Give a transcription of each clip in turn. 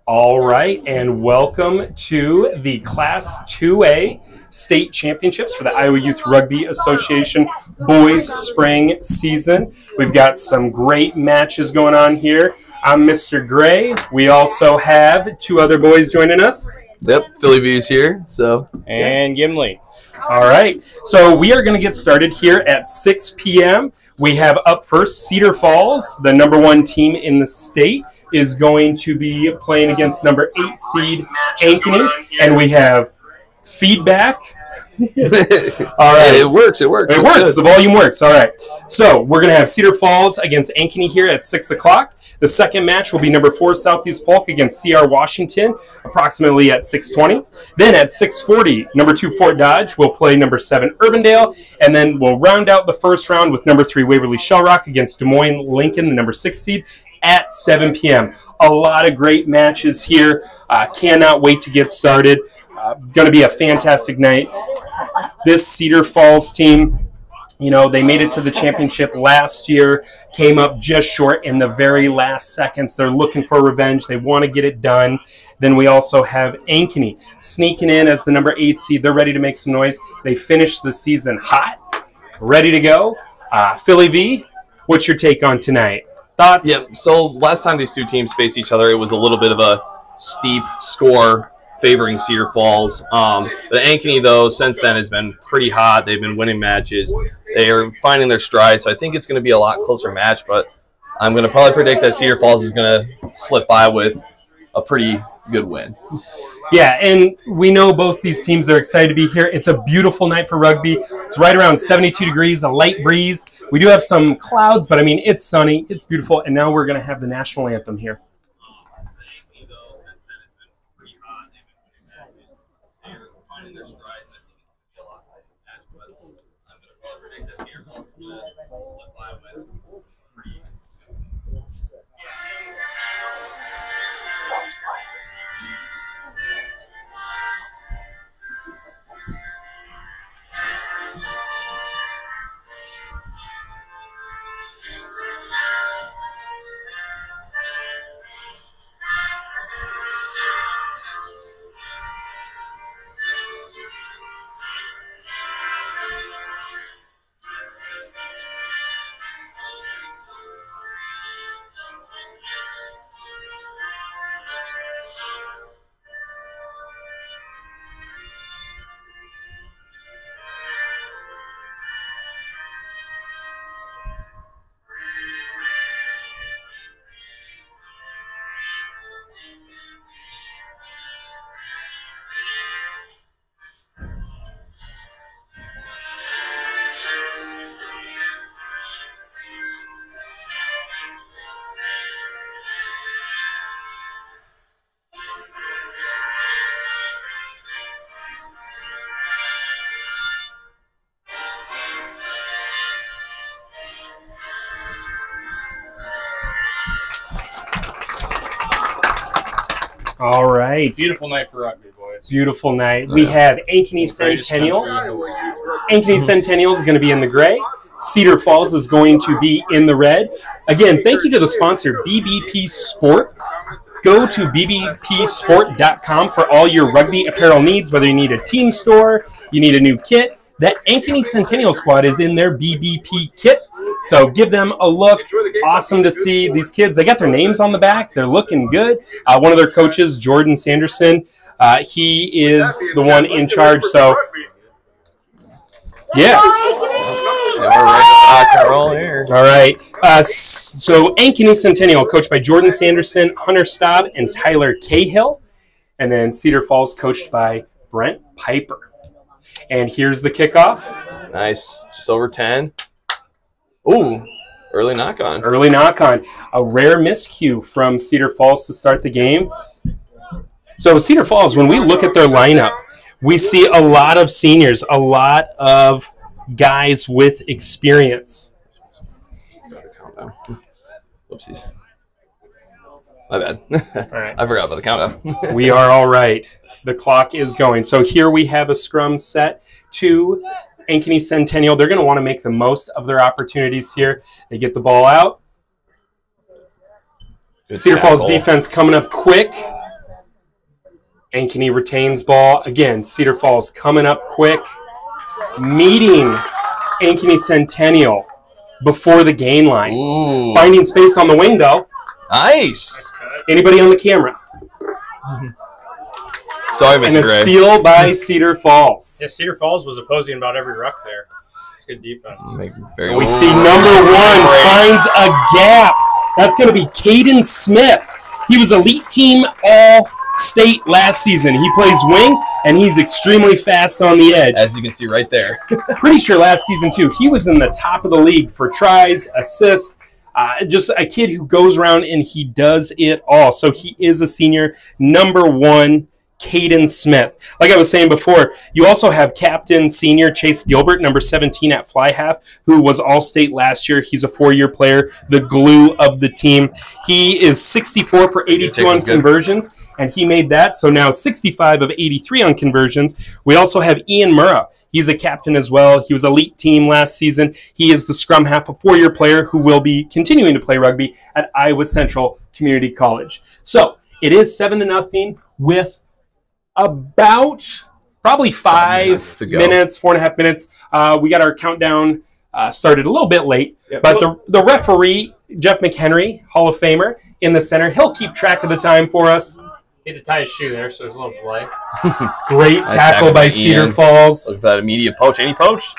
All right, and welcome to the Class 2A State Championships for the Iowa Youth Rugby Association Boys Spring Season. We've got some great matches going on here. I'm Mr. Gray. We also have two other boys joining us. Yep, Philly V's here. And Gimli. All right, so we are going to get started here at 6 p.m. We have up first Cedar Falls, the ¡1 team in the state, is going to be playing against #8 seed Ankeny, and we have feedback. All right, it works. It works. The volume works. All right. So we're going to have Cedar Falls against Ankeny here at 6 o'clock. The second match will be #4 Southeast Polk against CR Washington, approximately at 6:20. Then at 6:40, #2 Fort Dodge will play #7 Urbandale, and then we'll round out the first round with #3 Waverly Shellrock against Des Moines Lincoln, the #6 seed, at 7 p.m. A lot of great matches here. Cannot wait to get started. Going to be a fantastic night. This Cedar Falls team, you know, they made it to the championship last year, came up just short in the very last seconds. They're looking for revenge. They want to get it done. Then we also have Ankeny sneaking in as the #8 seed. They're ready to make some noise. They finished the season hot, ready to go. Philly V, what's your take on tonight? Thoughts? Yep, so last time these two teams faced each other, it was a little bit of a steep score favoring Cedar Falls. The Ankeny, though, since then has been pretty hot. They've been winning matches. They are finding their stride, so I think it's going to be a lot closer match, but I'm going to probably predict that Cedar Falls is going to slip by with a pretty good win. Yeah, and we know both these teams are excited to be here. It's a beautiful night for rugby. It's right around 72 degrees, a light breeze. We do have some clouds, but, I mean, it's sunny. It's beautiful, and now we're going to have the national anthem here. All right. Beautiful night for rugby, boys. Beautiful night. We have Ankeny Centennial. Ankeny Centennial is going to be in the gray. Cedar Falls is going to be in the red. Again, thank you to the sponsor, BBP Sport. Go to bbpsport.com for all your rugby apparel needs, whether you need a team store, you need a new kit. That Ankeny Centennial squad is in their BBP kit. So give them a look. Awesome to see these kids. They got their names on the back. They're looking good. One of their coaches, Jordan Sanderson, he is the one in charge. So, yeah. All right. So Ankeny Centennial, coached by Jordan Sanderson, Hunter Staub, and Tyler Cahill. And then Cedar Falls, coached by Brent Piper. And here's the kickoff. Nice. Just over 10. Ooh, early knock-on. Early knock-on. A rare miscue from Cedar Falls to start the game. So Cedar Falls, when we look at their lineup, we see a lot of seniors, a lot of guys with experience. Whoopsies. My bad. All right. I forgot about the countdown. We are all right. The clock is going. So here we have a scrum set to Ankeny Centennial. They're going to want to make the most of their opportunities here. They get the ball out. Cedar Falls defense coming up quick. Ankeny retains ball. Again, Cedar Falls coming up quick. Meeting Ankeny Centennial before the gain line. Ooh. Finding space on the wing, though. Nice. Anybody on the camera? Sorry, Mr. And a Gray. steal by Cedar Falls. Yeah, Cedar Falls was opposing about every ruck there. It's good defense. We see number 1 finds a gap. That's going to be Caden Smith. He was elite team all-state last season. He plays wing, and he's extremely fast on the edge. As you can see right there. Pretty sure last season, too, he was in the top of the league for tries, assists, just a kid who goes around and he does it all. So he is a senior. Number 1, Caden Smith. Like I was saying before, you also have captain senior Chase Gilbert, number 17 at fly half, who was all-state last year. He's a 4-year player, the glue of the team. He is 64 for 82 on conversions, and he made that. So now 65 of 83 on conversions. We also have Ian Murrah. He's a captain as well. He was elite team last season. He is the scrum half, a 4-year player who will be continuing to play rugby at Iowa Central Community College. So it is 7-0 with about probably 5 minutes, 4.5 minutes. We got our countdown started a little bit late, but the referee, Jeff McHenry, Hall of Famer, in the center, he'll keep track of the time for us. He had to tie his shoe there, so there's a little delay. Great tackle by Cedar Falls. Look at that immediate poach. And he poached.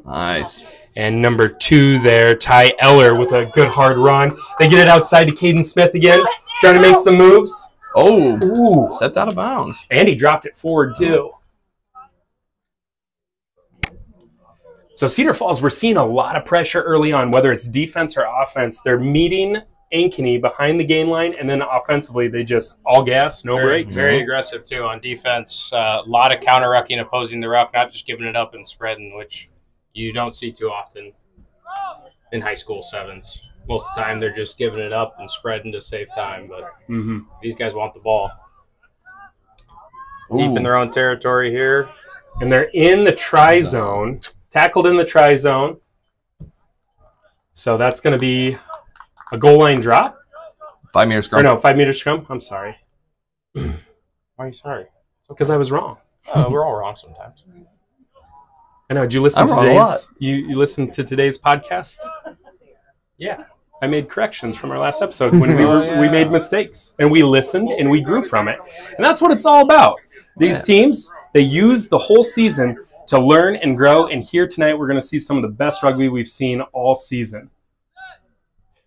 Nice. And number 2 there, Ty Eller with a good hard run. They get it outside to Caden Smith again, trying to make some moves. Oh, ooh, stepped out of bounds. And he dropped it forward, too. So Cedar Falls, we're seeing a lot of pressure early on, whether it's defense or offense. They're meeting Ankeny behind the gain line, and then offensively, they just all gas, no brakes. Very aggressive, too, on defense. A lot of counter-rucking, opposing the ruck, not just giving it up and spreading, which you don't see too often in high school sevens. Most of the time, they're just giving it up and spreading to save time. But these guys want the ball. Deep in their own territory here. And they're in the try-zone. Tackled in the try-zone. So that's going to be a goal line drop. 5-meter scrum. Or no, 5-meter scrum. I'm sorry. Why are you sorry? Because I was wrong. We're all wrong sometimes. I know. Did you listen to today's? You listened to today's podcast? Yeah. I made corrections from our last episode when we made mistakes, and we listened and we grew from it. And that's what it's all about. These teams, they use the whole season to learn and grow, and here tonight we're going to see some of the best rugby we've seen all season.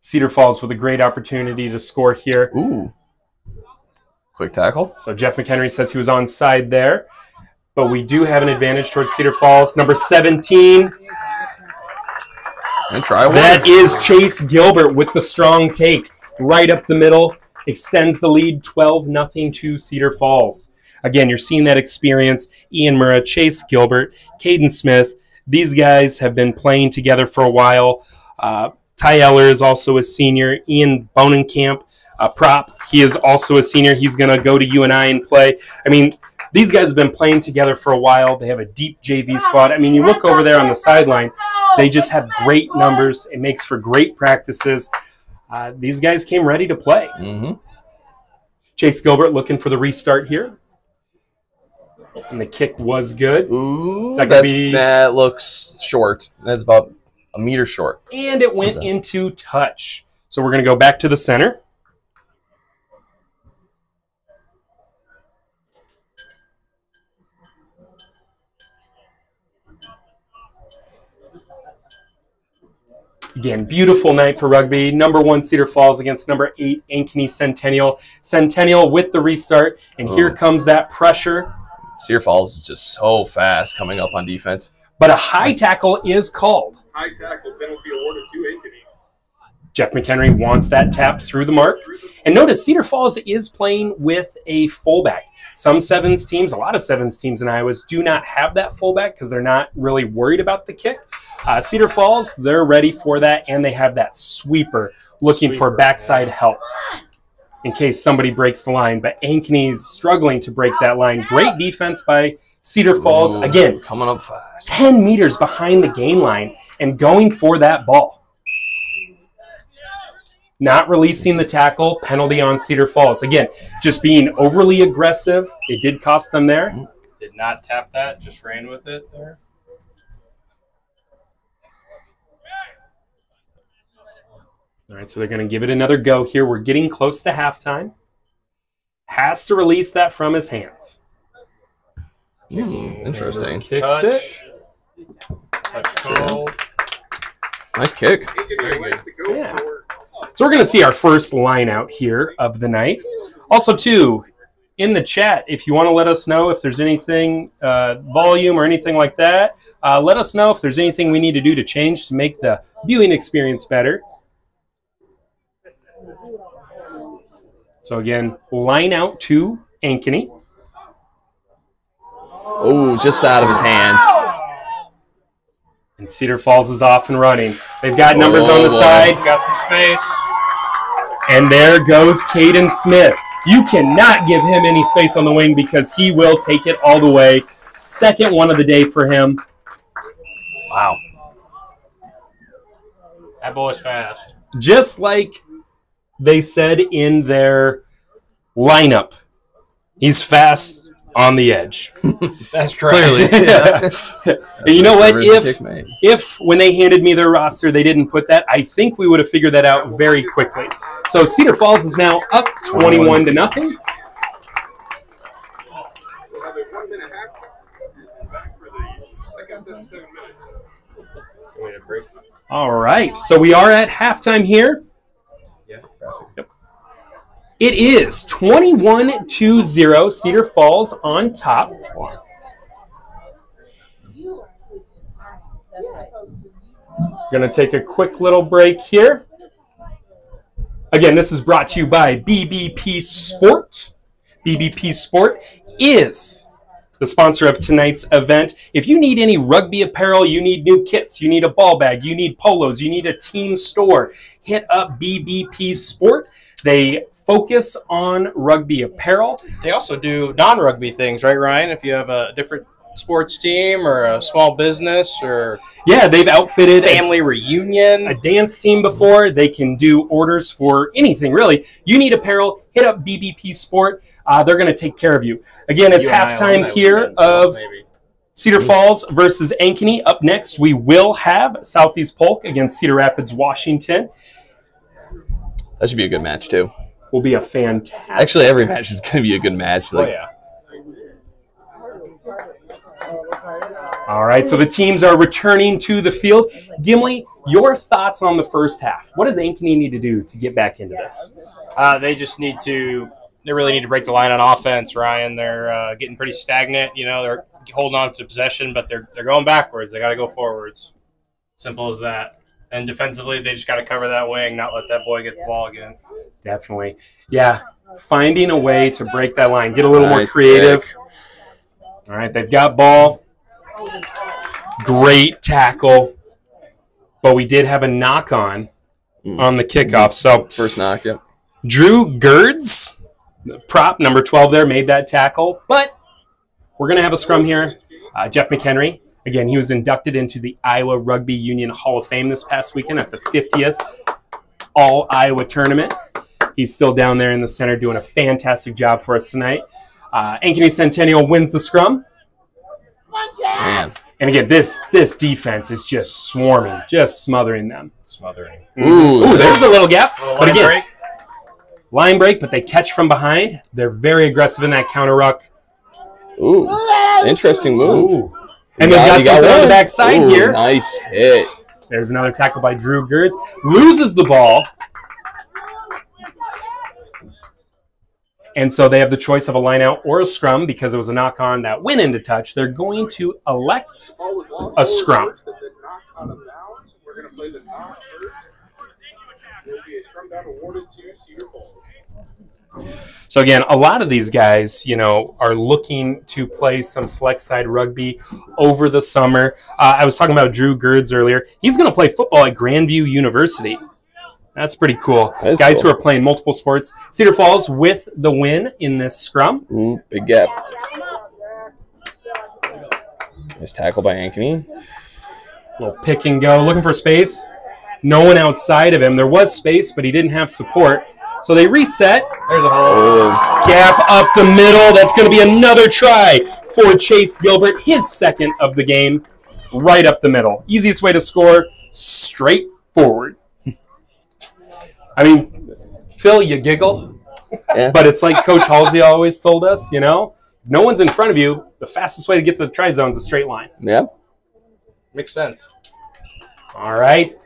Cedar Falls with a great opportunity to score here. Ooh. Quick tackle. So Jeff McHenry says he was onside there, but we do have an advantage towards Cedar Falls. Number 17. And try one. That is Chase Gilbert with the strong take. Right up the middle. Extends the lead 12-0 to Cedar Falls. Again, you're seeing that experience. Ian Murrah, Chase Gilbert, Caden Smith. These guys have been playing together for a while. Ty Eller is also a senior. Ian Bonenkamp, prop. He is also a senior. He's going to go to UNI and play. I mean, these guys have been playing together for a while. They have a deep JV squad. I mean, you look over there on the sideline. They just have great numbers. It makes for great practices. These guys came ready to play. Chase Gilbert looking for the restart here. And the kick was good. Ooh, that looks short. That's about a meter short. And it went into touch. So we're going to go back to the center. Again, beautiful night for rugby. Number 1 Cedar Falls against number 8 Ankeny Centennial. Centennial with the restart, and here comes that pressure. Cedar Falls is just so fast coming up on defense. But a high tackle is called. High tackle penalty awarded to Ankeny. Jeff McHenry wants that tap through the mark. And notice Cedar Falls is playing with a fullback. Some sevens teams, a lot of sevens teams in Iowa do not have that fullback because they're not really worried about the kick. Cedar Falls, they're ready for that, and they have that sweeper looking for backside help in case somebody breaks the line. But Ankeny's struggling to break that line. Great defense by Cedar Falls. Again, coming up fast. 10 meters behind the gain line and going for that ball. not releasing the tackle, penalty on Cedar Falls. Again, just being overly aggressive. It did cost them there. Did not tap that, just ran with it there. All right, so they're going to give it another go here. We're getting close to halftime. Has to release that from his hands. Interesting. Kicks it. Touch call. Nice kick. Very good. Yeah. So we're going to see our first line out here of the night. Also, too, in the chat, if you want to let us know if there's anything, volume or anything like that, let us know if there's anything we need to do to change to make the viewing experience better. So again, line out to Ankeny. Oh, just out of his hands. And Cedar Falls is off and running. They've got numbers on the boy. side. He's got some space. And there goes Caden Smith. You cannot give him any space on the wing because he will take it all the way. Second one of the day for him. Wow. That boy's fast. Just like they said in their lineup, he's fast on the edge. That's correct. Clearly. And you know what? Kick made. If when they handed me their roster, they didn't put that, I think we would have figured that out very quickly. So Cedar Falls is now up 21 to nothing. We'll have a 1 minute half. Back for the second 7 minutes. Wait a break. All right. So we are at halftime here. Yep. It is 21-0, Cedar Falls on top. Going to take a quick little break here. Again, this is brought to you by BBP Sport. BBP Sport is the sponsor of tonight's event. If you need any rugby apparel, you need new kits, you need a ball bag, you need polos, you need a team store, hit up BBP Sport. They focus on rugby apparel. They also do non-rugby things, right, Ryan? If you have a different sports team or a small business or Yeah, they've outfitted family reunion. a dance team before. They can do orders for anything, really. You need apparel, hit up BBP Sport. They're going to take care of you. Again, it's You and I halftime that here weekend, of maybe. Cedar Falls versus Ankeny. Up next, we will have Southeast Polk against Cedar Rapids, Washington. That should be a good match, too. Will be a fantastic. Actually, every match is going to be a good match. Oh, yeah. All right, so the teams are returning to the field. Gimli, your thoughts on the first half. What does Ankeny need to do to get back into this? They just need to – they really need to break the line on offense, Ryan. They're getting pretty stagnant. You know, they're holding on to possession, but they're going backwards. They got to go forwards. Simple as that. And defensively, they just got to cover that wing, not let that boy get the ball again. Definitely. Yeah, finding a way to break that line. Get a little more Nice creative. pick. All right, they've got ball. Great tackle. But we did have a knock-on on the kickoff. So First knock, yep. Drew Gerds, the prop, number 12 there, made that tackle. But we're going to have a scrum here. Jeff McHenry, again, he was inducted into the Iowa Rugby Union Hall of Fame this past weekend at the 50th All-Iowa Tournament. He's still down there in the center doing a fantastic job for us tonight. Ankeny Centennial wins the scrum. Man. And again, this defense is just swarming, just smothering them. Smothering. Ooh, There's a little gap. But again, break. line break, but they catch from behind. They're very aggressive in that counter ruck. Ooh, interesting move. Ooh. And they've got You something on the one? backside Ooh, here. Nice hit. There's another tackle by Drew Gerds. Loses the ball. And so they have the choice of a line out or a scrum because it was a knock on that went into touch. They're going to elect a scrum. Out of bounds. We're going to play the knock first. There will be a scrum down awarded to Cedar Falls. So again, a lot of these guys, you know, are looking to play some select side rugby over the summer. I was talking about Drew Gerds earlier. He's going to play football at Grandview University. That's pretty cool. Guys who are playing multiple sports. Cedar Falls with the win in this scrum. Ooh, big gap. Nice tackle by Ankeny. Little pick and go, looking for space. No one outside of him. There was space, but he didn't have support. So they reset. There's a hole. Gap up the middle. That's going to be another try for Chase Gilbert. His second of the game. Right up the middle. Easiest way to score. Straight forward. I mean, Phil, you giggle. Yeah. But it's like Coach Halsey always told us, you know. If no one's in front of you, the fastest way to get to the try zone is a straight line. Yeah. Makes sense. All right.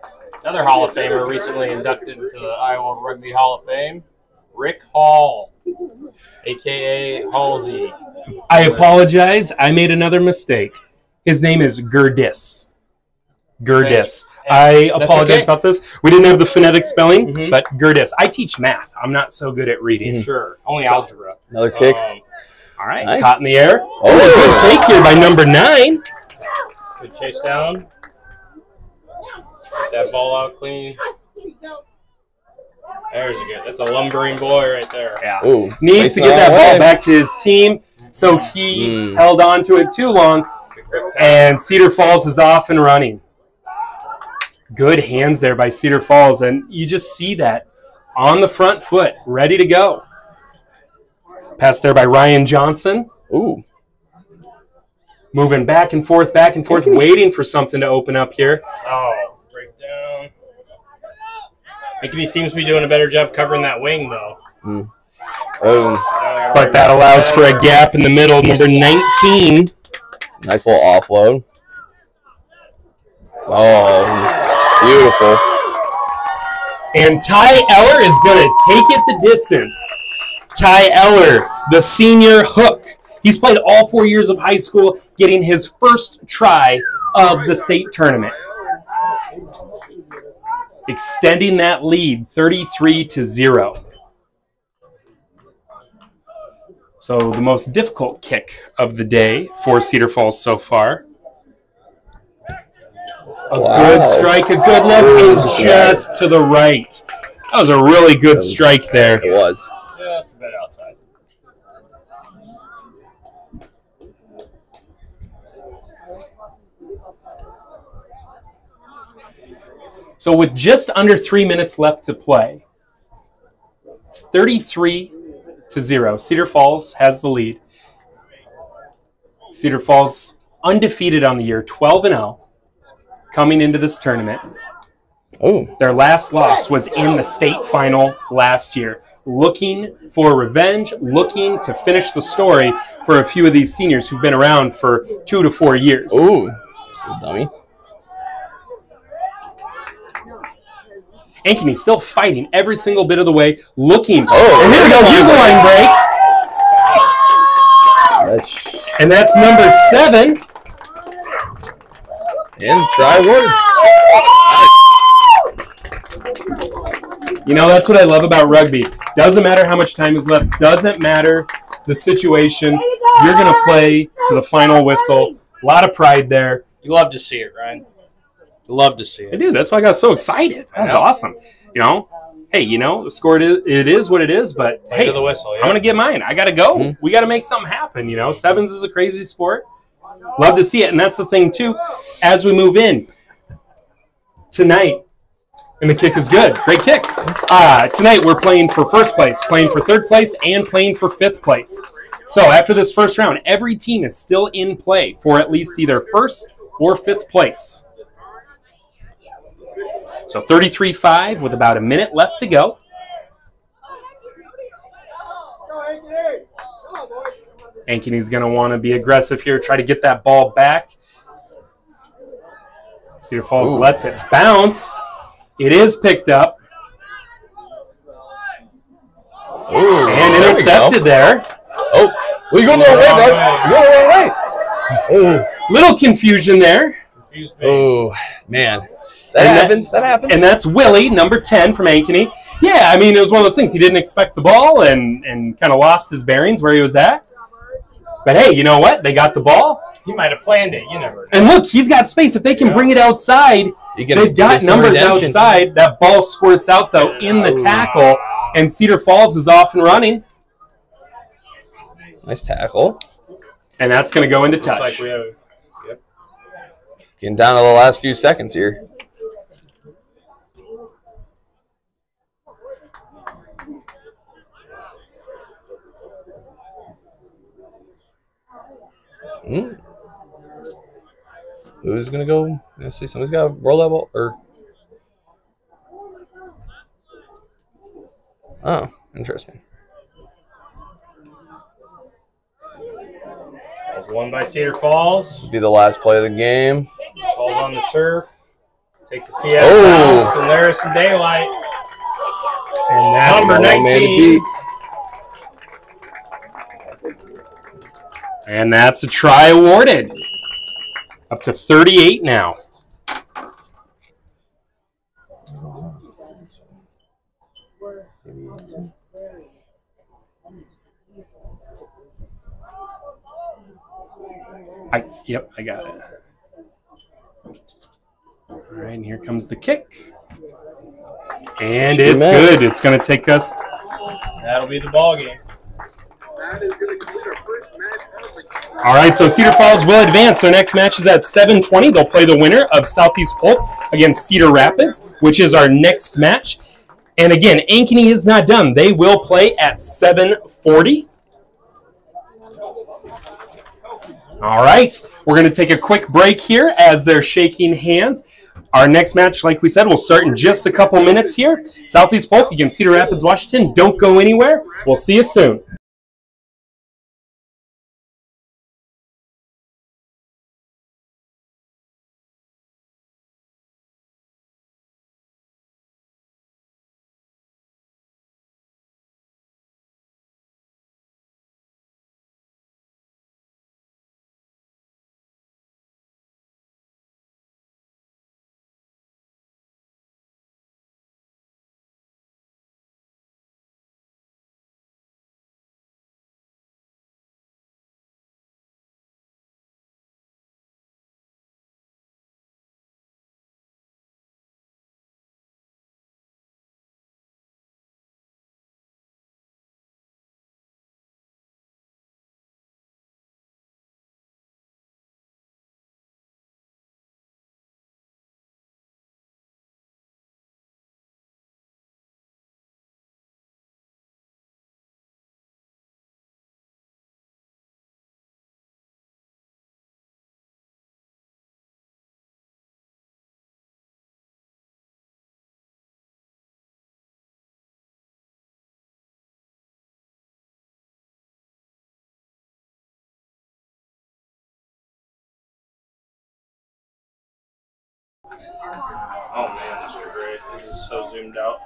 Another Hall of Famer recently inducted into the Iowa Rugby Hall of Fame, Rick Hall, a.k.a. Halsey. I apologize. I made another mistake. His name is Gerdis. Gerdis. I apologize okay. about this. We didn't have the phonetic spelling, but Gerdis. I teach math. I'm not so good at reading. Sure. Only algebra. Another kick. All right. Nice. Caught in the air. Oh, good take here by number 9. Good chase down. Get that ball out clean. There's a good. That's a lumbering boy right there. Yeah. Ooh, Needs to get that ball back to his team, so he held on to it too long, and Cedar Falls is off and running. Good hands there by Cedar Falls, and you just see that on the front foot, ready to go. Pass there by Ryan Johnson. Ooh. Moving back and forth, waiting for something to open up here. Oh, breakdown. He seems to be doing a better job covering that wing, though. Oh, But that allows for a gap in the middle, number 19. nice little offload. Oh, beautiful. And Ty Eller is going to take it the distance. Ty Eller, the senior hook. He's played all 4 years of high school, getting his first try of the state tournament. Extending that lead, 33-0. So the most difficult kick of the day for Cedar Falls so far. A good strike, a good look, and just to the right. That was a really good strike there. It was. Just a bit outside. So with just under 3 minutes left to play, it's 33-0. Cedar Falls has the lead. Cedar Falls undefeated on the year, 12-0, coming into this tournament. Oh. Their last loss was in the state final last year. Looking for revenge, looking to finish the story for a few of these seniors who've been around for 2 to 4 years. Ooh. That's a dummy. Ankeny still fighting every single bit of the way, looking. Oh, and here we go. Here's the line break. And that's number 7. And try one. You know, that's what I love about rugby. Doesn't matter how much time is left. Doesn't matter the situation. You're going to play to the final whistle. A lot of pride there. You love to see it, Ryan. Love to see it. I do. That's why I got so excited. That's awesome. You know, hey, you know, the score, it is what it is, but Play hey, to the whistle, yeah. I'm going to get mine. I got to go. We got to make something happen, you know. Sevens is a crazy sport. Love to see it, and that's the thing, too. As we move in tonight, and the kick is good. Great kick. Tonight we're playing for first place, playing for third place, and playing for fifth place. So after this first round, every team is still in play for at least either first or fifth place. So 33-5 with about a minute left to go. Ankeny's going to want to be aggressive here, try to get that ball back. Cedar Falls lets it bounce. It is picked up. Ooh, and intercepted there. Oh, well, you're going the wrong way, bro. You're going the wrong way. Oh, little confusion there. Oh, man. That happens. And that's Willie, number 10 from Ankeny. Yeah, I mean, it was one of those things. He didn't expect the ball and kind of lost his bearings where he was at. But, hey, you know what? They got the ball. He might have planned it. You never know. And look, he's got space. If they can bring it outside, they've got numbers outside. That ball squirts out, though, in the tackle. And Cedar Falls is off and running. Nice tackle. And that's going to go into touch. Looks like we have, Getting down to the last few seconds here. Who's gonna go? Let's see. Somebody's got to roll that ball. Oh, interesting. That was won by Cedar Falls. Be the last play of the game. Falls on the turf. Takes a Seattle Oh. bounce, and there's some daylight. And that's Number One man to 19. beat. And that's a try awarded. Up to 38 now. Yep, I got it. All right, and here comes the kick. And it's good. It's going to take us. That'll be the ball game. That is going to complete our first match of the game. All right, so Cedar Falls will advance. Their next match is at 7:20. They'll play the winner of Southeast Polk against Cedar Rapids, which is our next match. And again, Ankeny is not done. They will play at 7:40. All right, we're going to take a quick break here as they're shaking hands. Our next match, like we said, will start in just a couple minutes here. Southeast Polk against Cedar Rapids, Washington. Don't go anywhere. We'll see you soon. Oh man, this is great. This is so zoomed out.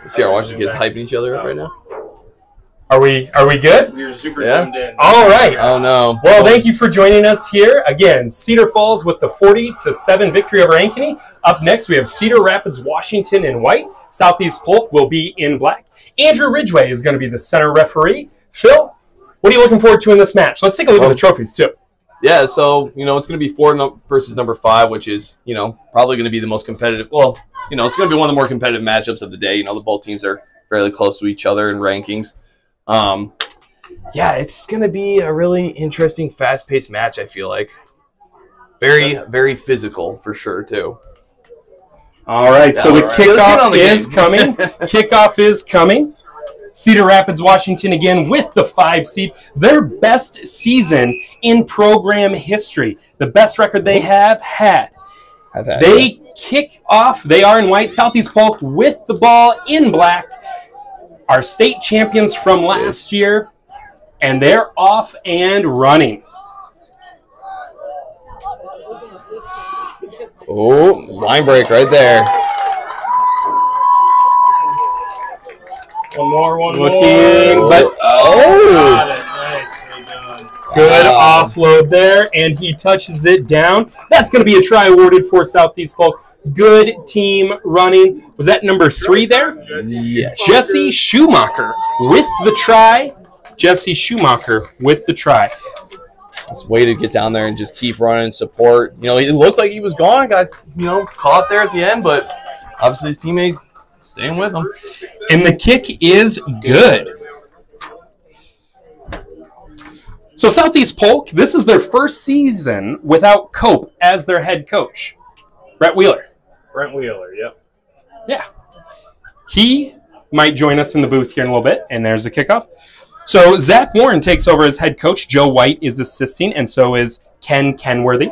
See our Washington kids hyping each other up right now. Are we good? We're super Yeah. zoomed in. All right. Oh no. Well, thank you for joining us here. Again, Cedar Falls with the 40-7 victory over Ankeny. Up next, we have Cedar Rapids, Washington in white. Southeast Polk will be in black. Andrew Ridgway is going to be the center referee. Phil, what are you looking forward to in this match? Let's take a look at the trophies, too. Yeah, so, it's going to be 4 versus number 5, which is, probably going to be the most competitive. Well, it's going to be one of the more competitive matchups of the day. The both teams are fairly close to each other in rankings. Yeah, it's going to be a really interesting, fast-paced match, I feel like. Very, very physical, for sure, too. All right, so the Let's get on kickoff the is game. coming. Kickoff is coming. Cedar Rapids, Washington again with the 5 seed. Their best season in program history. The best record they have had. They kick off. They are in white. Southeast Polk with the ball in black. Our state champions from last year. And they're off and running. Oh, line break right there. One more. Looking, but Got it. Nicely done. good offload there, and he touches it down. That's going to be a try awarded for Southeast Polk. Good team running. Was that number 3 there? Yes. Jesse Schumacher with the try. Jesse Schumacher with the try. Just way to get down there and just keep running and support. It looked like he was gone. Got, caught there at the end, but obviously his teammate staying with him. And the kick is good. So Southeast Polk, this is their first season without Cope as their head coach. Brett Wheeler. Brent Wheeler, yep. Yeah. He might join us in the booth here in a little bit, and there's the kickoff. So Zach Warren takes over as head coach. Joe White is assisting, and so is Ken Kenworthy.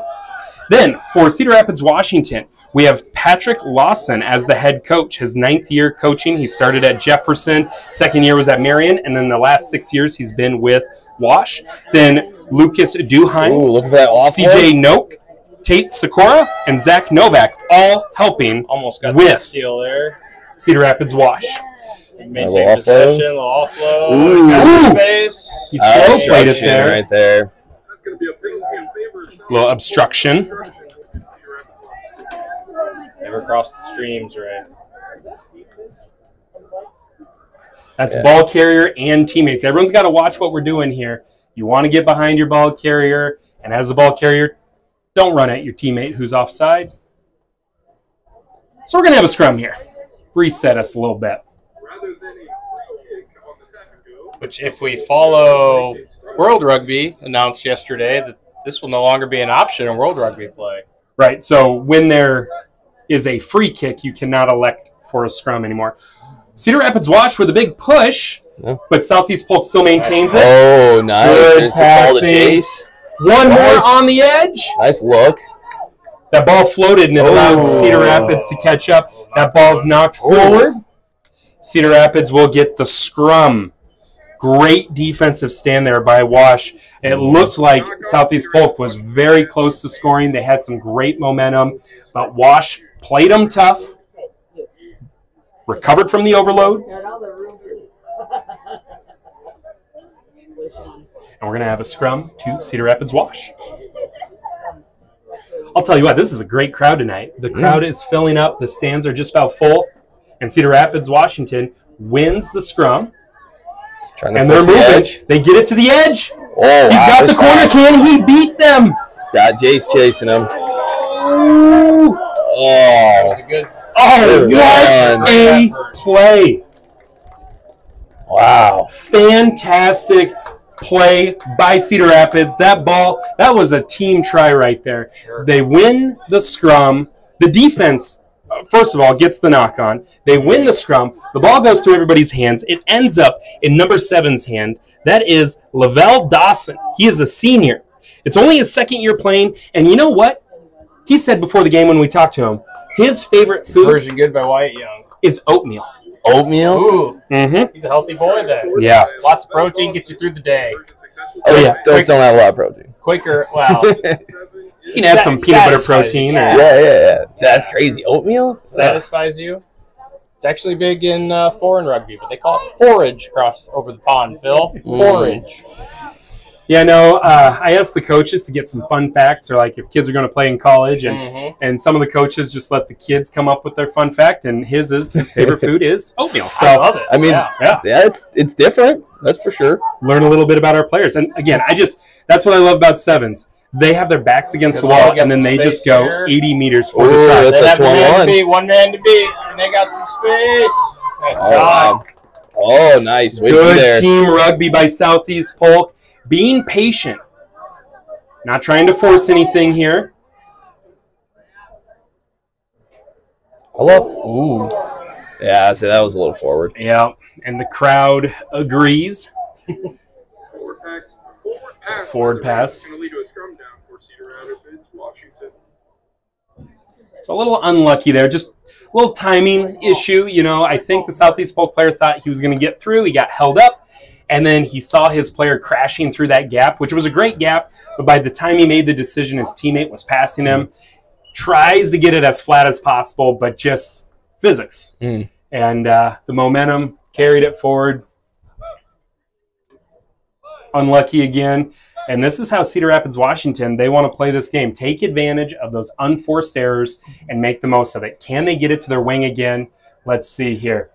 Then, for Cedar Rapids, Washington, we have Patrick Lawson as the head coach. His 9th year coaching. He started at Jefferson. 2nd year was at Marion. And then the last 6 years, he's been with Wash. Then Lucas Duheim, Ooh, look at that CJ Noak, Tate Sikora, and Zach Novak, all helping Almost got with that steal there. Cedar Rapids Wash. Maintain little possession, offload. little offload. Ooh. Got the space. He slow played it Obstruction there. right there. That's going to be a penalty in favor of South. Little obstruction. Never crossed the streams, right? That's ball carrier and teammates. Everyone's got to watch what we're doing here. You want to get behind your ball carrier, and as a ball carrier, don't run at your teammate who's offside. So we're going to have a scrum here. Reset us a little bit. Rather than a free kick on the second go. Which, if we follow World Rugby, announced yesterday that this will no longer be an option in World Rugby play. Right, so when there is a free kick, you cannot elect for a scrum anymore. Cedar Rapids Wash with a big push, Yeah. but Southeast Polk still maintains it. Oh, nice. Good There's the call to passing. Jace. One more Nice. on the edge. Nice look. That ball floated and it allowed Oh. Cedar Rapids to catch up. That ball's knocked forward. Cedar Rapids will get the scrum. Great defensive stand there by Wash. It looked like Southeast Polk was very close to scoring. They had some great momentum, but Wash played them tough, recovered from the overload, and we're going to have a scrum to Cedar Rapids Wash. I'll tell you what, this is a great crowd tonight. The crowd is filling up. The stands are just about full. And Cedar Rapids, Washington wins the scrum. Trying to And they're push the moving. edge. They get it to the edge. Oh, He's wow, got the this corner. pass. Can he beat them? He's got Jace chasing him. Oh, Oh, It's a good. what Good a play. wow. Fantastic play by Cedar Rapids. That ball, that was a team try right there. They win the scrum. The defense, first of all, gets the knock on. They win the scrum. The ball goes through everybody's hands. It ends up in number 7's hand. That is Lavelle Dawson. He is a senior. It's only his 2nd year playing. And you know what? He said before the game when we talked to him, his favorite food Version good by Wyatt Young. is oatmeal. Oatmeal? Ooh, Mm-hmm. he's a healthy boy then. Yeah. Lots of protein gets you through the day. So yeah, Those don't have a lot of protein. Quicker, well, you can add some peanut butter protein. Or, Yeah. That's crazy. Oatmeal? satisfies you. It's actually big in foreign rugby, but they call it porridge across over the pond, Phil. Porridge. Yeah, no, I asked the coaches to get some fun facts, or like if kids are going to play in college, and some of the coaches just let the kids come up with their fun fact, and his favorite food is oatmeal. I So love it. I mean, yeah. yeah, it's different. That's for sure. learn a little bit about our players. And again, that's what I love about sevens. They have their backs against Good the wall, luck, get and then some they space just go here. 80 meters for Ooh, the try. that's They a have one 2-on-1. man to beat, and they got some space. Nice Oh, job. wow. Oh, nice. Way Good there. team rugby by Southeast Polk. Being patient. Not trying to force anything here. Hello? Ooh. Yeah, so that was a little forward. Yeah, and the crowd agrees. Forward pass. Going to lead to a scrum down for Cedar Rapids, Washington. It's a little unlucky there. Just a little timing issue. You know, I think the Southeast Polk player thought he was going to get through. He got held up. And then he saw his player crashing through that gap, which was a great gap. But by the time he made the decision, his teammate was passing him. Tries to get it as flat as possible, but just physics. Mm. And the momentum carried it forward. Unlucky again. And this is how Cedar Rapids, Washington, they want to play this game. Take advantage of those unforced errors and make the most of it. Can they get it to their wing again? Let's see here.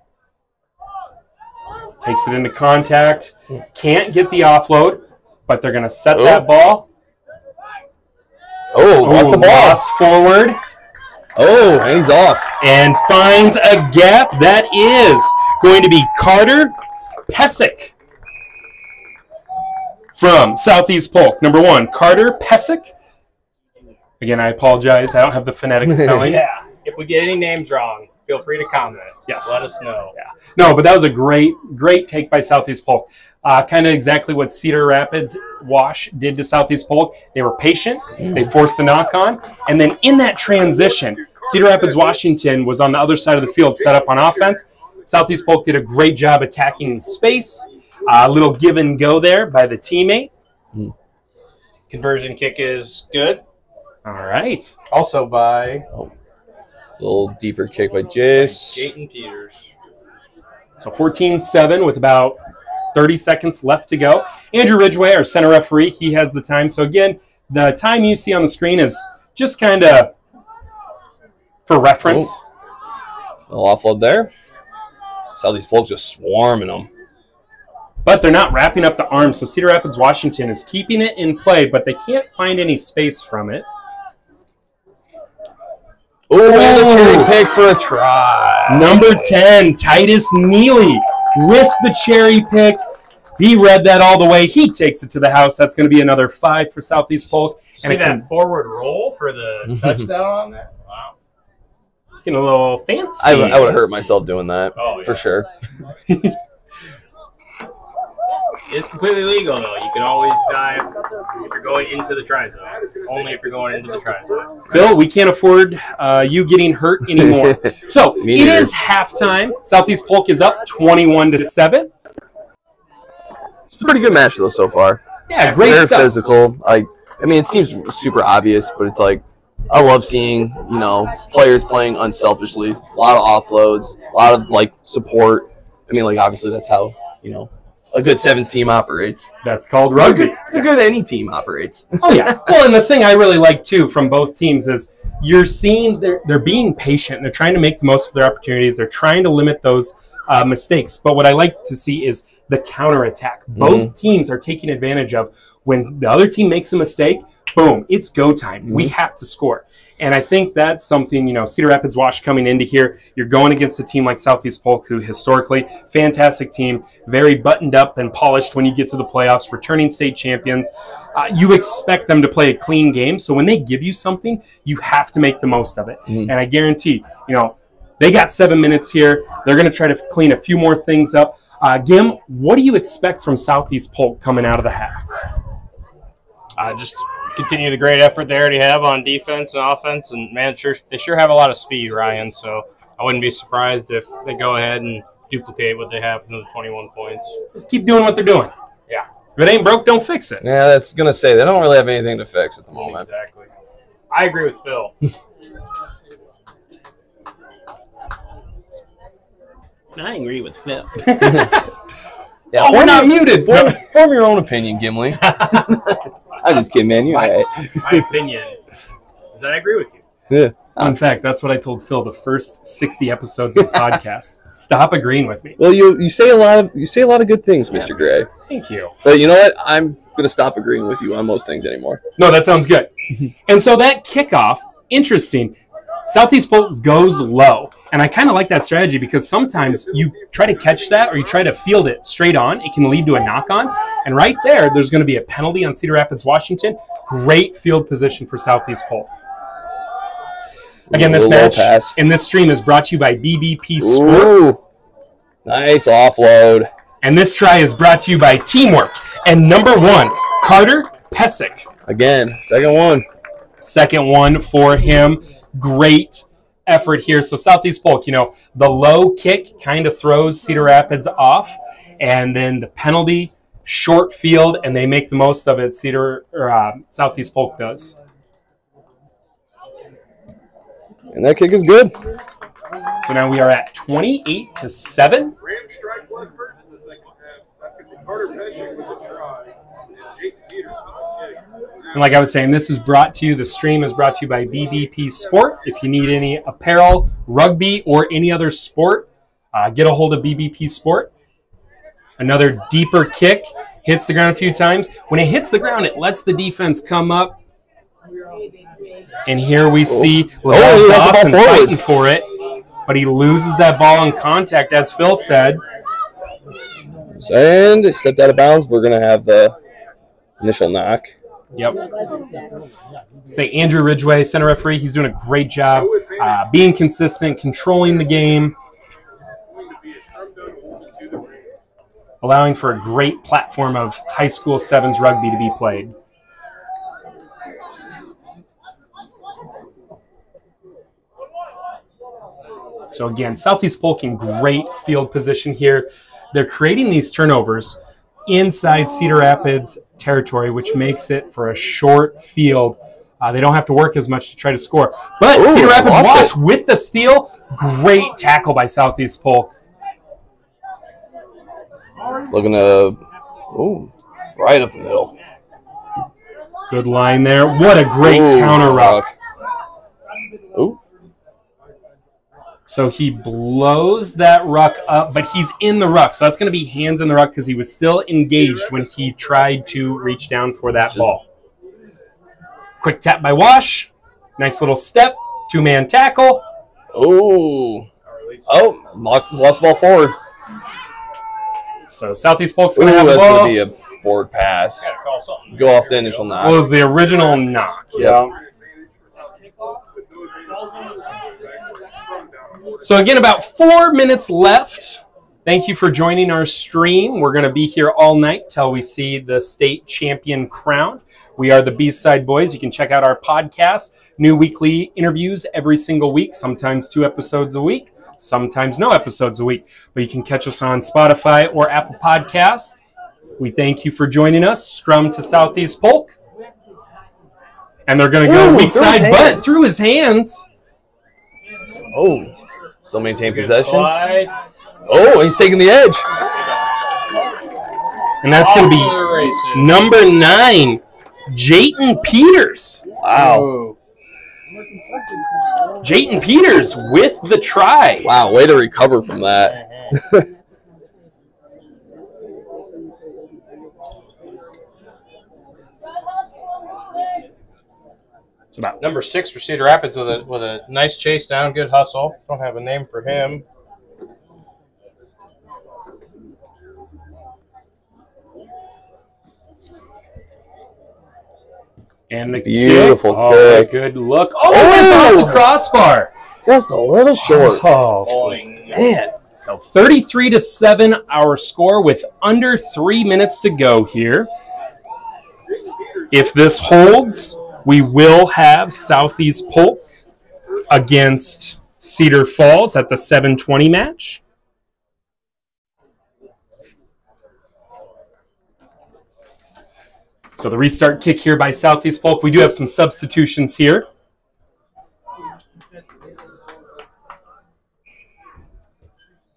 Takes it into contact. Can't get the offload, but they're going to set that ball. Oh, lost the ball. Lost forward. Oh, and he's off. And finds a gap. That is going to be Carter Pesic from Southeast Polk. Number 1, Carter Pesic. Again, I apologize. I don't have the phonetic spelling. Yeah. If we get any names wrong, feel free to comment. Yes. Let us know. Yeah. No, but that was a great take by Southeast Polk. Kind of exactly what Cedar Rapids Wash did to Southeast Polk. They were patient. They forced the knock-on. And then in that transition, Cedar Rapids Washington was on the other side of the field set up on offense. Southeast Polk did a great job attacking in space. A little give and go there by the teammate. Conversion kick is good. All right. Also by A little deeper kick by Jace. Jayton Peters. So 14-7 with about 30 seconds left to go. Andrew Ridgway, our center referee, he has the time. So again, the time you see on the screen is just kind of for reference. A little offload there. Southeast Polk just swarming them. But they're not wrapping up the arms. So Cedar Rapids, Washington is keeping it in play, but they can't find any space from it. Oh, and a cherry pick for a try. Number 10, Titus Neely with the cherry pick. He read that all the way. He takes it to the house. That's going to be another 5 for Southeast Polk. See that forward roll for the touchdown on there? Wow. Getting a little fancy. I would have hurt myself doing that, for sure. It's completely legal, though. You can always dive if you're going into the try zone. Only if you're going into the try zone. Phil, we can't afford you getting hurt anymore. So Me it neither. is halftime. Southeast Polk is up 21-7. It's a pretty good match, though, so far. Yeah, great They're stuff. physical. I mean, it seems super obvious, but it's like, I love seeing, players playing unselfishly. A lot of offloads, a lot of, support. I mean, obviously that's how, a good sevens team operates. That's called rugby. It's a good any team operates. Oh, yeah. Well, and the thing I really like, too, from both teams is you're seeing they're being patient. They're trying to make the most of their opportunities. They're trying to limit those mistakes. But what I like to see is the counterattack. Both teams are taking advantage of when the other team makes a mistake, boom, it's go time. We have to score. And I think that's something, Cedar Rapids Wash coming into here, you're going against a team like Southeast Polk, who historically, fantastic team, very buttoned up and polished when you get to the playoffs, returning state champions. You expect them to play a clean game. So when they give you something, you have to make the most of it. And I guarantee, they got 7 minutes here. They're going to try to clean a few more things up. Gim, what do you expect from Southeast Polk coming out of the half? Just continue the great effort they already have on defense and offense. And, man, they sure have a lot of speed, Ryan. So I wouldn't be surprised if they go ahead and duplicate what they have with the 21 points. Just keep doing what they're doing. Yeah. If it ain't broke, don't fix it. Yeah, that's going to say they don't really have anything to fix at the moment. Exactly. I agree with Phil. I agree with Phil. Yeah, we're not muted. Form your own opinion, Gimli. I'm just kidding, man. You're all right. My opinion is that I agree with you. Yeah. Fun fact, that's what I told Phil the first 60 episodes of the podcast. Stop agreeing with me. Well, you say a lot of good things, Mr. Gray. Thank you. But you know what? I'm gonna stop agreeing with you on most things anymore. No, that sounds good. And so that kickoff, interesting. Southeast Polk goes low. And I kind of like that strategy because sometimes you try to catch that or you try to field it straight on. It can lead to a knock-on. And right there's going to be a penalty on Cedar Rapids, Washington. Great field position for Southeast Polk. Again, this match in this stream is brought to you by BBP Sport. Ooh, nice offload. And this try is brought to you by Teamwork. And number 1, Carter Pesic. Again, second one. Second one for him. Great effort here. So Southeast Polk, the low kick kind of throws Cedar Rapids off. And then the penalty, short field, and they make the most of it. Southeast Polk does. And that kick is good. So now we are at 28-7. Rams strike one first in the second half. That's going to be Carter Pesci with a try. And Jake Peters with a kick. And like I was saying, this is brought to you, the stream is brought to you by BBP Sport. If you need any apparel, rugby, or any other sport, get a hold of BBP Sport. Another deeper kick, hits the ground a few times. When it hits the ground, it lets the defense come up. And here we see Lavelle Dawson fighting for it, but he loses that ball on contact, as Phil said. And it stepped out of bounds. We're going to have the initial knock. Yep. Say Andrew Ridgway, center referee. He's doing a great job being consistent, controlling the game, allowing for a great platform of high school sevens rugby to be played. So again, Southeast Polk in great field position here. They're creating these turnovers inside Cedar Rapids territory, which makes it for a short field. They don't have to work as much to try to score. But Ooh, Cedar Rapids lost Wash with the steal. Great tackle by Southeast Polk. Looking to, right up the middle. Good line there. What a great counter ruck. Ooh. So he blows that ruck up, but he's in the ruck. So that's going to be hands in the ruck because he was still engaged when he tried to reach down for that ball. Quick tap by Wash. Nice little step. Two-man tackle. Oh, lost the ball forward. So Southeast Polk's going to have the that's ball. going to be a forward pass. Go off the initial knock. What was the original knock? Yep. Yeah. So again, about 4 minutes left. Thank you for joining our stream. We're going to be here all night till we see the state champion crowned. We are the B-Side Boys. You can check out our podcast, new weekly interviews every single week, sometimes 2 episodes a week, sometimes no episodes a week. But you can catch us on Spotify or Apple Podcasts. We thank you for joining us. Scrum to Southeast Polk. And they're going to go weak side, but through his hands. Oh, still maintain possession. Slide. Oh, he's taking the edge. And that's going to be number 9, Jayton Peters. Wow. Jayton Peters with the try. Wow, way to recover from that. It's about number 6 for Cedar Rapids with a nice chase down, good hustle. Don't have a name for him. And the Beautiful kick. Oh, kick. good look. Oh, it's off the crossbar. Just a little short. Oh, man. So 33-7 our score with under 3 minutes to go here. If this holds, we will have Southeast Polk against Cedar Falls at the 7:20 match. So the restart kick here by Southeast Polk. We do have some substitutions here.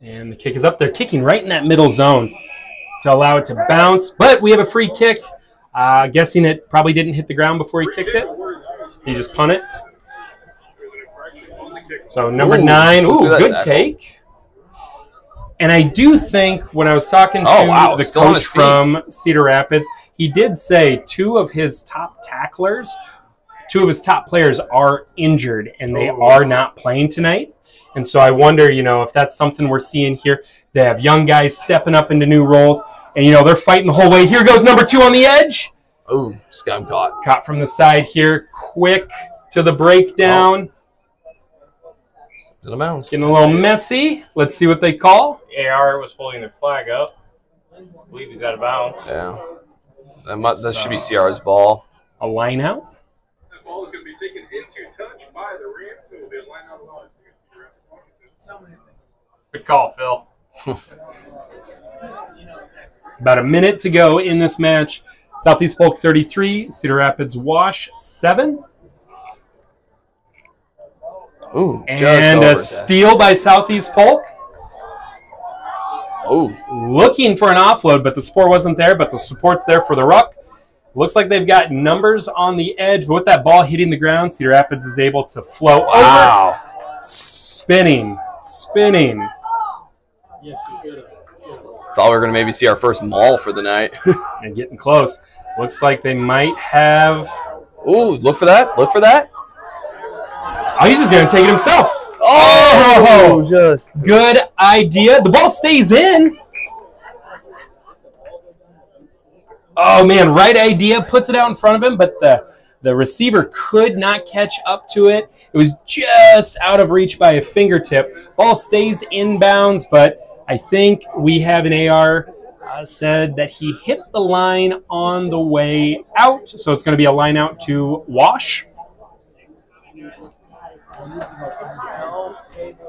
And the kick is up. They're kicking right in that middle zone to allow it to bounce. But we have a free kick. Guessing it probably didn't hit the ground before he kicked it. He just punted it. So number 9. Ooh, good take. And I do think when I was talking to the coach from Cedar Rapids, he did say 2 of his top tacklers, 2 of his top players are injured and they are not playing tonight. And so I wonder, if that's something we're seeing here. They have young guys stepping up into new roles. And, they're fighting the whole way. Here goes number 2 on the edge. Oh, just got him caught. Caught from the side here. Quick to the breakdown. Getting a little messy. Let's see what they call. AR was holding their flag up. I believe he's out of bounds. Yeah. That should be CR's ball. A line out. That ball is going to be taken into touch by the Rams. So they'll line out on Good call, Phil. About a minute to go in this match. Southeast Polk 33, Cedar Rapids Wash 7. Ooh, and a steal by Southeast Polk. Oh, looking for an offload, but the support wasn't there, but the support's there for the ruck. Looks like they've got numbers on the edge, but with that ball hitting the ground, Cedar Rapids is able to flow over. Spinning. Thought we were going to maybe see our first maul for the night. And getting close. Looks like they might have... Ooh, look for that. Oh, he's just going to take it himself. Oh, just good idea. The ball stays in. Oh, man, right idea. Puts it out in front of him, but the The receiver could not catch up to it. It was just out of reach by a fingertip. Ball stays inbounds, but I think we have an AR said that he hit the line on the way out. So it's going to be a line out to Wash.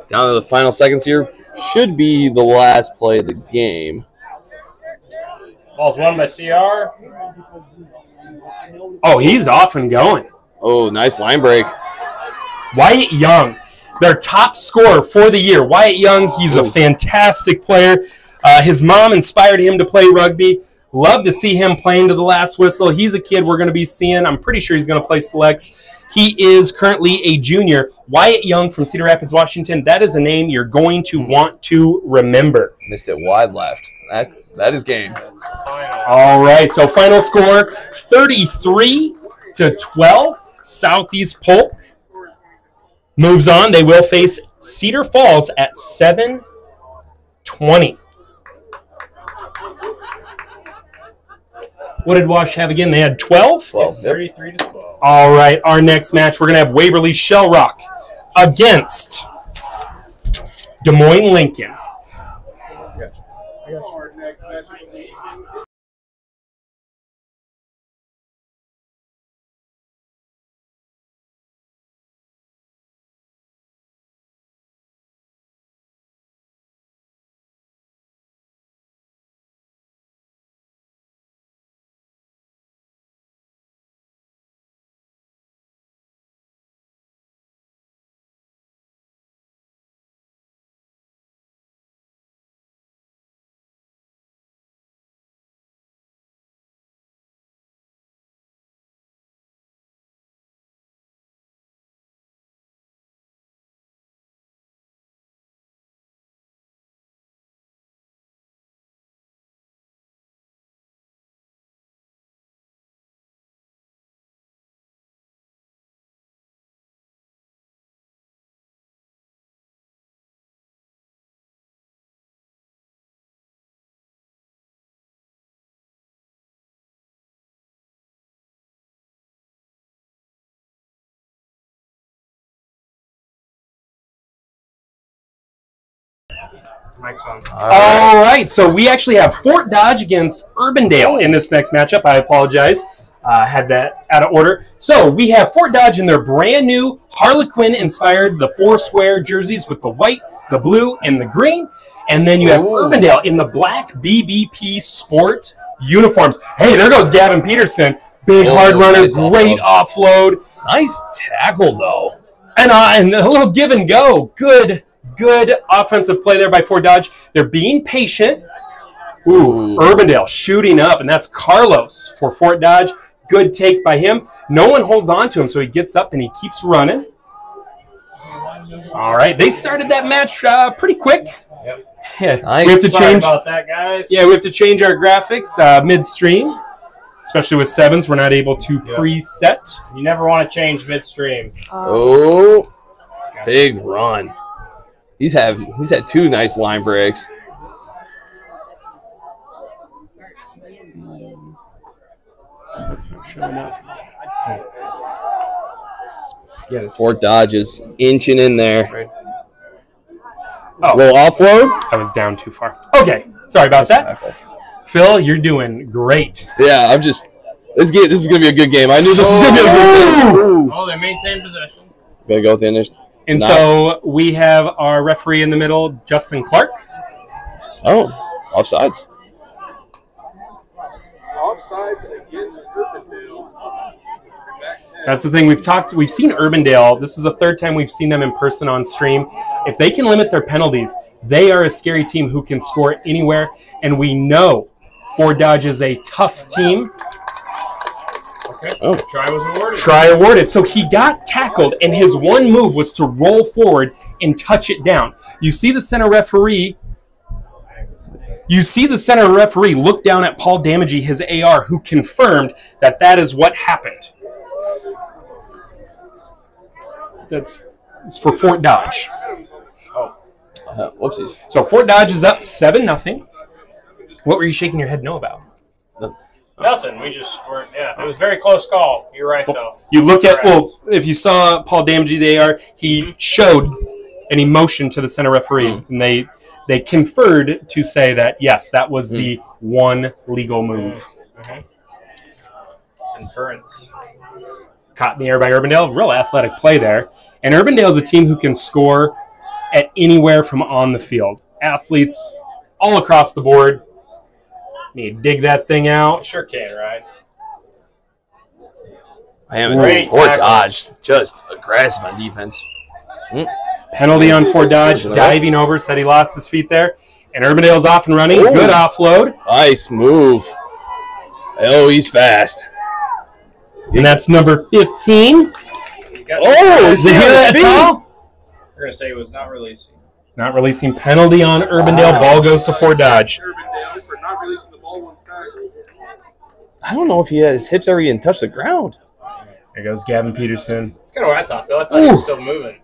Down to the final seconds here. Should be the last play of the game. Ball's won by CR. Oh, he's off and going. Oh, nice line break. Wyatt Young, their top scorer for the year. Wyatt Young, he's a fantastic player. His mom inspired him to play rugby. Love to see him playing to the last whistle. He's a kid we're going to be seeing. I'm pretty sure he's going to play selects. He is currently a junior. Wyatt Young from Cedar Rapids, Washington. That is a name you're going to want to remember. Missed it wide left. That is game. All right, so final score, 33-12. Southeast Polk moves on. They will face Cedar Falls at 7:20. What did Wash have again? They had 12? 12. Yep. 33-12. All right, our next match, we're going to have Waverly Shell Rock against Des Moines Lincoln. Mike's on. All right, so we actually have Fort Dodge against Urbandale in this next matchup. I apologize. Had that out of order. So we have Fort Dodge in their brand new Harlequin-inspired, the four-square jerseys with the white, the blue, and the green. And then you have Urbandale in the black BBP Sport uniforms. Hey, there goes Gavin Peterson. Big hard runner, nice great offload. Nice tackle, though. And a little give and go. Good offensive play there by Fort Dodge. They're being patient. Urbandale shooting up, and that's Carlos for Fort Dodge. Good take by him. No one holds on to him, so he gets up and he keeps running. All right, they started that match pretty quick. Yep. Yeah, Nice. we have to Sorry change. about that, guys. Yeah, we have to change our graphics midstream, especially with sevens. We're not able to preset. You never want to change midstream. Oh, big run. He's had two nice line breaks. That's not showing up. Fort Dodge is inching in there. Oh, Little offload. I was down too far. Okay, sorry about that. Phil, you're doing great. Yeah, this is gonna be a good game. I knew this was gonna be a good game. Oh, they maintain possession. Gotta go with the finish. And so we have our referee in the middle, Justin Clark. Oh, offsides. Offsides against Urbandale. That's the thing we've seen Urbandale. This is the third time we've seen them in person on stream. If they can limit their penalties, they are a scary team who can score anywhere. And we know Fort Dodge is a tough team. Okay. Oh. Try was awarded. Try awarded. So he got tackled, and his one move was to roll forward and touch it down. You see the center referee. Look down at Paul Damagey, his AR, who confirmed that is what happened. That's for Fort Dodge. Whoopsies. So Fort Dodge is up 7-0. What were you shaking your head no about? Nothing. We just were. Yeah, it was a very close call. You're right, though. You look at, well, if you saw Paul Damage, he showed an emotion to the center referee, and they conferred to say that, yes, that was the one legal move. Conference. Caught in the air by Urbandale. Real athletic play there. And Urbandale is a team who can score at anywhere from on the field. Athletes all across the board. Need to dig that thing out. Sure can, right? I am Great Fort tackles. Dodge, just aggressive on defense. Penalty on Fort Dodge. Diving over, said he lost his feet there. And Urbandale's off and running. Ooh. Good offload. Nice move. Oh, he's fast. And that's number 15. Oh, is Did you hear that call? We're going to say it was not releasing. Not releasing. Penalty on Urbandale. Ball goes to Fort Dodge. Urbandale for not releasing the ball one time. I don't know if his hips ever even touched the ground. There goes Gavin Peterson. That's kind of what I thought, though. I thought he was still moving.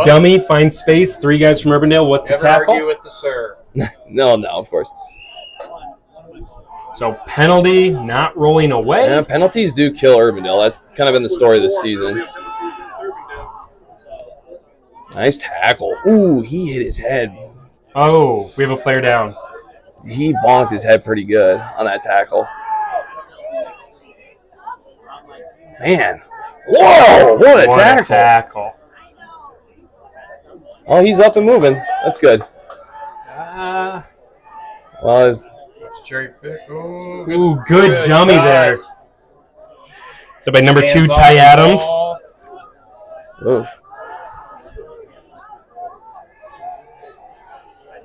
Dummy finds space. 3 guys from Urbandale with the Never tackle. argue with the sir. No, of course. So penalty, not rolling away. Yeah, penalties do kill Urbandale. That's kind of been the story this season. Nice tackle. Ooh, he hit his head. Oh, we have a player down. He bonked his head pretty good on that tackle. Man. Whoa, what a tackle. Oh, he's up and moving. That's good. Well, Cherry pick. Ooh, good dummy there. So by number 2, Ty Adams. oof.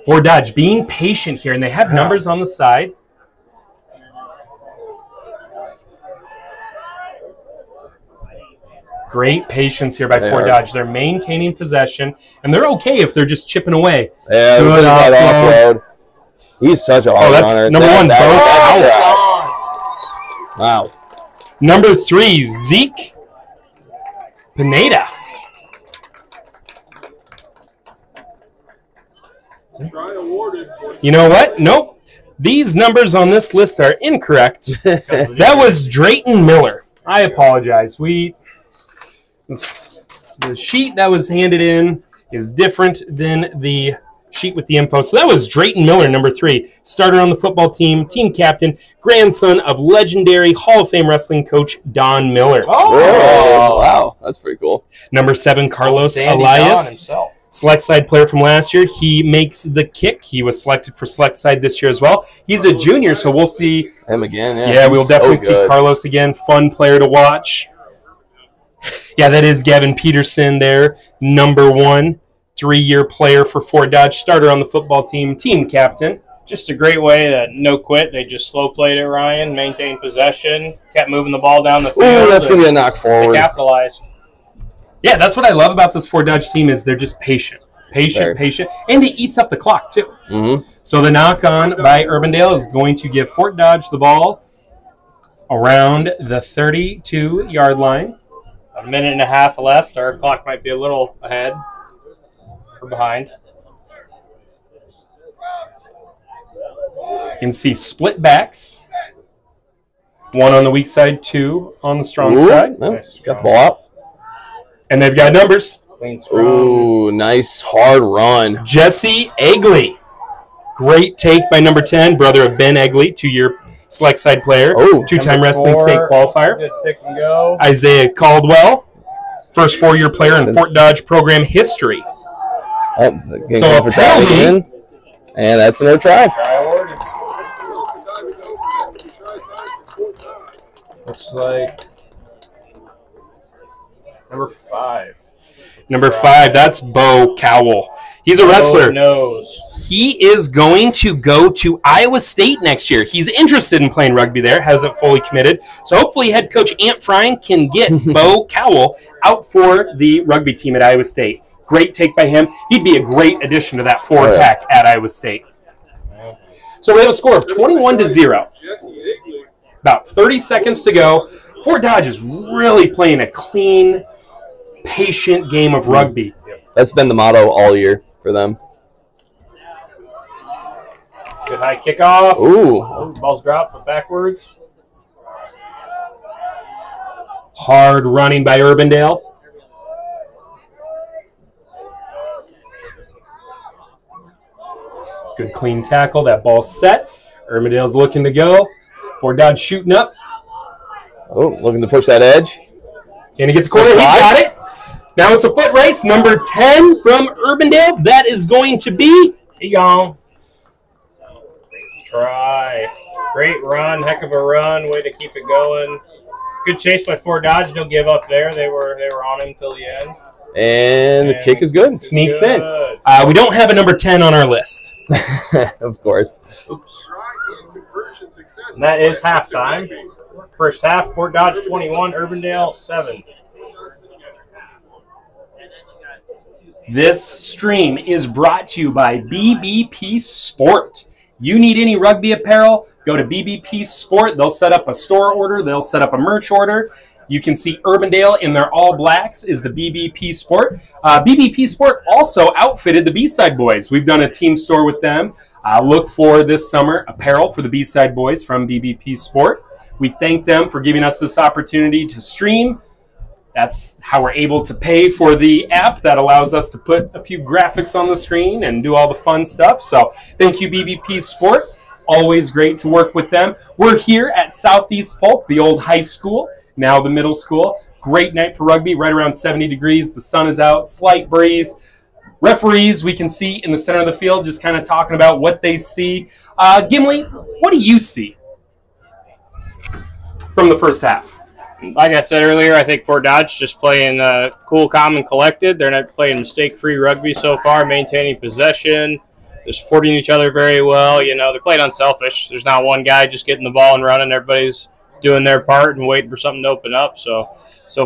Fort Dodge being patient here, and they have numbers on the side. Great patience here by Fort Dodge. They're maintaining possession, and they're okay if they're just chipping away. Yeah, it was Good that offload. He's such a hard that's runner. number 1, Bo. Wow. Number 3, Zeke Pineda. Try awarded for You know what? Nope. These numbers on this list are incorrect. That was Drayton Miller. I apologize. The sheet that was handed in is different than the sheet with the info. So that was Drayton Miller, number 3, starter on the football team, team captain, grandson of legendary Hall of Fame wrestling coach Don Miller. Oh, wow. That's pretty cool. Number 7, Carlos Dandy Don Elias. himself. Select side player from last year. He makes the kick. He was selected for select side this year as well. He's a junior, so we'll see. Him again, yeah. Yeah, we'll He's definitely so see good. Carlos again. Fun player to watch. Yeah, that is Gavin Peterson there, number 1, 3-year player for Fort Dodge, starter on the football team, team captain. Just a great way to no quit. They just slow played it, Ryan, maintained possession, kept moving the ball down the field. Ooh, that's going to be a knock They forward. capitalized. Yeah, that's what I love about this Fort Dodge team is they're just patient, and it eats up the clock too. Mm-hmm. So the knock on by Urbandale is going to give Fort Dodge the ball around the 32-yard line. A minute and a half left. Our clock might be a little ahead or behind. You can see split backs. 1 on the weak side, 2 on the strong side. No, got the ball out. And they've got numbers. Clean scrum. Ooh, nice hard run. Jesse Egley. Great take by number 10, brother of Ben Egley, 2-year select side player, Oh. 2-time Number wrestling 4, state qualifier. Good pick and go. Isaiah Caldwell, first 4-year player in Fort Dodge program history. Oh, So so a penalty. again. And that's another try. Try awarded. Looks like number 5. Number 5, that's Bo Cowell. He's a wrestler. Knows. He is going to go to Iowa State next year. He's interested in playing rugby there, hasn't fully committed. So hopefully head coach Ant Fryen can get Bo Cowell out for the rugby team at Iowa State. Great take by him. He'd be a great addition to that forward pack at Iowa State. So we have a score of 21-0. About 30 seconds to go. Fort Dodge is really playing a clean, patient game of rugby. That's been the motto all year for them. Good high kickoff. Ooh. Ball's dropped, but backwards. Hard running by Urbandale. Good clean tackle. That ball's set. Urbandale's looking to go. Fort Dodge shooting up. Oh, looking to push that edge. Can he get the corner? He got it. Now it's a foot race. Number 10 from Urbandale. That is going to be... He gone. Try. Great run. Heck of a run. Way to keep it going. Good chase by Fort Dodge. Don't give up there. They were on him till the end. And the kick is good. Sneaks in. We don't have a number 10 on our list. Of course. Oops. And that is halftime. First half, Fort Dodge 21, Urbandale 7. This stream is brought to you by BBP Sport. You need any rugby apparel, go to BBP Sport. They'll set up a store order. They'll set up a merch order. You can see Urbandale in their all blacks is the BBP Sport. BBP Sport also outfitted the B-Side Boys. We've done a team store with them. Look for this summer apparel for the B-Side Boys from BBP Sport. We thank them for giving us this opportunity to stream. That's how we're able to pay for the app that allows us to put a few graphics on the screen and do all the fun stuff. So thank you, BBP Sport. Always great to work with them. We're here at Southeast Polk, the old high school, now the middle school. Great night for rugby, right around 70 degrees. The sun is out, slight breeze. Referees, we can see in the center of the field, just kind of talking about what they see. Gimli, what do you see from the first half? Like I said earlier, I think Fort Dodge just playing cool, calm, and collected. They're not playing mistake-free rugby so far, maintaining possession. They're supporting each other very well. You know, they're playing unselfish. There's not one guy just getting the ball and running. Everybody's doing their part and waiting for something to open up. So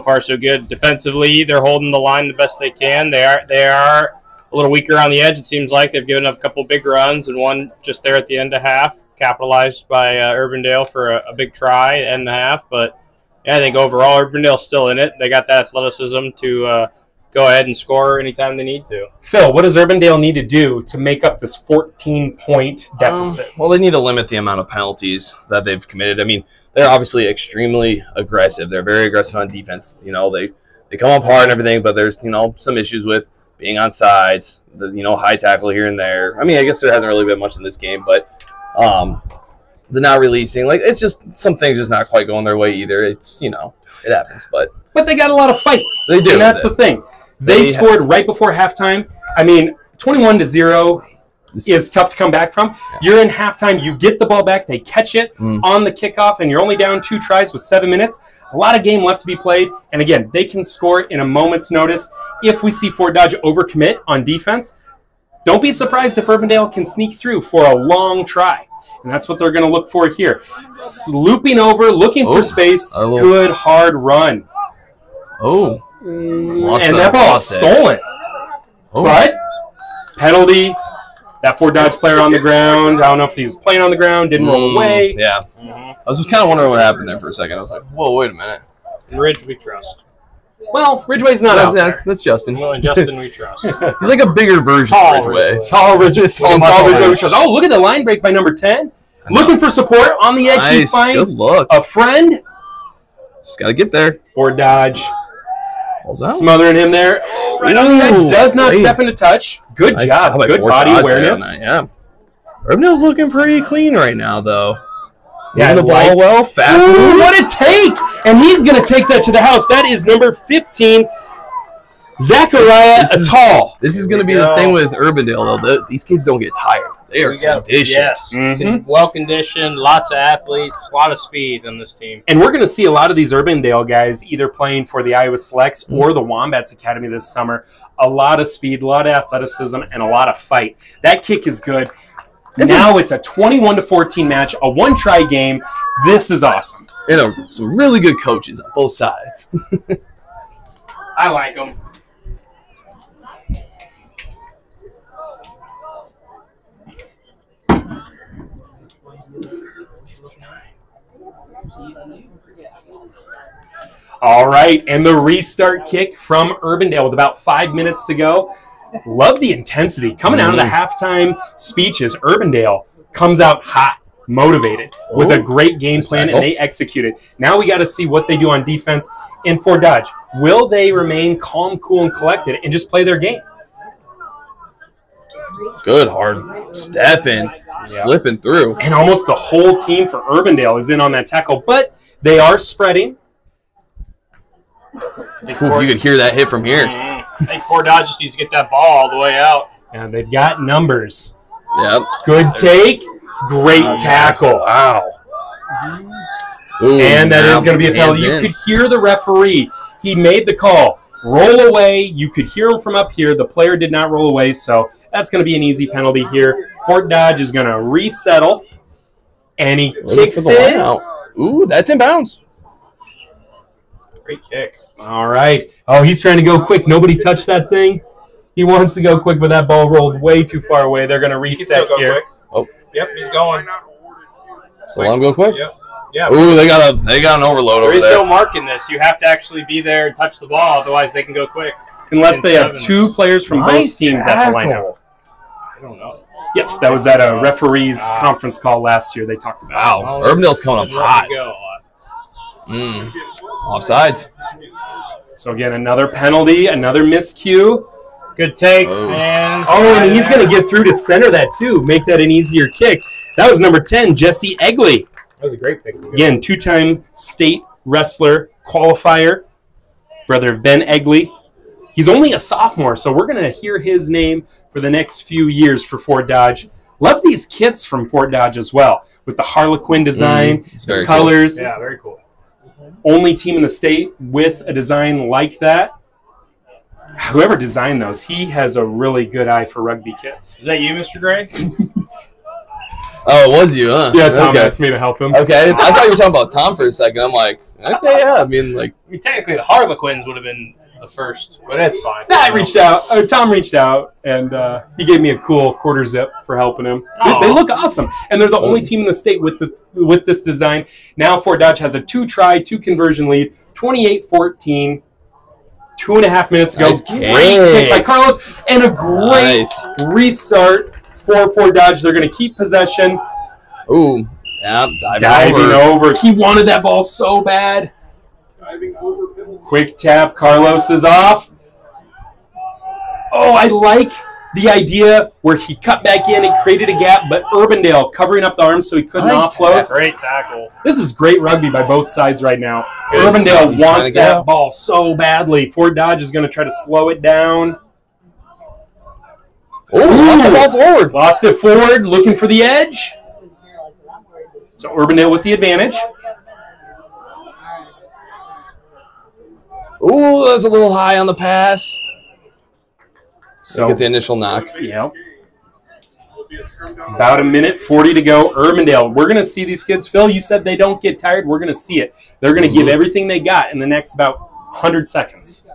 far, so good. Defensively, they're holding the line the best they can. They are a little weaker on the edge, it seems like. They've given up a couple big runs and one just there at the end of half, capitalized by Urbandale for a big try at end of half. But yeah, I think overall Urbandale's still in it. They got that athleticism to go ahead and score anytime they need to. Phil, what does Urbandale need to do to make up this 14-point deficit? Well, they need to limit the amount of penalties that they've committed. I mean, they're obviously extremely aggressive. They're very aggressive on defense. You know, they come up hard and everything, but there's, you know, some issues with being on sides, the, you know, high tackle here and there. I mean, I guess there hasn't really been much in this game, but the not releasing, like, it's just some things just not quite going their way either. It's, you know, it happens, but they got a lot of fight. They do. And that's the thing. They scored right before halftime. I mean, 21-0 is tough to come back from. Yeah. You're in halftime. You get the ball back. They catch it on the kickoff, and you're only down 2 tries with 7 minutes. A lot of game left to be played. And, again, they can score in a moment's notice. If we see Fort Dodge overcommit on defense, don't be surprised if Urbandale can sneak through for a long try. And that's what they're going to look for here. Looping over, looking for space. Good, hard run. Oh. And that ball is stolen. But penalty. That Fort Dodge player on the ground. I don't know if he was playing on the ground, didn't roll away. Yeah. I was just kind of wondering what happened there for a second. I was like, whoa, wait a minute. Ridge, we trust. Well, Ridgeway's not out there. That's Justin. Well, and Justin, we trust. He's like a bigger version of Ridgeway. Tall Ridgeway. We trust. Oh, look at the line break by number 10. Looking for support on the edge. Nice. He finds a friend. Just got to get there. Fort Dodge. Smothering him there. Oh, right on the edge. Does not step into touch. Good job. Good body awareness. Yeah. Urbandale's looking pretty clean right now, though. Yeah, the ball well, fast moves. What a take! And he's going to take that to the house. That is number 15, Zachariah Attal. This is going to be the thing with Urbandale, though. These kids don't get tired. They are conditioned. Yes. Well-conditioned, lots of athletes, a lot of speed on this team. And we're going to see a lot of these Urbandale guys either playing for the Iowa Selects or the Wombats Academy this summer. A lot of speed, a lot of athleticism, and a lot of fight. That kick is good. Now it's a 21-14 match, a one-try game. This is awesome. And some really good coaches on both sides. I like them. All right, and the restart kick from Urbandale with about 5 minutes to go. Love the intensity. Coming out of the halftime speeches, Urbandale comes out hot, motivated, with a Ooh. great game plan, and tackle. they executed. Now we got to see what they do on defense. And Fort Dodge, will they remain calm, cool, and collected and just play their game? Good hard stepping, slipping through. And almost the whole team for Urbandale is in on that tackle, but they are spreading. Ooh, you could hear that hit from here. I think Fort Dodge just needs to get that ball all the way out. And they've got numbers. Yep. Good take. Great tackle. Wow. Ooh, And that now is going to be a penalty. You hands in. could hear the referee. He made the call. Roll away. You could hear him from up here. The player did not roll away, so that's going to be an easy penalty here. Fort Dodge is going to resettle, and he Looking kicks for the line it. out. Ooh, that's in bounds. Great kick. All right. Oh, he's trying to go quick. Nobody touched that thing. He wants to go quick, but that ball rolled way too far away. They're going to He can reset still go here. quick. Oh. Yep, he's going. So let him go quick. Yep. Yeah. Ooh, they got an overload There over is no there. mark in this. You have to actually be there and touch the ball, otherwise they can go quick. Unless In they have seven. two players from both teams at the lineup. I don't know. Yes, that was at a referee's conference call last year they talked about. Wow, Urbandale's coming up hot. Go. Offsides. So again, another penalty, another miscue. Good take. Oh. And he's going to get through to center that too, make that an easier kick. That was number 10, Jesse Egley. That was a great pick. Again, two-time state wrestler qualifier, brother of Ben Egley. He's only a sophomore, so we're going to hear his name for the next few years for Fort Dodge. Love these kits from Fort Dodge as well, with the Harlequin design, It's very the colors. Yeah, very cool. Only team in the state with a design like that. Whoever designed those, he has a really good eye for rugby kits. Is that you, Mr. Gray? Oh, it was you, huh? Yeah, Tom Okay. asked me to help him. Okay, I thought you were talking about Tom for a second. I'm like, okay, yeah. I mean, like, I mean, technically, the Harlequins would have been the first, but it's fine. Nah, I reached out. Tom reached out, and he gave me a cool quarter zip for helping him. They look awesome, and they're the only team in the state with this design. Now Fort Dodge has a 2-try, 2-conversion lead, 28-14. 2.5 minutes ago. Nice Great kick. kick by Carlos, and a great Nice. restart for Fort Dodge. They're going to keep possession. ooh, yeah, Diving over. He wanted that ball so bad. Quick tap. Carlos is off. Oh, I like the idea where he cut back in. It created a gap, but Urbandale covering up the arms so he couldn't offload. Great tackle. This is great rugby by both sides right now. Good. Urbandale He's trying wants to get that out. ball so badly. Fort Dodge is going to try to slow it down. Oh, lost the ball forward. Lost it forward, looking for the edge. So Urbandale with the advantage. Ooh, that was a little high on the pass. So Get the initial knock. Yep. About 1:40 to go. Urbandale. We're going to see these kids. Phil, you said they don't get tired. We're going to see it. They're going to give everything they got in the next about 100 seconds.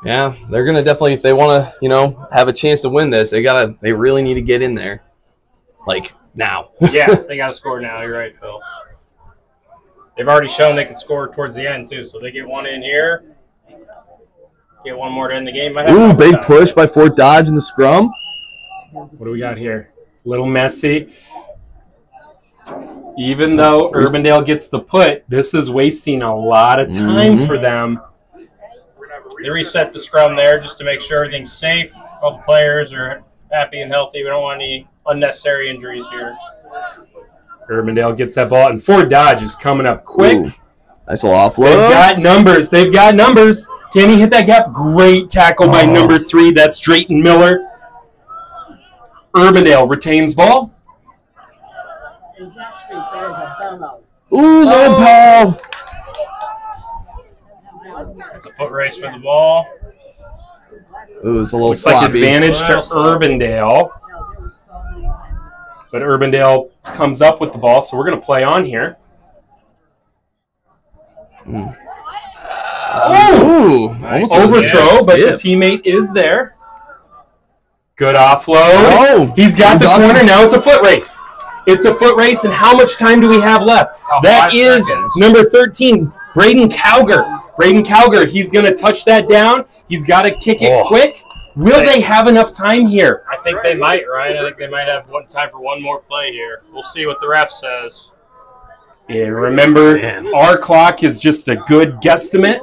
Yeah, they're gonna definitely, if they want to, have a chance to win this, they really need to get in there, like now. Yeah, they got to score now. You're right, Phil. They've already shown they can score towards the end, too. So they get one in here. Get one more to end the game. Ooh, big push by Fort Dodge in the scrum. What do we got here? Little messy. Even though Urbandale gets the put, this is wasting a lot of time for them. They reset the scrum there just to make sure everything's safe. All the players are happy and healthy. We don't want any unnecessary injuries here. Urbandale gets that ball, and Fort Dodge is coming up quick. Ooh, nice little offload. They've got numbers. They've got numbers. Can he hit that gap? Great tackle by number 3. That's Drayton Miller. Urbandale retains ball. Ooh, low ball. It's a foot race for the ball. Ooh, it's a little Looks like sloppy. advantage to Urbandale. But Urbandale comes up with the ball, so we're going to play on here. Ooh, Nice. almost a Overthrow, but the skip. teammate is there. Good offload. Oh, He's got he's the up. corner. Now it's a foot race. It's a foot race, and how much time do we have left? Oh, That 5 is seconds. number 13, Braden Cowger. Braden Cowger, he's going to touch that down. He's got to kick it quick. Will they have enough time here? I think they might, Ryan. I think they might have time for one more play here. We'll see what the ref says. Yeah, remember, our clock is just a good guesstimate.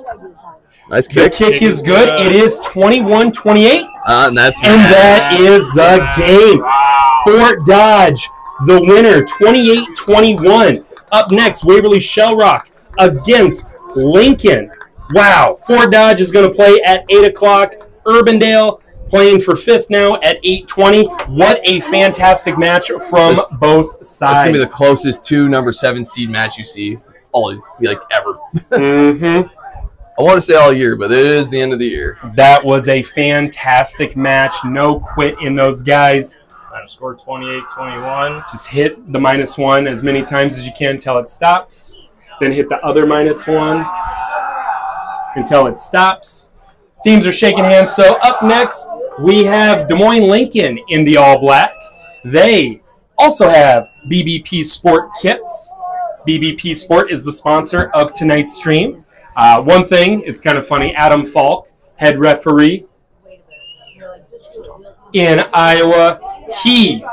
Nice The kick. kick is good. It is 21-28, And that is the game. Wow. Fort Dodge, the winner, 28-21. Up next, Waverly Shell Rock against Lincoln. Wow, Fort Dodge is going to play at 8 o'clock. Urbandale playing for 5th now at 8:20. What a fantastic match from both sides. It's going to be the closest to number 7 seed match you see ever. Mm-hmm. I want to say all year, but it is the end of the year. That was a fantastic match. No quit in those guys. Final score 28-21. Just hit the -1 as many times as you can until it stops. Then hit the other -1 until it stops. Teams are shaking hands. So up next, we have Des Moines Lincoln in the all-black. They also have BBP Sport kits. BBP Sport is the sponsor of tonight's stream. One thing, it's kind of funny, Adam Falk, head referee in Iowa, he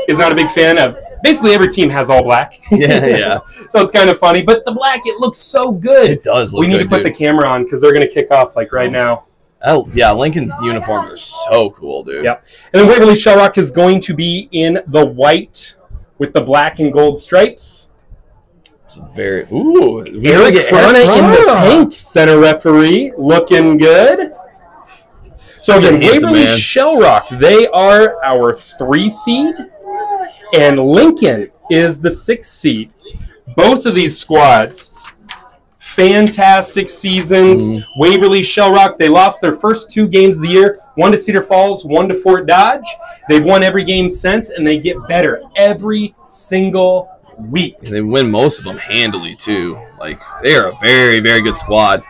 is not a big fan of, basically every team has all black. Yeah. So it's kind of funny, but the black, it looks so good. It does look We need good, to put dude. the camera on because they're going to kick off like right now. Oh, yeah, Lincoln's uniforms are so cool, dude. Yep. And then Waverly Shell Rock is going to be in the white with the black and gold stripes. It's very we Eric get Frana in the Frana. pink, center referee, looking good. So Such a again, handsome Waverly man. Shell Rock, they are our 3 seed, and Lincoln is the 6 seed. Both of these squads, fantastic seasons. Waverly Shell Rock, they lost their first 2 games of the year, one to Cedar Falls, one to Fort Dodge. They've won every game since, and they get better every single week. And they win most of them handily, too. Like, they are a very, very good squad.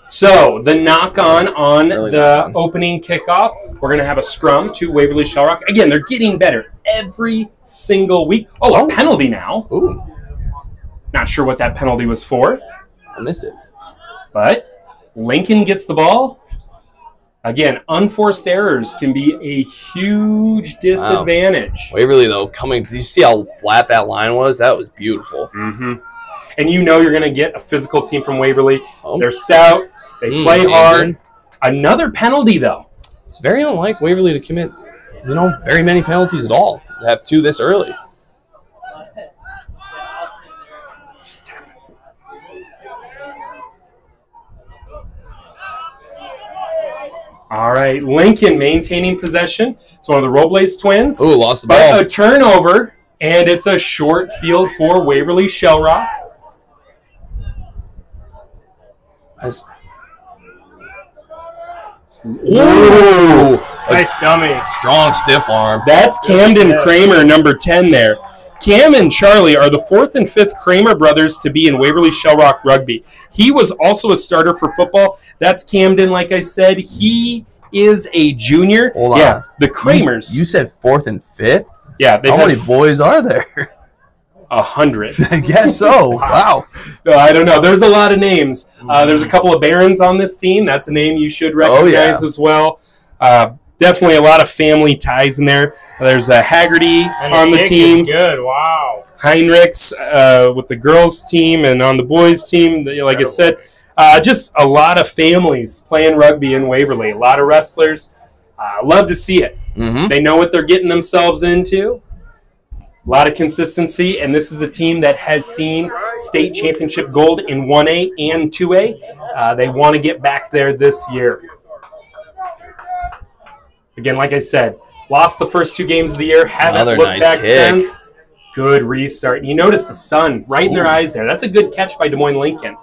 So the knock-on on Really the knock-on. opening kickoff, we're going to have a scrum to Waverly Shell Rock. Again, they're getting better every single week. Oh, a penalty now. Ooh, Not sure what that penalty was for, I missed it. but Lincoln gets the ball. Again, unforced errors can be a huge disadvantage. Waverly, though, did you see how flat that line was? That was beautiful. Mm-hmm. And you know you're going to get a physical team from Waverly. Oh. They're stout. They play hard. Adrian. Another penalty, though. It's very unlike Waverly to commit, very many penalties at all. To have 2 this early. Just tap it. All right, Lincoln maintaining possession. It's one of the Robles twins. Ooh, lost the But ball. a turnover, and it's a short field for Waverly Shell Rock. Ooh, Nice dummy. strong stiff arm. That's Camden Kramer, number 10 there. Cam and Charlie are the 4th and 5th Kramer brothers to be in Waverly Shell Rock Rugby. He was also a starter for football. That's Camden, like I said. He is a junior. Hold on. Yeah, the Kramers. You said 4th and 5th? Yeah, they've How had many boys are there? 100. I guess so. Wow. I don't know. There's a lot of names. There's a couple of Barons on this team. That's a name you should recognize as well. Definitely a lot of family ties in there. There's a Haggerty And on the kick is team. Good. Wow. Heinrichs with the girls' team, and on the boys' team, like I said, just a lot of families playing rugby in Waverly. A lot of wrestlers. Love to see it. Mm-hmm. They know what they're getting themselves into. A lot of consistency, and this is a team that has seen state championship gold in 1A and 2A. They want to get back there this year. Again, like I said, lost the first 2 games of the year, haven't Another looked nice back kick. since. Good restart. And you notice the sun right in their eyes there. That's a good catch by Des Moines Lincoln.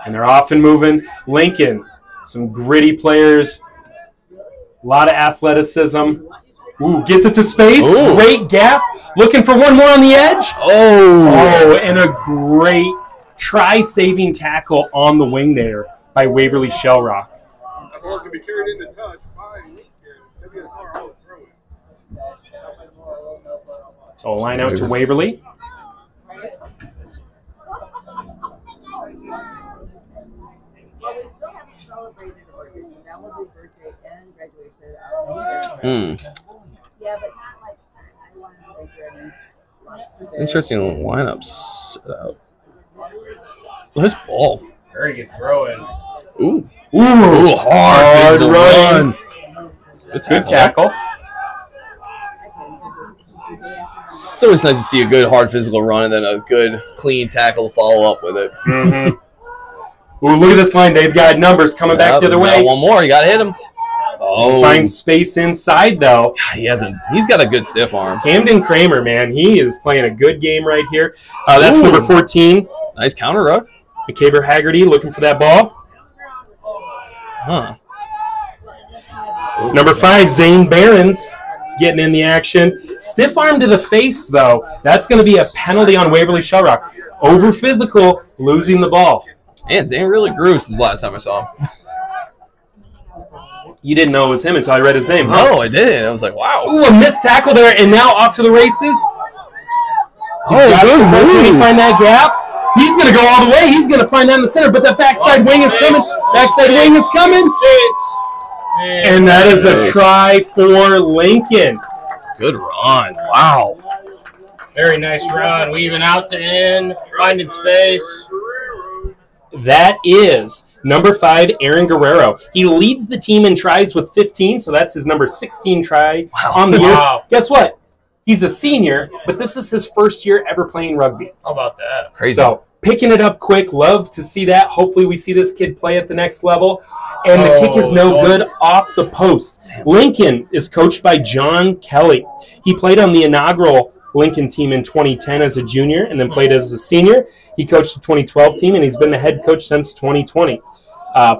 And they're off and moving. Lincoln, some gritty players, a lot of athleticism. Ooh, gets it to space. Ooh. Great gap. Looking for one more on the edge. Oh. Oh, and a great try-saving tackle on the wing there by Waverly Shell Rock. The ball can be carried into touch by Lincoln. WSR out throw it. So a line out to Waverly. Interesting lineups set out. Nice ball. Very good throw in. Ooh, hard run. Good tackle. It's always nice to see a good hard physical run and then a good clean tackle to follow up with it. Ooh, look at this line. They've got numbers coming back the other way. One more. You got to hit him. Oh, Find space inside, though. He's got a good stiff arm. Camden Kramer, man, he is playing a good game right here. That's Ooh. number 14. Nice counter ruck. McCaver Haggerty looking for that ball. Huh. Number 5, Zane Behrens getting in the action. Stiff arm to the face, though. That's going to be a penalty on Waverly Shellrock. Over physical, losing the ball. And Zane really grew since the last time I saw him. You didn't know it was him until I read his name, huh? No, I didn't. I was like, wow. Ooh, a missed tackle there, and now off to the races. Good Can he move. find that gap? He's going to go all the way. He's going to find that in the center, but that backside wing is coming. Backside wing is coming. And that is a try for Lincoln. Good run. Wow. Very nice run. Weaving out to in, finding space. That is number 5, Aaron Guerrero. He leads the team in tries with 15, so that's his number 16 try on the year. Wow. Guess what? He's a senior, but this is his first year ever playing rugby. How about that? Crazy. So picking it up quick. Love to see that. Hopefully we see this kid play at the next level. And the kick is no good off the post. Lincoln is coached by John Kelly. He played on the inaugural Lincoln team in 2010 as a junior and then played as a senior. He coached the 2012 team, and he's been the head coach since 2020.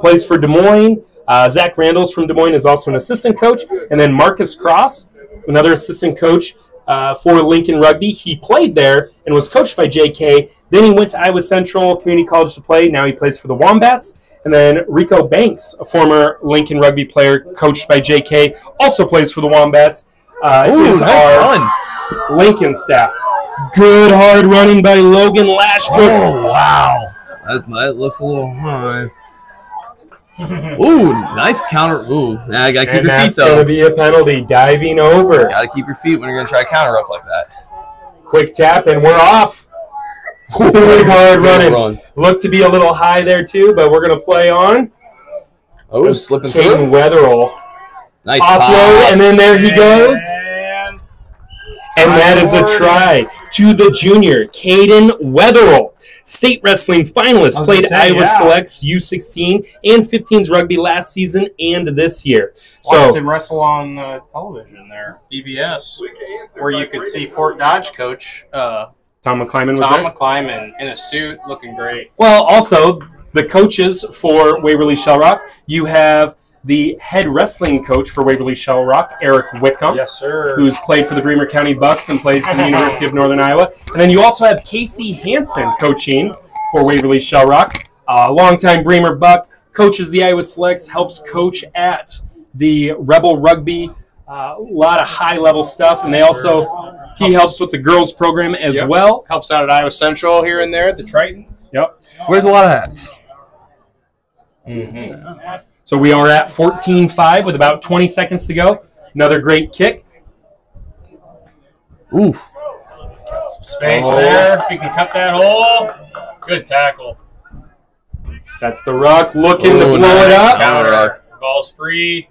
Plays for Des Moines. Zach Randalls from Des Moines is also an assistant coach. And then Marcus Cross, another assistant coach for Lincoln Rugby. He played there and was coached by JK. Then he went to Iowa Central Community College to play. Now he plays for the Wombats. And then Rico Banks, a former Lincoln Rugby player coached by JK, also plays for the Wombats. Is our Lincoln staff. Good hard running by Logan Lashbrook. Oh, wow. That looks a little high. Ooh, nice counter. Ooh, I got to keep And your feet, that's going to though. be a penalty, diving over. Got to keep your feet when you're going to try counter ruck like that. Quick tap, and we're off. Big hard running. Run. Looked to be a little high there, too, but we're going to play on. Oh, slipping Caden through. Wetherell. Nice Offload, pop. and then there he goes. And And that is a try to the junior, Caden Wetherell. State wrestling finalist, was played gonna say, Iowa yeah. Selects U16 and 15s rugby last season and this year. watched So him wrestle on television there, BBS, where you could see Fort Dodge coach Tom McClyman was Tom there. McClyman in a suit, looking great. Well, also, the coaches for Waverly Shellrock, you have the head wrestling coach for Waverly Shellrock, Eric Wickham, Yes, sir. who's played for the Bremer County Bucks and played for the University of Northern Iowa. And then you also have Casey Hansen coaching for Waverly Shellrock, a longtime Bremer Buck, coaches the Iowa Selects, helps coach at the Rebel Rugby, a lot of high-level stuff. And they also, he helps with the girls program as Yep. well. Helps out at Iowa Central here and there at the Triton. Yep. Wears a lot of hats. So we are at 14-5 with about 20 seconds to go. Another great kick. Ooh. Space there. If you can cut that hole. Good tackle. Sets the ruck, looking to blow Ooh, nice. it up. Counter ruck. Ball's free.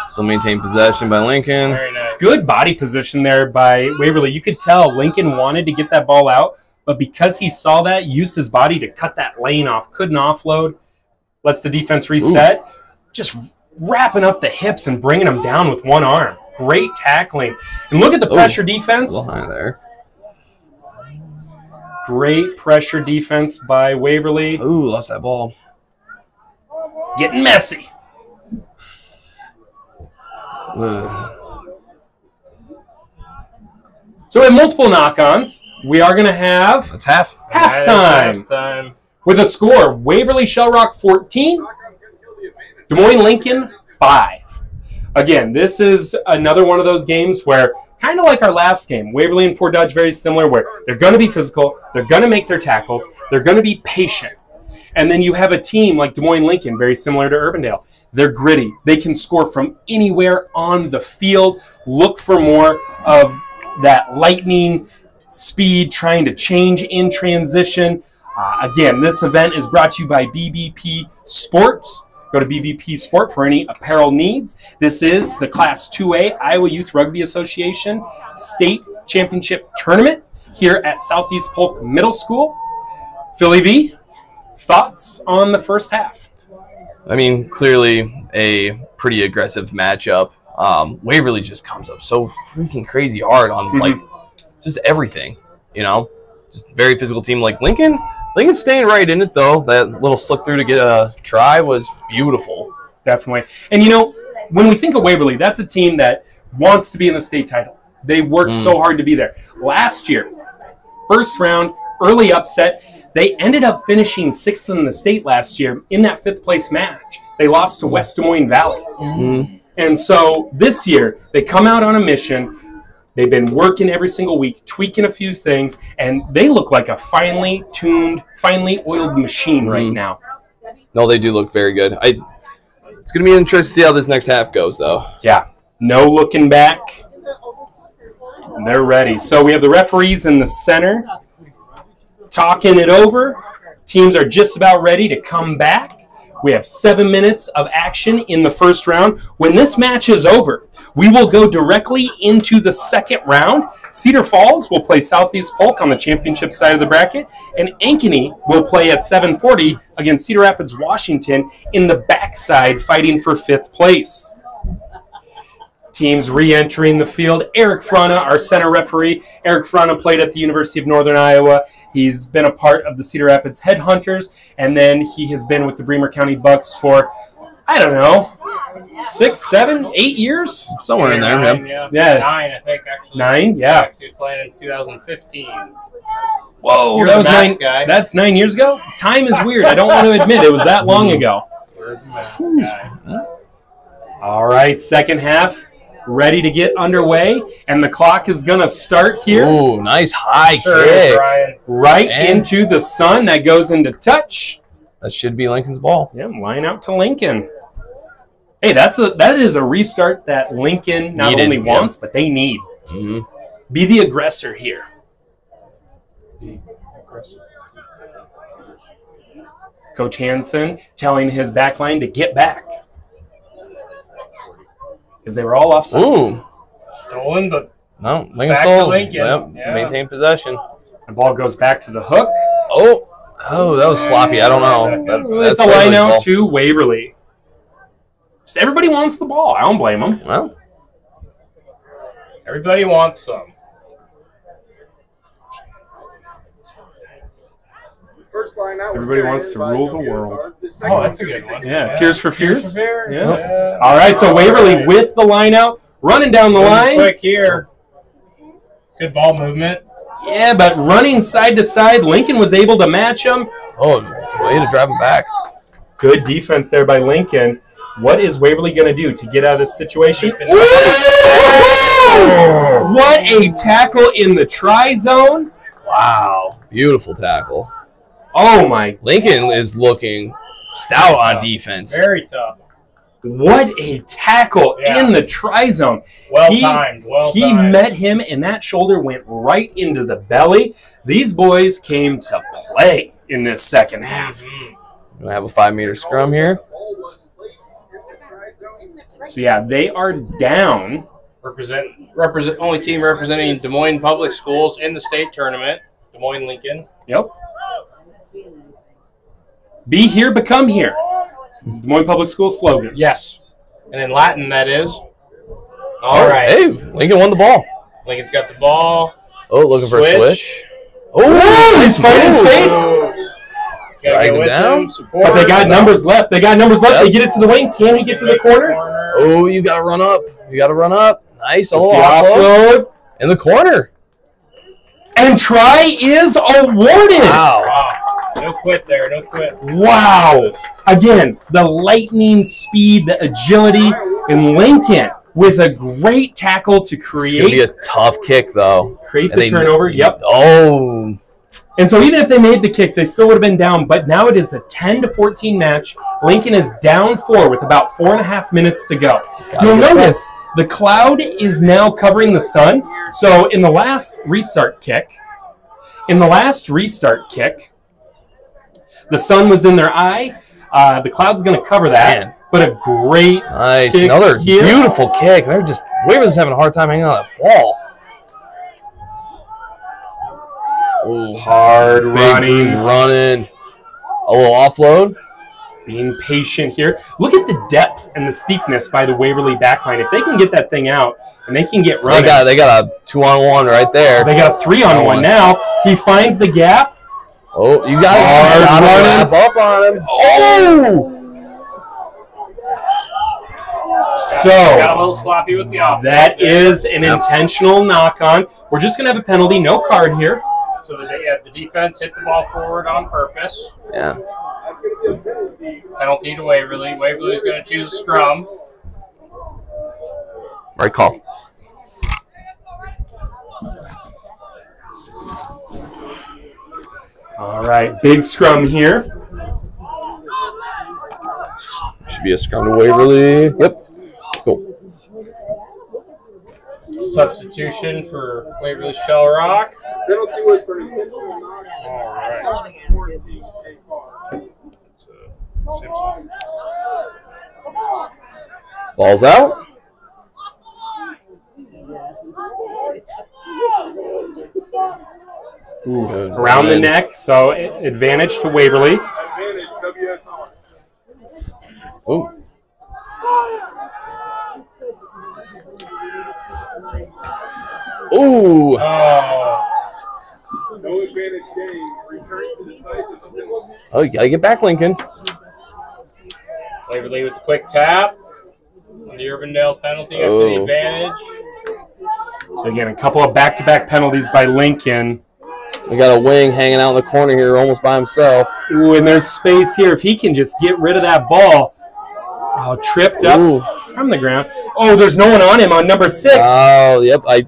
Still maintain possession by Lincoln. Very nice. Good body position there by Waverly. You could tell Lincoln wanted to get that ball out, but because he saw that, used his body to cut that lane off. Couldn't offload. Lets the defense reset. Just wrapping up the hips and bringing them down with one arm. Great tackling. And look at the pressure A defense. little high there. Great pressure defense by Waverly. Ooh, lost that ball. Getting messy. Ugh. So we have multiple knock-ons. We are going to have That's half. halftime. Halftime. With a score, Waverly Shellrock 14, Des Moines Lincoln 5. Again, this is another one of those games where, kind of like our last game, Waverly and Fort Dodge very similar, where they're going to be physical, they're going to make their tackles, they're going to be patient. And then you have a team like Des Moines Lincoln, very similar to Urbandale. They're gritty. They can score from anywhere on the field. Look for more of that lightning speed, trying to change in transition. Again, this event is brought to you by BBP Sport. Go to BBP Sport for any apparel needs. This is the Class 2A Iowa Youth Rugby Association State Championship Tournament here at Southeast Polk Middle School. Philly V, thoughts on the first half? I mean, clearly a pretty aggressive matchup. Waverly just comes up so freaking crazy hard on like just everything, you know, just very physical team. Like Lincoln's staying right in it though. That little slip through to get a try was beautiful. Definitely. And you know, when we think of Waverly, that's a team that wants to be in the state title. They worked so hard to be there. Last year, first round, early upset. They ended up finishing 6th in the state last year in that 5th place match. They lost to West Des Moines Valley. And so this year, they come out on a mission. They've been working every single week, tweaking a few things, and they look like a finely tuned, finely oiled machine right now. No, they do look very good. It's going to be interesting to see how this next half goes, though. Yeah, no looking back. And they're ready. So we have the referees in the center talking it over. Teams are just about ready to come back. We have 7 minutes of action in the first round. When this match is over, we will go directly into the second round. Cedar Falls will play Southeast Polk on the championship side of the bracket, and Ankeny will play at 7:40 against Cedar Rapids, Washington in the backside, fighting for 5th place. Teams re-entering the field. Eric Frana, our center referee. Eric Frana played at the University of Northern Iowa. He's been a part of the Cedar Rapids Headhunters, and then he has been with the Bremer County Bucks for, I don't know, 6, 7, 8 years? Somewhere in there, 9, yeah. Yeah. 9, I think, actually. 9, yeah. He was playing in 2015. Whoa, You're that the was math 9. guy. That's 9 years ago? Time is weird. I don't want to admit it was that long ago. All right, second half. Ready to get underway, and the clock is going to start here. Ooh, nice high Sure, kick. Brian. Right And- into the sun. That goes into touch. That should be Lincoln's ball. Yeah, line out to Lincoln. Hey, that is a restart that Lincoln not Needed, only yeah. wants, but they need. Mm-hmm. Be the aggressor here. Coach Hansen telling his back line to get back. Because they were all offsides. Ooh. Stolen, but No, Lincoln Back to stole. Lincoln. Yep. Yeah. Maintain possession. The ball goes back to the hook. Oh, that was sloppy. I don't know. It's a line Waverly's out ball. to Waverly. Just everybody wants the ball. I don't blame them. Well, everybody wants some. First line out. Everybody wants to rule the world. Oh, that's a good one. Yeah, Tears for Fears. Fears. Yeah. All right, so Waverly with the line out, running down the line. Quick here. Good ball movement. Yeah, but running side to side, Lincoln was able to match him. oh, way to drive him back. Good defense there by Lincoln. What is Waverly going to do to get out of this situation? Ooh! What a tackle in the try zone. Wow, beautiful tackle. Oh, my. Lincoln is looking stout on defense. Very tough. What a tackle in the try zone. Well timed. Well He timed. met him, and that shoulder went right into the belly. These boys came to play in this second half. We have a 5-meter scrum here. So, yeah, they are down. Represent only team representing Des Moines Public Schools in the state tournament. Des Moines Lincoln. Yep. Be here, become here. Des Moines Public Schools slogan. Yes. And in Latin, that is. All Oh, right. Hey, Lincoln won the ball. Lincoln's got the ball. Oh, looking for a Switch. switch. Oh, he's fighting move. space. Gotta Drag go him with down. him. Support. But they got numbers left. They got numbers left. Yep. They get it to the wing. Can he get to the corner? Oh, you got to run up. You got to run up. Nice. A little The offload. offload. In the corner. And try is awarded. Wow. Wow. No quit there. No quit. Wow. Again, the lightning speed, the agility in Lincoln with a great tackle to It's going to be create a tough kick, though. the And they- turnover. Yep. Oh. And so even if they made the kick, they still would have been down. But now it is a 10-14 match. Lincoln is down 4 with about 4.5 minutes to go. You'll notice the cloud is now covering the sun. So in the last restart kick, the sun was in their eye. The cloud's going to cover that. Man. But a great Nice. kick Another here. beautiful kick. They're just Waverly's having a hard time hanging on that ball. Ooh, Hard big running. A little offload. Being patient here. Look at the depth and the steepness by the Waverly backline. If they can get that thing out and they can get running. They got a 2-on-1 right there. They got a 3-on-1 now. He finds the gap. Oh, you got Hard to running. wrap up on him. Oh! Got a So little sloppy with the offense. that is an intentional knock-on. We're just going to have a penalty. No card here. So the defense hit the ball forward on purpose. Yeah. Penalty to Waverly. Waverly's going to choose a scrum. Right call. All right, big scrum here. Should be a scrum to Waverly. Yep. Cool. Substitution for Waverly Shell Rock. Penalty was for intentional knock. All right. Simpson. Ball's out. Ooh, around the neck, so advantage to Waverly. Advantage WSR. Ooh. Ooh. Oh, No advantage game. Return to the site of the penalty. Oh, you gotta get back, Lincoln. Waverly with the quick tap. On the Urbandale penalty after the advantage. So again, a couple of back-to-back penalties by Lincoln. We got a wing hanging out in the corner here, almost by himself. Ooh, and there's space here. If he can just get rid of that ball. Oh, tripped up Ooh. from the ground. Oh, there's no one on him on number 6. Oh, yep. I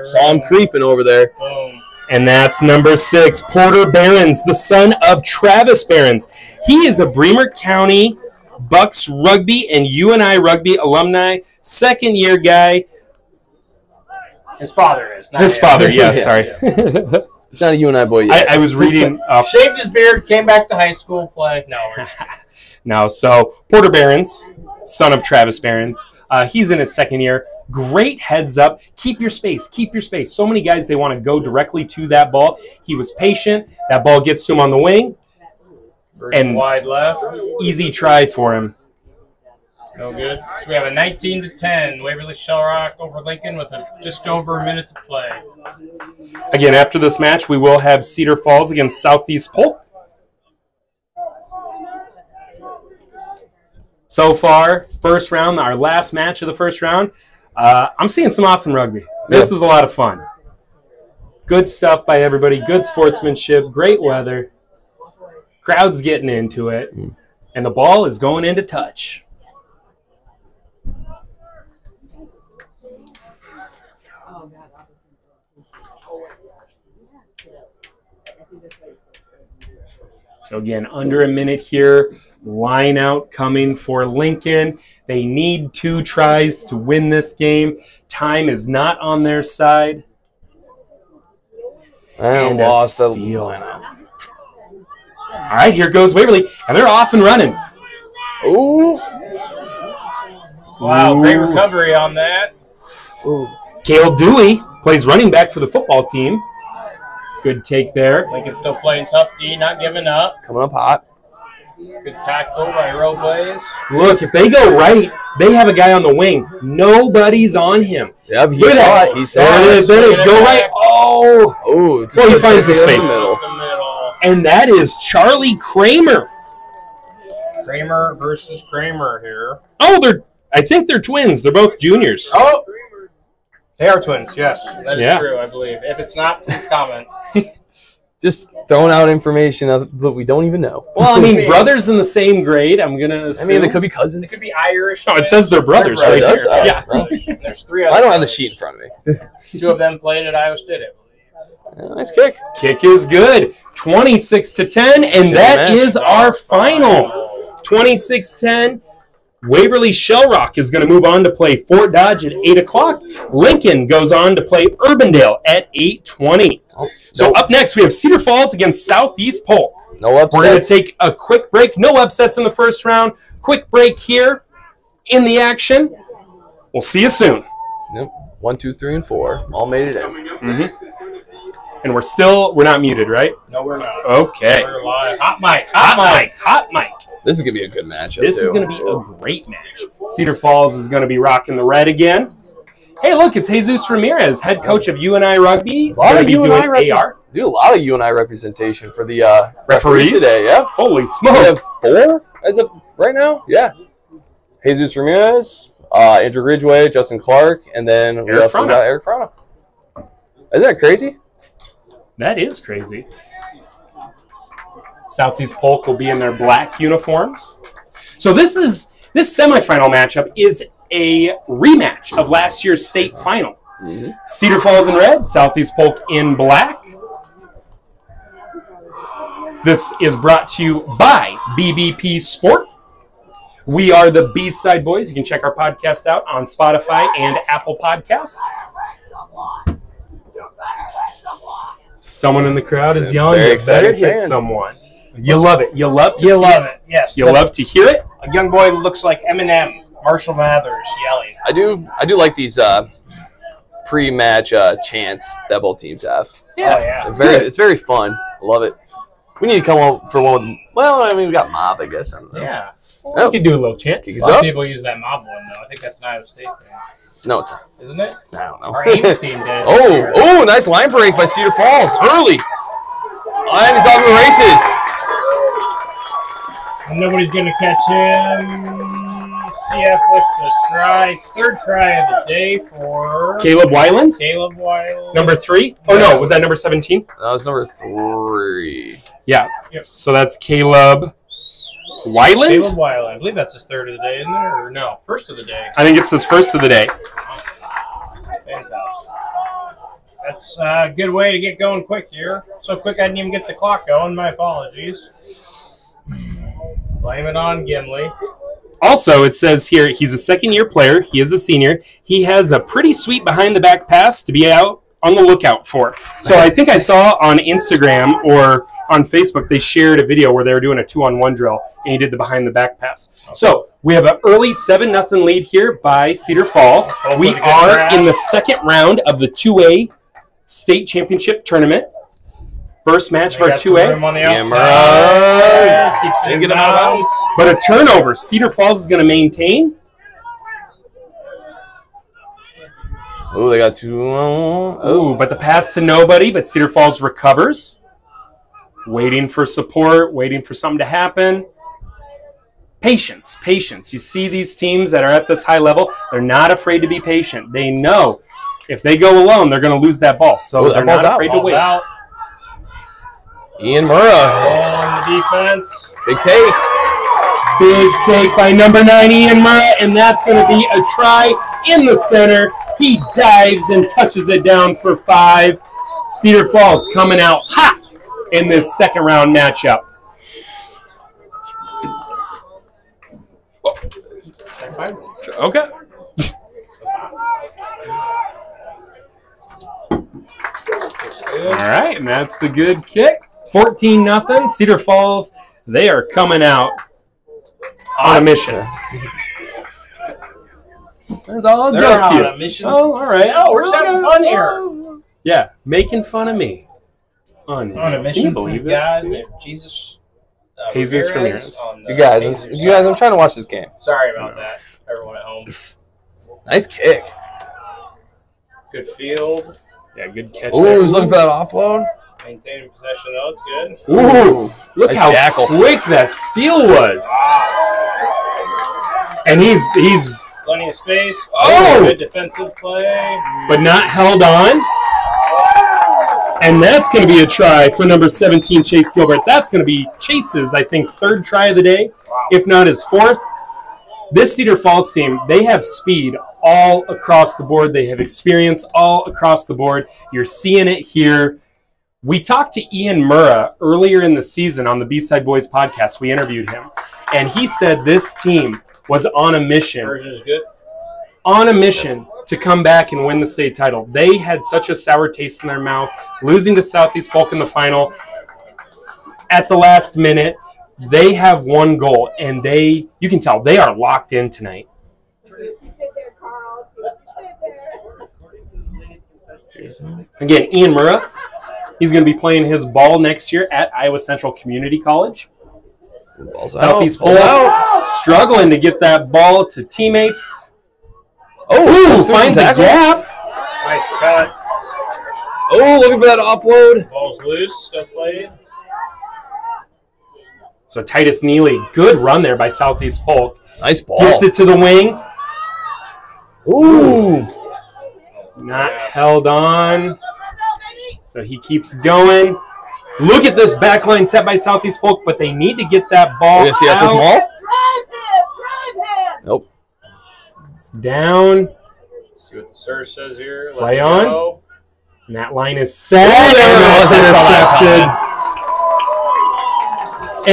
saw him creeping over there. Boom. And that's number 6, Porter Behrens, the son of Travis Behrens. He is a Bremer County Bucks rugby and UNI rugby alumni, second-year guy. His father is. Not His him. father, yeah, Yeah. sorry. He's not a UNI boy yet. I was reading off. Shaved his beard, came back to high school, play. No. Now, so Porter Behrens, son of Travis Behrens, he's in his second year. Great heads up. Keep your space. Keep your space. So many guys, they want to go directly to that ball. He was patient. That ball gets to him on the wing. And wide left. easy try for him. No good. So we have a 19-10 Waverly Shell Rock over Lincoln with just over a minute to play. Again, after this match, we will have Cedar Falls against Southeast Polk. So far, first round, our last match of the first round, I'm seeing some awesome rugby. This is a lot of fun. Good stuff by everybody, good sportsmanship, great weather. Crowd's getting into it, and the ball is going into touch. So again, under a minute here. Line out coming for Lincoln. They need 2 tries to win this game. Time is not on their side. And a lost the steal. All right, here goes Waverly, and they're off and running. Ooh. Wow, great Ooh. recovery on that. Ooh. Cale Dewey plays running back for the football team. Good take there. Lincoln still playing tough D, not giving up. Coming up hot. Good tackle by Robles. Look, if they go right, they have a guy on the wing. Nobody's on him. Yep, he Look at saw that. it. He saw There it it. is. There it is. Swinging Go it right. back. Oh, Oh, just Well, he gonna finds the take it in space. middle. The middle. and that is Charlie Kramer. Kramer versus Kramer here. Oh, I think they're twins. They're both juniors. Oh, they are twins. Yes, that is Yeah. true. I believe. If it's not, please comment. Just throwing out information that we don't even know. Well, I mean, brothers in the same grade. I'm gonna assume. I mean, they could be cousins. It could be Irish. No, it says they're brothers They're right does? here. Oh, Yeah. right. There's 3 I other don't have the brothers. sheet in front of me. 2 of them played at Iowa State. Nice kick. Kick is good. 26-10, and that is our final. 26-10. Waverly Shell Rock is going to move on to play Fort Dodge at 8 o'clock. Lincoln goes on to play Urbandale at 8:20. So up next, we have Cedar Falls against Southeast Polk. No upsets. We're going to take a quick break. No upsets in the first round. Quick break here in the action. We'll see you soon. Yep. 1, 2, 3, and 4 all made it in. And we're not muted, right? No, we're not. Okay. We're live. Hot mic. Hot mic. This is gonna be a good matchup. This is going to be a great match. Cedar Falls is going to be rocking the red again. Hey, look, it's Jesus Ramirez, head coach of UNI Rugby. A lot of UNI AR. Do a lot of UNI representation for the Referees today. Yeah. Holy We have smokes. 4 as of right now. Yeah. Jesus Ramirez, Andrew Ridgway, Justin Clark, and then we Eric also Frana. got Eric Frana. Isn't that crazy? That is crazy. Southeast Polk will be in their black uniforms. So this semifinal matchup is a rematch of last year's state final. Cedar Falls in red, Southeast Polk in black. This is brought to you by BBP Sport. We are the B-Side Boys. You can check our podcast out on Spotify and Apple Podcasts. Someone in the crowd is yelling, Very you better excited hit fans. someone. You love it. You love to see You love it. it. Yes. You love to hear it. A young boy looks like Eminem. Marshall Mathers yelling. I do like these pre-match chants that both teams have. Yeah. Oh, yeah. It's very fun. I love it. We need to come up for one. Well, I mean, we got Mob, I guess. I don't know. Yeah. We could do a little chant. Kick A us lot of up. people use that mob one, though. I think that's an Iowa State thing. No, it's not. Isn't it? I don't know. Our Ames team did. Oh, nice line break by Cedar Falls early. And he's off to the races. And nobody's going to catch him. CF with the try. Third try of the day for Caleb Weiland, Caleb Wild. number 3. Oh, no, was that number 17? That was number 3. Yeah. Yep. So that's Caleb Weiland? Caleb Wild. I believe that's his third of the day, isn't it? Or no, first of the day. I think it's his first of the day. Fantastic. That's a good way to get going quick here. So quick I didn't even get the clock going. My apologies. Blame it on Gimli. Also, it says here he's a second-year player. He is a senior. He has a pretty sweet behind-the-back pass to be out on the lookout for. So I think I saw on Instagram or on Facebook they shared a video where they were doing a 2-on-1 drill, and he did the behind-the-back pass. So we have an early 7-0 lead here by Cedar Falls. We are in the second round of the 2A state championship tournament. First match of our 2A. Room on the Yeah, outside. Keeps it Didn't in get him out of bounds. bounds. But a turnover. Cedar Falls is going to maintain. Oh, they got 2. Ooh, but the pass to nobody, but Cedar Falls recovers. Waiting for support, waiting for something to happen. Patience, patience. You see these teams that are at this high level, they're not afraid to be patient. They know if they go alone, they're going to lose that ball. So Ooh, that they're ball's not out. afraid to Ball's wait. out. Ian Murrah. On the defense. Big take. Big take by number 9, Ian Murrah, and that's going to be a try in the center. He dives and touches it down for 5. Cedar Falls coming out hot in this second round matchup. Okay. All right, and that's the good kick. 14-0. Cedar Falls, they are coming out on a mission. That's all I'll They're joke to you. on a mission. Oh, all right. No, we're just having fun here. Yeah, making fun of me. On a Can mission you believe for this? God, Jesus. Jesus Ramirez. on the You guys, Pacers. I'm trying to watch this game. Sorry about that, everyone at home. Nice kick. Good field. Yeah, good catch Oh, there. he's looking for that offload. Maintaining possession, though. It's good. Ooh, look Nice how jackal. quick that steal was. Wow. And he's Plenty of space. Oh! Good defensive play. but not held on. And that's going to be a try for number 17, Chase Gilbert. That's going to be Chase's, I think, 3rd try of the day, if not his 4th. This Cedar Falls team, they have speed all across the board. They have experience all across the board. You're seeing it here. We talked to Ian Murrah earlier in the season on the B-Side Boys podcast. We interviewed him, and he said this team was on a mission. Version is good. On a mission to come back and win the state title. They had such a sour taste in their mouth, losing to Southeast Polk in the final at the last minute. They have one goal, and you can tell they are locked in tonight. Again, Ian Murrah, he's going to be playing his ball next year at Iowa Central Community College. Southeast Polk struggling to get that ball to teammates. Oh, finds a gap. Nice cut. Oh, looking for that offload. Ball's loose. Still played. So Titus Neely, good run there by Southeast Polk. Nice ball. Gets it to the wing. Ooh. Not held on. So he keeps going. Look at this backline set by Southeast Polk, but they need to get that ball You see that this out. ball? Nope. It's down. See what the sir says here. Let Play it on. go. And that line is set. Oh, there and it that's was. intercepted.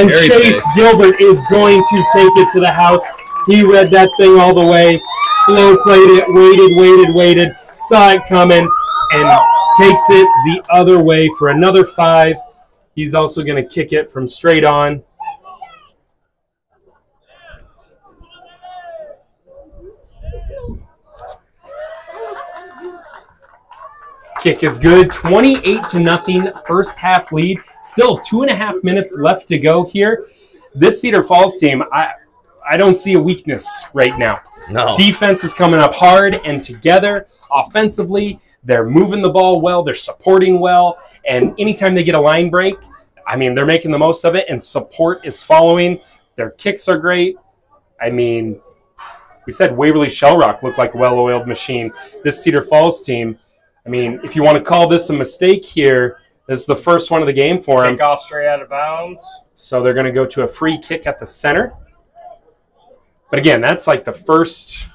And Very Chase big. Gilbert is going to take it to the house. He read that thing all the way. Slow played it. Waited. Saw it coming. And takes it the other way for another 5. He's also going to kick it from straight on. Kick is good. 28-0 first half lead. Still 2.5 minutes left to go here. This Cedar Falls team, I don't see a weakness right now. No. Defense is coming up hard and together. Offensively, they're moving the ball well. They're supporting well. And anytime they get a line break, I mean, they're making the most of it, and support is following. Their kicks are great. I mean, we said Waverly Shell Rock looked like a well-oiled machine. This Cedar Falls team, I mean, if you want to call this a mistake here, this is the first one of the game for them. Kick off straight out of bounds. So they're going to go to a free kick at the center. But again, that's like the first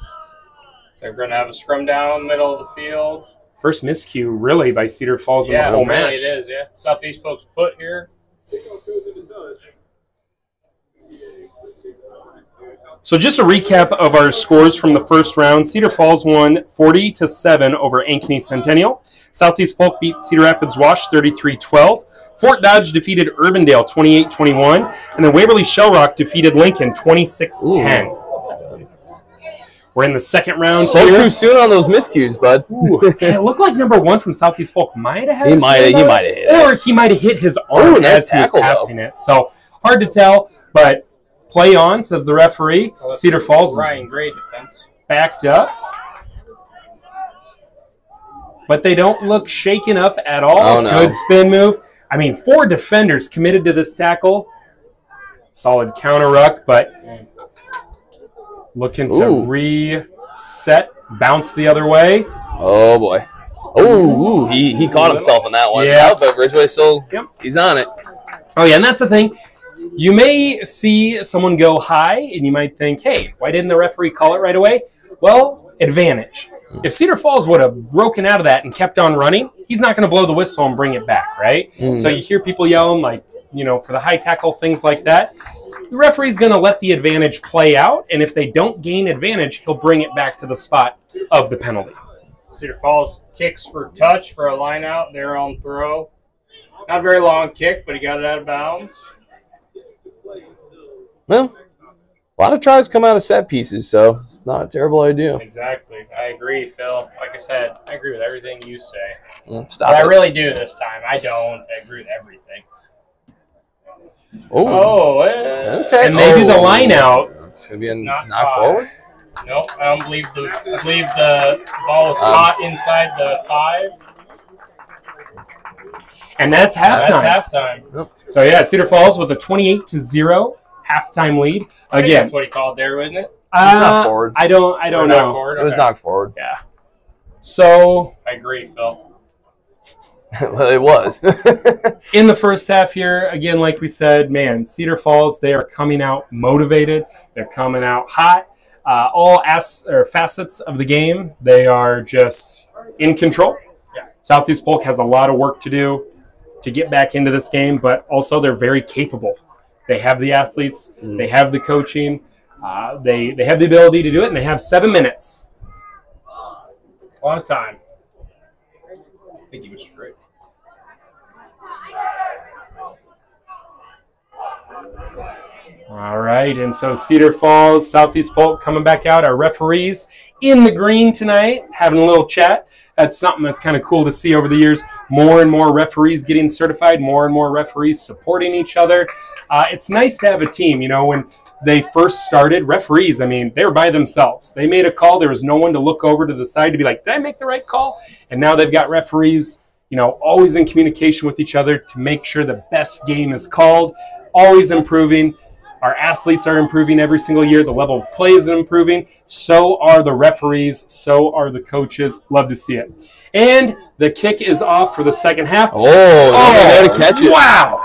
So we're going to have a scrum down middle of the field. miscue, really, by Cedar Falls in the Yeah, whole really match. it is, yeah. Southeast folks put here. So just a recap of our scores from the first round. Cedar Falls won 40-7 over Ankeny Centennial. Southeast Polk beat Cedar Rapids Wash 33-12. Fort Dodge defeated Urbandale 28-21. And then Waverly Shell Rock defeated Lincoln 26-10. We're in the second round Spoke here. too soon on those miscues, bud. Ooh, and it looked like number 1 from Southeast Polk might have had He his might hand have up, hit it. or he might have hit his arm Ooh, nice as he was tackle, though. passing it. So hard to tell, but play on, says the referee. Cedar Falls is Ryan Gray defense. backed up. But they don't look shaken up at all. Oh, no. Good spin move. I mean, 4 defenders committed to this tackle. Solid counter ruck, but looking to Ooh. reset, bounce the other way. Oh, boy. Oh, he caught himself in that one. Yeah. But Ridgeway still, Yep. he's on it. Oh, yeah, and that's the thing. You may see someone go high, and you might think, hey, why didn't the referee call it right away? Well, advantage. If Cedar Falls would have broken out of that and kept on running, he's not going to blow the whistle and bring it back, right? So you hear people yelling, like, you know, for the high tackle, things like that. The referee's going to let the advantage play out, and if they don't gain advantage, he'll bring it back to the spot of the penalty. Cedar Falls kicks for touch for a line out. Their own throw. Not a very long kick, but he got it out of bounds. Well, a lot of tries come out of set pieces, so it's not a terrible idea. Exactly. I agree, Phil. Like I said, I agree with everything you say. Stop But I it. really do this time. I don't agree with everything. Oh, Oh, okay. And maybe the line out. It's going to be a Not knock five. forward. Nope, I don't believe I believe the ball was caught inside the 5. And that's halftime. That's halftime. So, yeah, Cedar Falls with a 28-0 halftime lead. I think Again, that's what he called there, wasn't it? knocked forward. I don't Knocked know. forward? It was Okay. knocked forward. Yeah. So, I agree, Phil. Well, it was. in the first half here, again, like we said, man, Cedar Falls, they are coming out motivated. They're coming out hot. All facets of the game, they are just in control. Yeah. Southeast Polk has a lot of work to do. to get back into this game, but also they're very capable. They have the athletes, they have the coaching, they have the ability to do it, and they have 7 minutes. A lot of time. I think he was straight. All right, and so Cedar Falls, Southeast Polk coming back out. Our referees in the green tonight, having a little chat. That's something that's kind of cool to see over the years. More and more referees getting certified, more and more referees supporting each other. It's nice to have a team. You know, when they first started, referees, I mean, they were by themselves. They made a call. There was no one to look over to the side to be like, did I make the right call? And now they've got referees, you know, always in communication with each other to make sure the best game is called, always improving. Our athletes are improving every single year. The level of play is improving. So are the referees. So are the coaches. Love to see it. And the kick is off for the second half. Oh, there to catch it. Wow.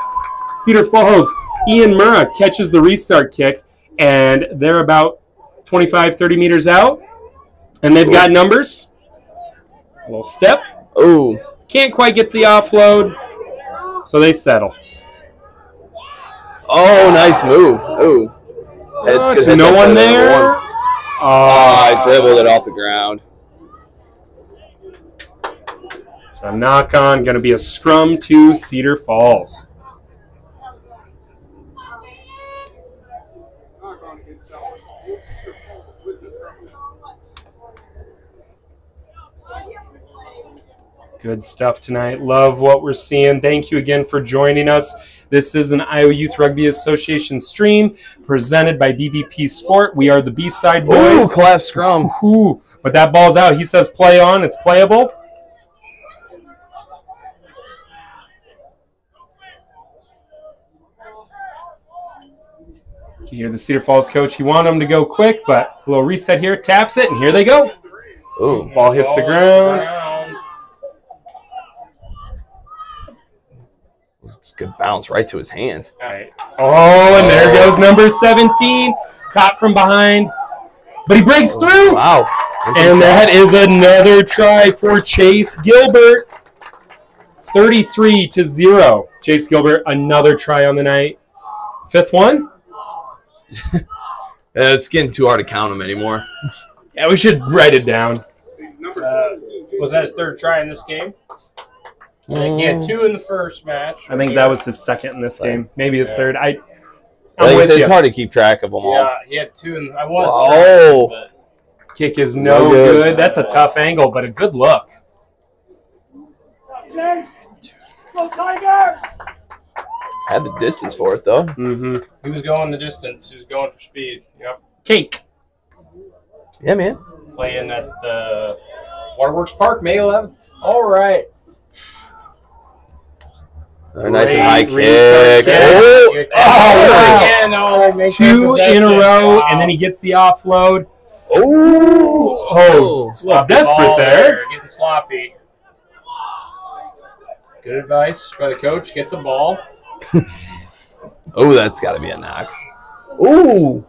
Cedar Falls, Ian Murrah catches the restart kick, and they're about 25, 30 meters out. And they've got numbers. A little step. Oh. Can't quite get the offload, so they settle. Oh, nice move. Oh. No one there. I dribbled it off the ground. So knock on, going to be a scrum to Cedar Falls. Good stuff tonight. Love what we're seeing. Thank you again for joining us. This is an Iowa Youth Rugby Association stream presented by BBP Sport. We are the B-side boys. Ooh, collapse scrum. Ooh, but that ball's out. He says play on. It's playable. You hear the Cedar Falls coach. He wanted him to go quick, but a little reset here. Taps it, and here they go. Ooh. Ball hits the ground. It's a good bounce right to his hands. All right. Oh, and there goes number 17. Caught from behind. But he breaks through. Wow. And that is another try for Chase Gilbert. 33-0. Chase Gilbert, another try on the night. Fifth one? It's getting too hard to count him anymore. Yeah, we should write it down. Was that his third try in this game? I think he had 2 in the first match. I think that was his second in this game. Maybe his third. I'm Like with it's you. hard to keep track of them all. Yeah, he had 2 in. I was. Oh. Trying, Kick is no No good. good. That's a tough angle, but a good look. Had the distance for it, though. Mm-hmm. he was going the distance. He was going for speed. Yep. Cake. Yeah, man. Playing at the Waterworks Park, May 11th. All right. Nice and Great high restart kick. kick. Oh, wow. Again, oh, they make 2 their in a possession. row, Wow. and then he gets the offload. oh. Oh, Sloppy desperate ball there. Getting sloppy. Good advice by the coach. Get the ball. Oh, that's got to be a knock. Ooh.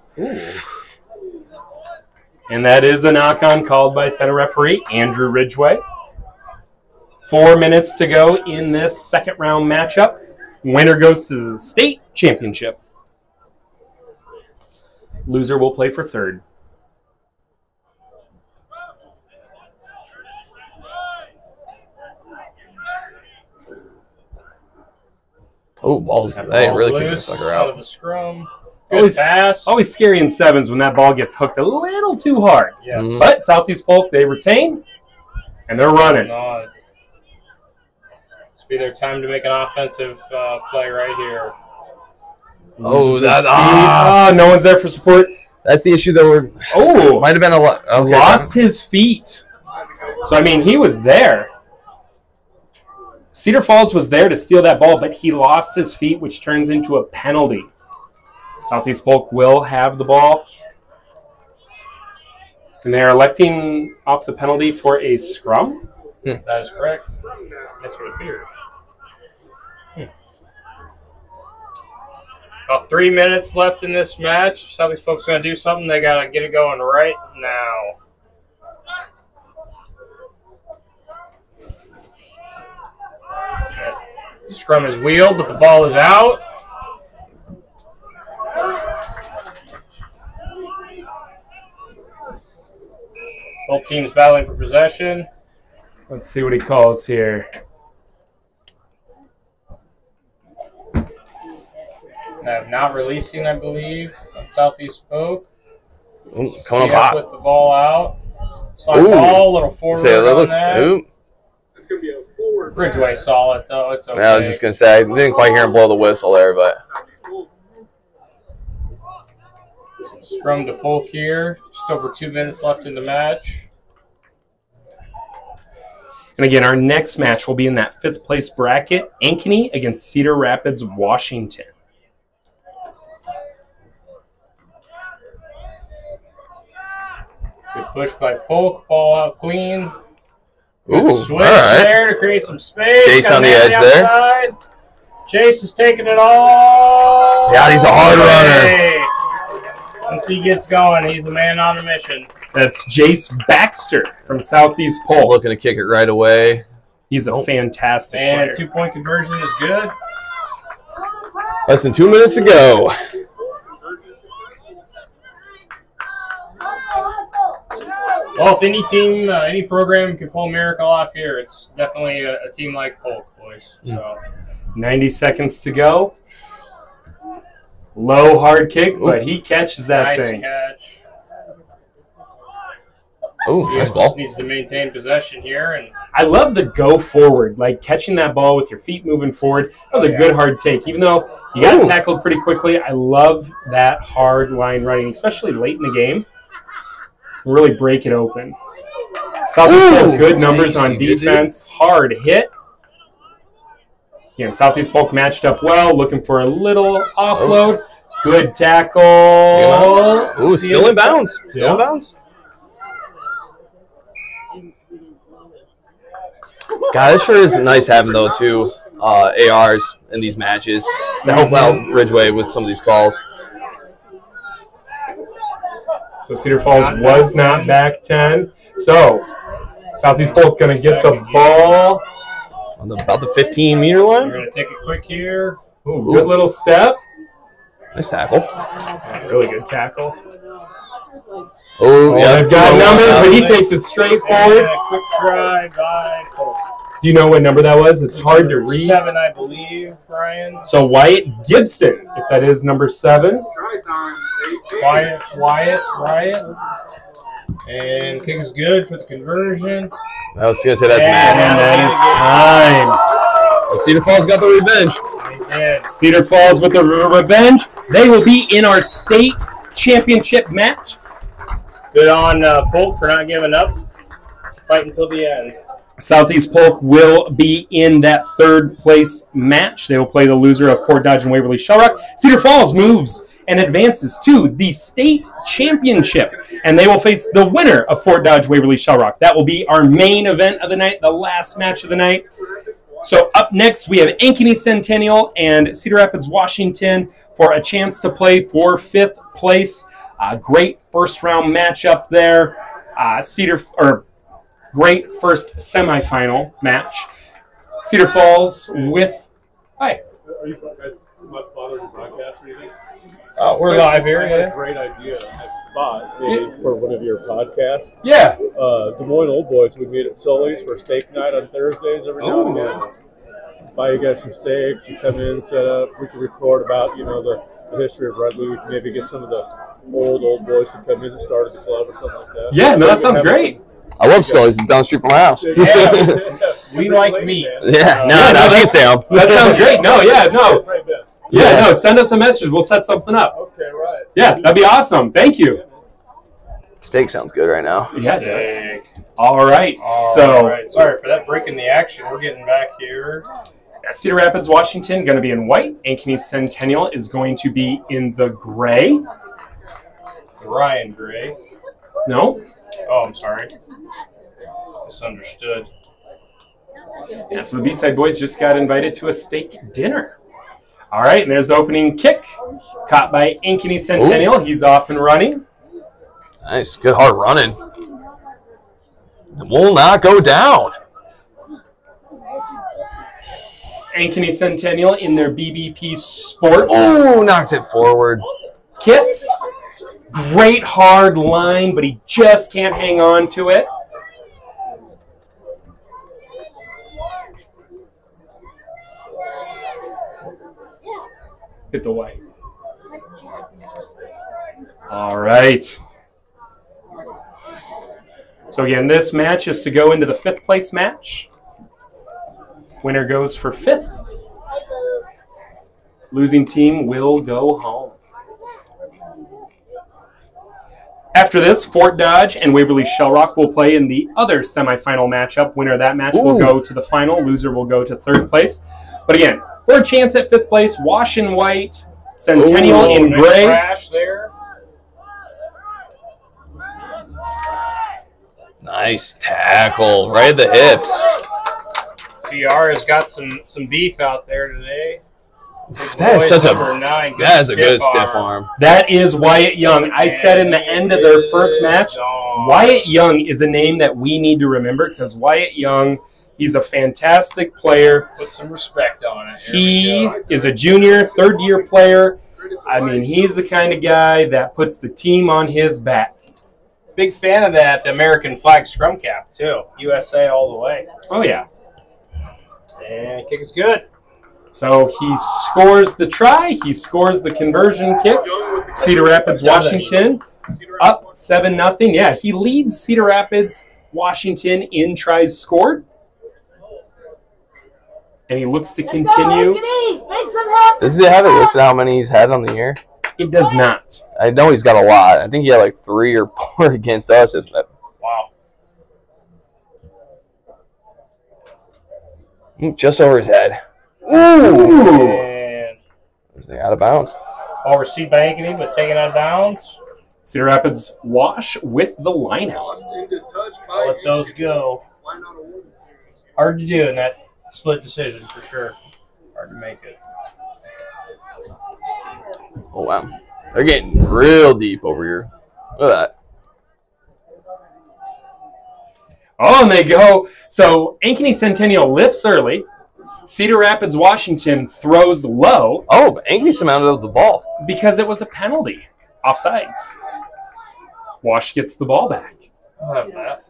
And that is a knock-on called by center referee Andrew Ridgway. 4 minutes to go in this second-round matchup. Winner goes to the state championship. Loser will play for third. Oh, balls. Hey, really kicked the sucker out of out. the scrum. Good Always, pass. always scary in sevens when that ball gets hooked a little too hard. Yes. Mhm. But Southeast Polk, they retain, and they're running. No. It's be their time to make an offensive play right here. Oh, Loses that. his feet. Ah. No one's there for support. That's the issue, though. Oh, Might have been a lot. Okay. lost his feet. So, I mean, he was there. Cedar Falls was there to steal that ball, but he lost his feet, which turns into a penalty. Southeast Polk will have the ball. And they are electing off the penalty for a scrum. That is correct. That's what it appears. About 3 minutes left in this match. If Southeast Polk's going to do something, they got to get it going right now. Scrum is wheeled, but the ball is out. Both teams battling for possession. Let's see what he calls here. Not releasing, I believe, on Southeast Polk. Ooh, coming up hot. With the ball out. Slide ball, little forward on that. Ooh. It's going to be a forward. Ridgeway saw it, though. It's okay. Yeah, I was just going to say, I didn't quite hear him blow the whistle there, but. Scrum to Polk here. Just over 2 minutes left in the match. And again, our next match will be in that 5th place bracket, Ankeny against Cedar Rapids, Washington. Good push by Polk. Ball out clean. Ooh, Switch all right. there to create some space. Chase on the edge there. Chase is taking it all. Yeah, he's a hard runner. Once he gets going, he's a man on a mission. That's Jace Baxter from Southeast Polk. Looking to kick it right away. He's a fantastic And player. 2-point conversion is good. Less than 2 minutes to go. Well, if any team, any program can pull a miracle off here, it's definitely a team like Polk, boys. So 90 seconds to go. Low, hard kick, but he catches that nice thing. catch. Ooh, nice ball. Just needs to maintain possession here, and I love the go forward, like catching that ball with your feet moving forward. That was a good hard take. Even though you got tackled pretty quickly, I love that hard line running, especially late in the game. Really break it open. Southeast Polk, good numbers on defense. Hard hit. Again, Southeast Polk matched up well, looking for a little offload. Good tackle. Ooh, still in bounds. Still in bounds. God, it sure is nice having, though, two ARs in these matches to help out Ridgeway with some of these calls. So Cedar Falls was not back 10. So Southeast Polk going to get the ball. On about the 15-meter line. we're going to take it quick here. Ooh, good little step. Nice tackle. Really good tackle. Oh, yeah. They've got numbers, but he takes it straight forward. And a quick try by Polk. Do you know what number that was? It's hard to read. 7, I believe, Brian. So Wyatt Gibson, if that is number 7. Try time. Wyatt. And kick is good for the conversion. I was going to say that's And match. that is time. Well, Cedar Falls got the revenge. They did. Cedar Falls with the revenge. They will be in our state championship match. Good on Polk for not giving up. Fight until the end. Southeast Polk will be in that 3rd place match. They will play the loser of Fort Dodge and Waverly Shellrock. Cedar Falls moves and advances to the state championship, and they will face the winner of Fort Dodge Waverly Shellrock. That will be our main event of the night, the last match of the night. So up next, we have Ankeny Centennial and Cedar Rapids, Washington for a chance to play for 5th place. Great first-round matchup there. Great first semifinal match. Cedar Falls with... Hi. Are you bothered to broadcast or anything? We're live here. I had Yeah. a great idea. I thought maybe for one of your podcasts. Yeah. Des Moines Old Boys, we meet at Sully's for steak night on Thursdays every now and again. Buy you guys some steaks, you come in, set up. We can record about, the history of rugby. We can maybe get some of the old boys to come in and start at the club or something like that. Yeah, no, that sounds great. I love Sully's. It's down the street from my house. Yeah. We like meat. Yeah, no, she's down. That sounds great. No, yeah, no. Right, Ben. Yeah, no, send us a message. We'll set something up. Okay, right. Yeah, that'd be awesome. Thank you. Steak sounds good right now. Yeah, it does. Dang. All right, All right. Sorry for that break in the action. We're getting back here. Cedar Rapids, Washington, going to be in white. Ankeny Centennial is going to be in the gray. Ryan Gray. No? Oh, I'm sorry. Misunderstood. Yeah, so the B-Side boys just got invited to a steak dinner. All right, and there's the opening kick. Caught by Ankeny Centennial. He's off and running. Nice. Good hard running. Will not go down. Ankeny Centennial in their BBP Sport Oh, knocked it forward. kits. Great hard line, but he just can't hang on to it. Hit the white. All right. So again, this match is to go into the 5th place match. Winner goes for 5th. Losing team will go home. After this, Fort Dodge and Waverly Shellrock will play in the other semifinal matchup. Winner of that match will go to the final. Loser will go to 3rd place. But again, for a chance at 5th place, Wash in white, Centennial in gray. Crash there. Nice tackle. Right at the hips. CR has got some beef out there today. That is such a Number 9, that is a good stiff arm. That is Wyatt Young. I said in the end of their first match, Wyatt Young is a name that we need to remember because Wyatt Young, he's a fantastic player. Put some respect on it. He is a junior, 3rd-year player. I mean, he's the kind of guy that puts the team on his back. Big fan of that American flag scrum cap, too. USA all the way. Oh, yeah. And kick is good. So he scores the try. He scores the conversion kick. Cedar Rapids, Washington, up 7-0. Yeah, he leads Cedar Rapids, Washington in tries scored. And he looks to continue. Does he have it listed how many he's had on the year? It does not. I know he's got a lot. I think he had like 3 or 4 against us. Wow. Just over his head. Ooh. And Is he out of bounds? ball received by Ankeny, but taken out of bounds. Cedar Rapids Wash with the line out. I'll let those go. Hard to do in that split decision for sure. Hard to make it. Oh, wow. They're getting real deep over here. Look at that. Oh, and they go. So Ankeny Centennial lifts early. Cedar Rapids Washington throws low Oh, but Ankeny surmounted up the ball. because it was a penalty. Offsides. Wash gets the ball back. I'll have that.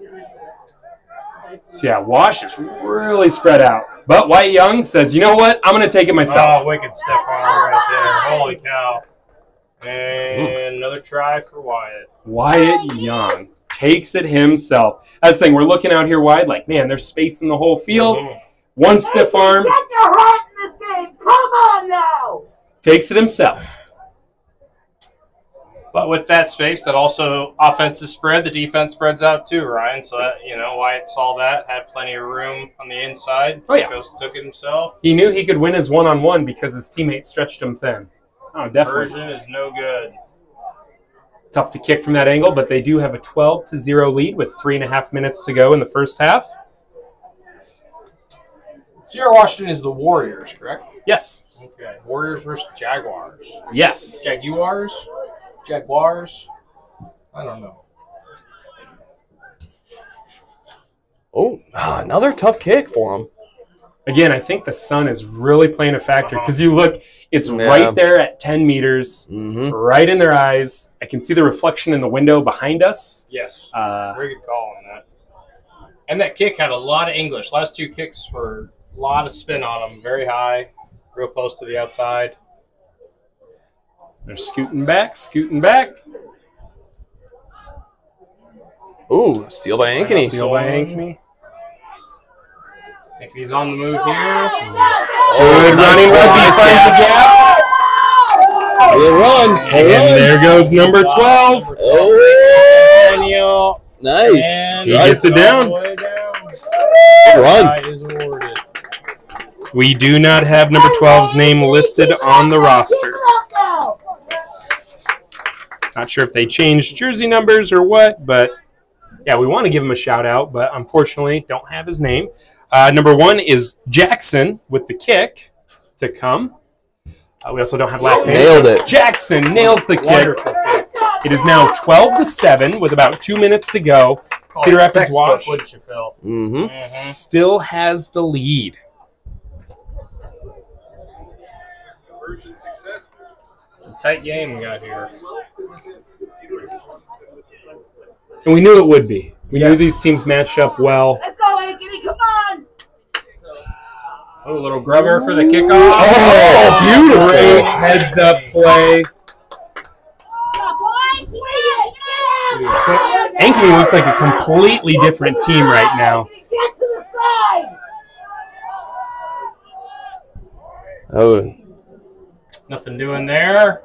So yeah, Wash is really spread out. But Wyatt Young says, you know what? I'm going to take it myself. Oh, wicked step arm right there. Holy cow. And another try for Wyatt. Wyatt Young takes it himself. That's the thing. We're looking out here wide like, man, there's space in the whole field. One stiff arm. Get your heart in this game. Come on now. Takes it himself. But with that space, that also offensive spread, the defense spreads out too, Ryan. So that, Wyatt saw that, had plenty of room on the inside. Oh, yeah. Took it himself. He knew he could win his one-on-one because his teammate stretched him thin. Oh, definitely. Version is no good. Tough to kick from that angle, but they do have a 12-0 lead with 3.5 minutes to go in the first half. Sierra Washington is the Warriors, correct? Yes. Okay. Warriors versus Jaguars. Yes. Jaguars? Jaguars? I don't know. Oh, another tough kick for him. Again, I think the sun is really playing a factor because you look, it's Yeah. right there at 10 meters, Mm-hmm. right in their eyes. I can see the reflection in the window behind us. Yes. Uh, Very good call on that. And that kick had a lot of English. Last two kicks were a lot of spin on them. Very high, real close to the outside. they're scooting back, scooting back. Ooh, steal by Ankeny. Steal by Ankeny. He's on the move here. Good running rugby finds a gap. Good run. And there goes number 12. Oh, Daniel. nice. And He gets it down. all the way down. Good run. Try is awarded. We do not have number 12's name listed on the roster. Not sure if they changed jersey numbers or what, but yeah, we want to give him a shout out, but unfortunately don't have his name. Number 1 is Jackson with the kick to come. We also don't have last name. Nailed it. Jackson nails the kick. Wonderful kick. It is now 12-7 with about 2 minutes to go. Cedar Rapids Textbook, Wash wouldn't you, Phil? Mm-hmm. still has the lead. tight game we got here. And we knew it would be. We knew these teams matched up well. Let's go, Anthony. Come on. Oh, a little grubber for the kickoff. Oh, beautiful. Great heads-up play. Boys, swing it. Yeah. Ankeny looks like a completely different team right now. Get to the side. Oh, Nothing doing there.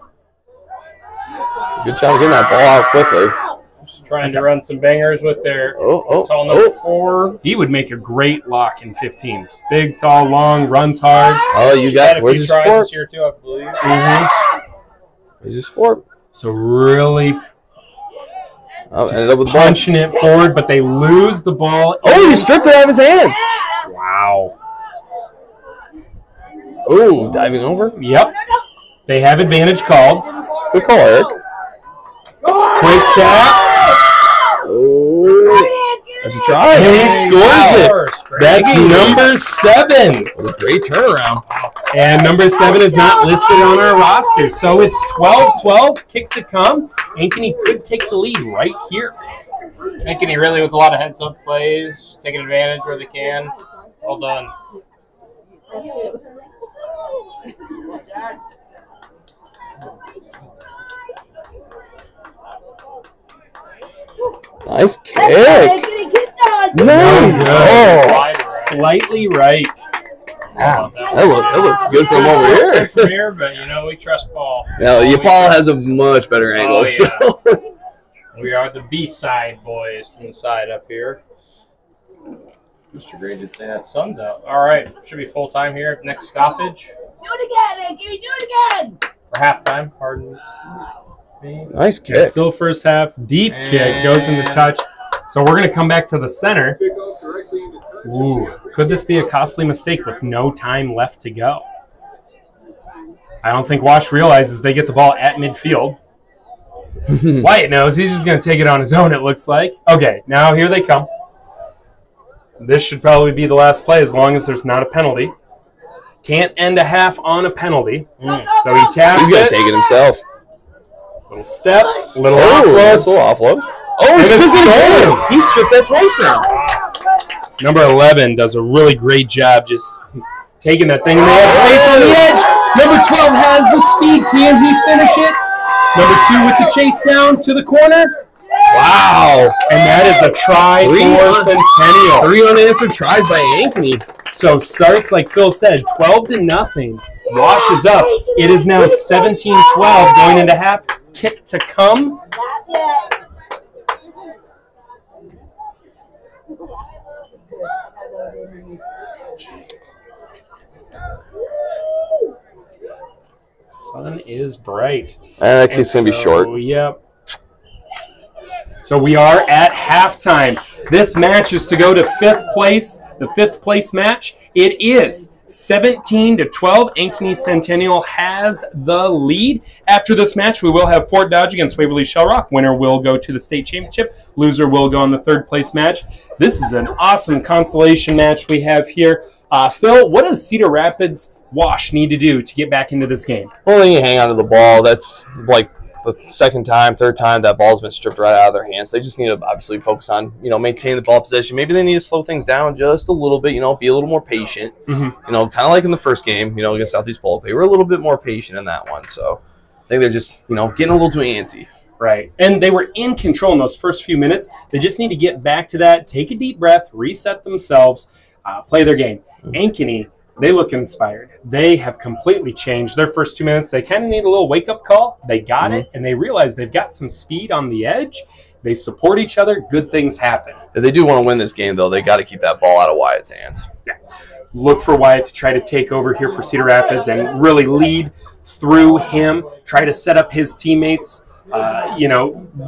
good job getting that ball out quickly. Just trying to run some bangers with their Oh, tall number 4. He would make a great lock in 15s. Big, tall, long, runs hard. Oh, you Had got. a Where's few your tries sport? this year too, I believe. Where's your sport? So really Oh, ended up with the ball. punching it forward, but they lose the ball. Oh, you stripped it out of his hands. Wow. Oh, diving over. Yep. They have advantage called. Good call, Eric. Quick tap. Oh, that's a try. And he scores it. That's number 7. What a great turnaround. And number 7 is not listed on our roster. So it's 12-12. Kick to come. Ankeny could take the lead right here. Ankeny really with a lot of heads-up plays, taking advantage where they can. Well done. Nice kick. Anthony, get done. Nice. Oh, Wide Slightly right. wow. That looked good from over here. From here, but you know we trust Paul. Yeah, Paul has a much better angle. Oh, yeah. So. We are the B-side boys from the side up here. Mr. Gray did say that sun's out. All right, should be full time here. Next stoppage Do it again, Anthony. Do it again. for halftime. Pardon me. Nice kick. Still first half. Deep kick. Goes in the touch. So we're going to come back to the center. Ooh. Could this be a costly mistake with no time left to go? I don't think Wash realizes they get the ball at midfield. Wyatt knows. He's just going to take it on his own, it looks like. Okay, now here they come. This should probably be the last play as long as there's not a penalty. Can't end a half on a penalty. So he taps He's going it. to take it himself. Little step. Little Oh, offload. nice little offload. Oh, And he's it's stripped it stolen. again. He stripped that twice now. Number 11 does a really great job just taking that thing. And they have space on the edge. Number 12 has the speed. Can he finish it? Number 2 with the chase down to the corner. Wow. And that is a try for Centennial. 3 unanswered tries by Ankeny. So starts, like Phil said, 12-0. Washes up. It is now 17-12 going into half. Kick to come. Not yet. Sun is bright. That kick's going to be short. Yep. So we are at halftime. This match is to go to 5th place. The 5th place match. It is 17-12. Ankeny Centennial has the lead. After this match, we will have Fort Dodge against Waverly Shell Rock. Winner will go to the state championship. Loser will go on the 3rd place match. This is an awesome consolation match we have here. Phil, what does Cedar Rapids Wash need to do to get back into this game? Well, then you hang on to the ball. That's like the 2nd time, 3rd time that ball's been stripped right out of their hands. They just need to obviously focus on, maintain the ball possession. Maybe they need to slow things down just a little bit, be a little more patient. Kind of like in the first game, against Southeast Polk. They were a little bit more patient in that one. So I think they're just, getting a little too antsy. Right. And they were in control in those first few minutes. They just need to get back to that, take a deep breath, reset themselves, play their game. Ankeny, they look inspired. They have completely changed their first 2 minutes. They kind of need a little wake-up call. They got it, and they realize they've got some speed on the edge. They support each other. Good things happen. If they do want to win this game, though, they got to keep that ball out of Wyatt's hands. Yeah. Look for Wyatt to try to take over here for Cedar Rapids and really lead through him, try to set up his teammates.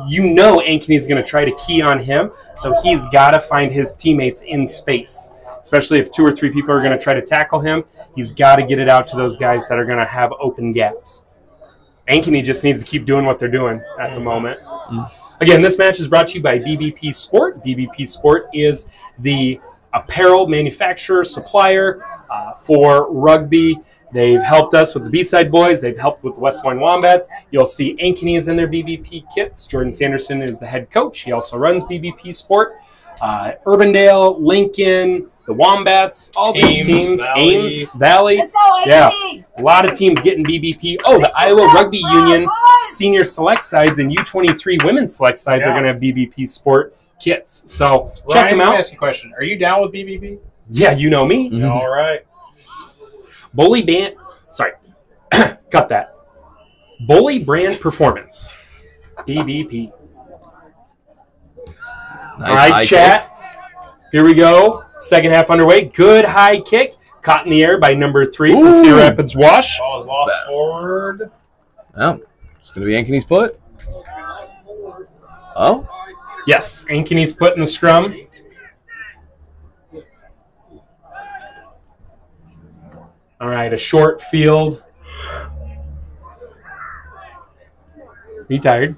Ankeny's going to try to key on him, so he's got to find his teammates in space. Especially if 2 or 3 people are going to try to tackle him, he's got to get it out to those guys that are going to have open gaps. Ankeny just needs to keep doing what they're doing at the moment. Again, this match is brought to you by BBP Sport. BBP Sport is the apparel manufacturer, supplier for rugby. They've helped us with the B-Side Boys. They've helped with the West Des Moines Wombats. You'll see Ankeny is in their BBP kits. Jordan Sanderson is the head coach. He also runs BBP Sport. Urbandale, Lincoln, the Wombats, all these teams. Ames Valley. Let's go, Yeah, Anthony. a lot of teams getting BBP. Oh, the Iowa Rugby Union senior select sides and U23 women's select sides are going to have BBP Sport kits. So check Ryan, them let me out. ask you a question. Are you down with BBB? Yeah, you know me. Mhm. All right. Bully Band. Sorry, cut that. Bully Brand Performance. BBP. Nice All right, high chat. Here we go. Second half underway. Good high kick. Caught in the air by number 3 from Ooh. Cedar Rapids Wash. Ball is lost forward. kick. Oh, it's going to be Ankeny's put. Oh, Yes, Ankeny's put in the scrum. All right, a short field. Are you tired?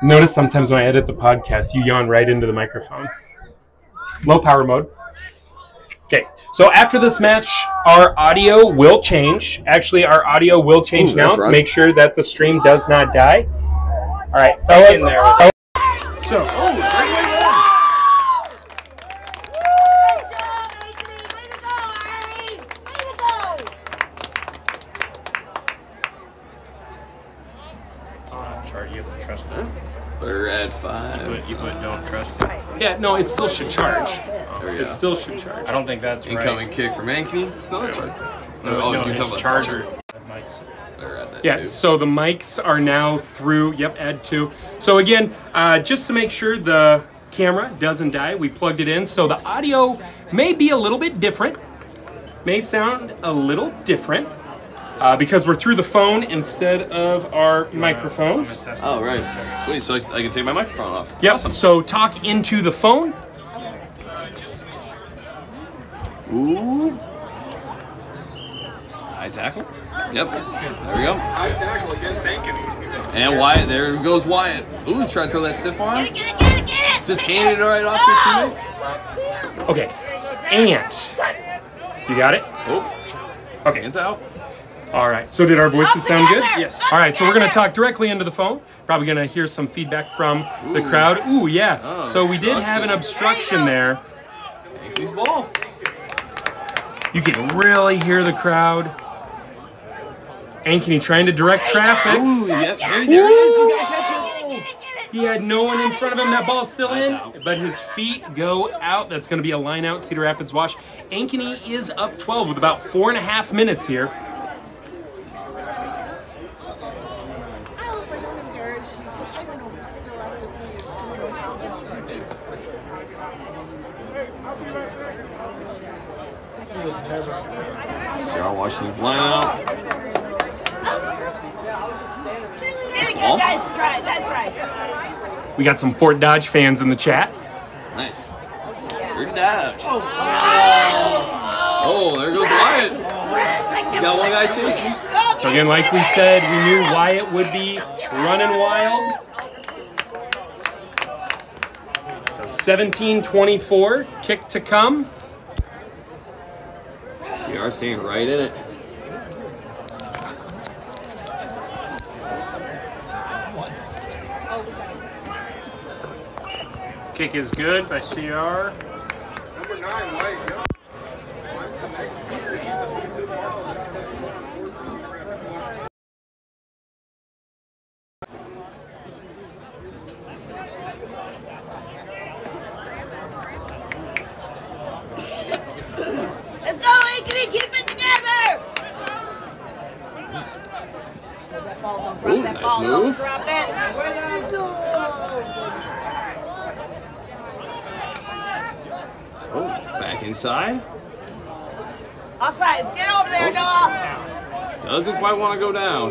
Notice sometimes when I edit the podcast, you yawn right into the microphone. Low power mode. Okay, so after this match, our audio will change. Actually, our audio will change Ooh, now nice to run. make sure that the stream does not die. All right, fellas. in there. So, Good job, Anthony. Way to go, Ari. Way to go. Sorry, you have to trust it. we're at 5. You put don't trust it. yeah, no, it still should charge. There we go. It still should charge. I don't think that's Incoming right. kick from Ankeny. No, that's right. No, you're his talking about charger. They're at that Yeah, too. so the mics are now through. Yep, add 2. So again, just to make sure the camera doesn't die, we plugged it in. So the audio may be a little bit different, may sound a little different because we're through the phone instead of our microphones. Oh, right. Sweet. So I can take my microphone off. Yep, Awesome. so talk into the phone. Ooh. High tackle. Yep. There we go. High tackle against Ankeny. And Wyatt. There goes Wyatt. Ooh, try to throw that stiff arm. Get it, get it, get it. Just handed it right off to his teammates. Okay, and you got it? Oh, Okay, hands out. all right. So did our voices sound good? Yes. All right, so we're going to talk directly into the phone. Probably going to hear some feedback from the crowd. Ooh, yeah. Oh, So we did have an obstruction there. Yankees ball. You can really hear the crowd. Ankeny trying to direct traffic. Ooh, yep. There it is. You gotta catch it. He had no one in front of him. That ball's still in, but his feet go out. That's going to be a line out. Cedar Rapids Wash. Ankeny is up 12 with about 4.5 minutes here. Sarah Washington's line out. Very good. Nice try. Nice try. We got some Fort Dodge fans in the chat. Nice. Dirty dodge. Oh, there goes Wyatt. You got one guy chasing. So again, like we said, we knew Wyatt would be running wild. So 17-24, kick to come. CR staying right in it. Kick is good by CR. Number 9, White. Go. Let's go, Ankeny. Keep it together. Ooh, nice move. Drop it. Oh, back inside. Offsides. Get over there, Noah. Doesn't quite want to go down.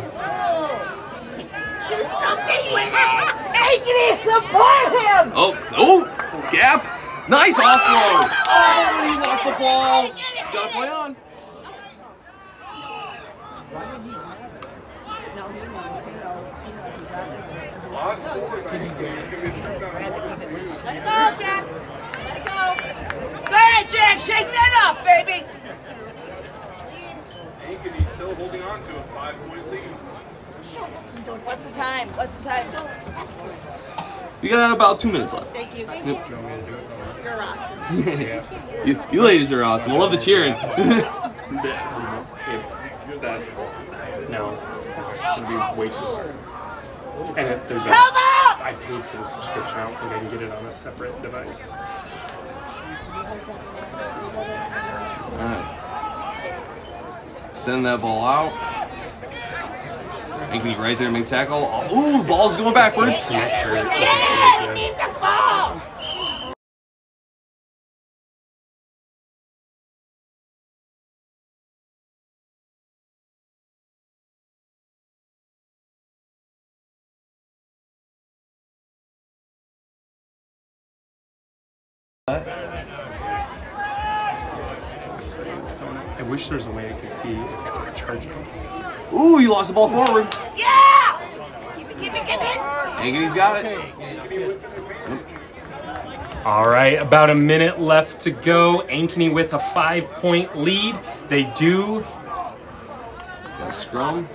Do something with it. Ankeny, support him. Oh, gap. Nice offload. Oh, he lost the ball. Gotta play on. Let it go, Jack. Let it go. It's all right, Jack. Shake that off, baby. still holding on to a 5-point lead. What's the time? What's the time? We got about 2 minutes left. Thank you. Yep. You're awesome. You ladies are awesome. I love the cheering. No, it's gonna be way too hard. And there's Come on! I paid for the subscription. I don't think I can get it on a separate device. Alright. Sending that ball out. Ankeny's right there to make tackle. Ooh, ball's going backwards. I need the ball! I wish there was a way I could see if it's like charging. Ooh, you lost the ball forward. Yeah! Keep it. Ankeny's got it. All right, about a minute left to go. Ankeny with a 5-point lead. They do. Got a scrum.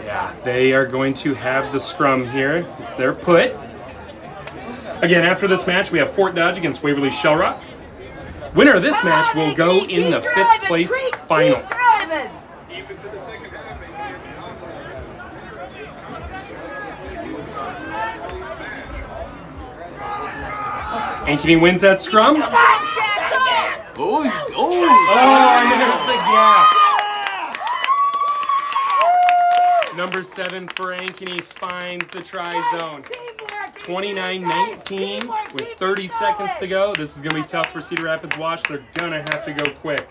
Yeah, they are going to have the scrum here. It's their put. Again, after this match, we have Fort Dodge against Waverly Shellrock. Winner of this match will go in the 5th place final. Ankeny wins that scrum. Oh, and there's the gap. Number 7 for Ankeny finds the try-zone. 29-19 with 30 seconds to go. This is going to be tough for Cedar Rapids Wash. They're going to have to go quick.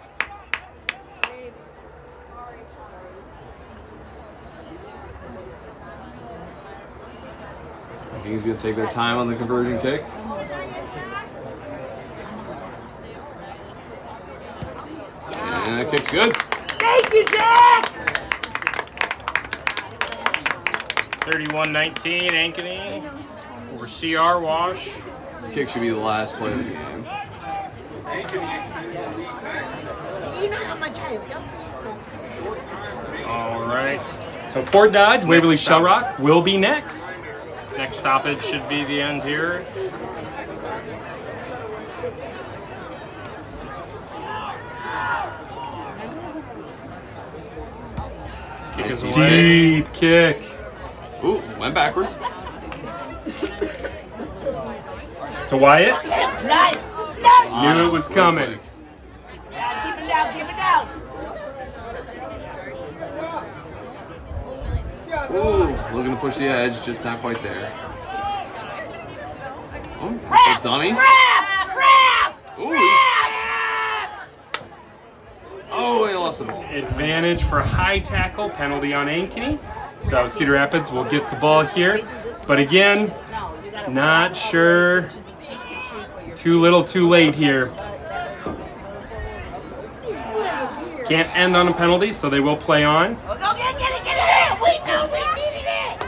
I think he's going to take their time on the conversion kick. And that kick's good. Thank you, Jack! 31-19, Ankeny over CR Wash. This kick should be the last play of the game. You know how much I have. All right. So Fort Dodge, Waverly Shellrock will be next. Next stoppage should be the end here. Kick is away. Deep kick. Ooh, went backwards. To Wyatt. Nice! Knew it was coming. Keep it down. Ooh, looking to push the edge, just not quite there. Oh, that's a dummy. Ooh. Oh, he lost the ball. Advantage for high tackle, penalty on Ankeny. So Cedar Rapids will get the ball here. But again, not sure. Too little, too late here. Can't end on a penalty, so they will play on. Go get it! We know we needed it!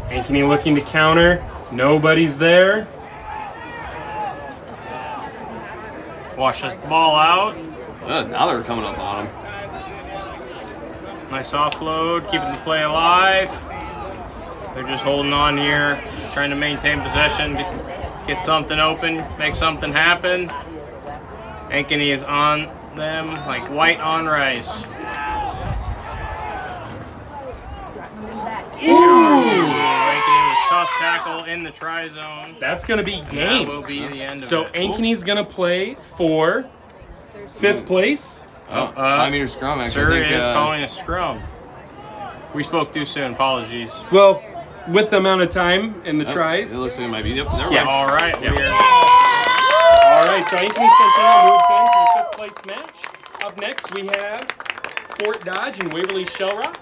Ankeny looking to counter. Nobody's there. Washes the ball out. Now they're coming up on him. Nice offload, keeping the play alive. They're just holding on here, trying to maintain possession, get something open, make something happen. Ankeny is on them like white on rice. Ankeny with tough tackle in the try zone. That's going to be That game. will be the end of So it. Ankeny's going to play for 5th place. 5-meter scrum, actually. Sir I think, is calling a scrum. We spoke too soon. Apologies. Well, with the amount of time in the tries. It looks like it might be. Yep, never Yeah. mind. All right. Yep. we are- All right, so Ankeny Centennial moves into the 5th place match. Up next, we have Fort Dodge and Waverly Shellrock.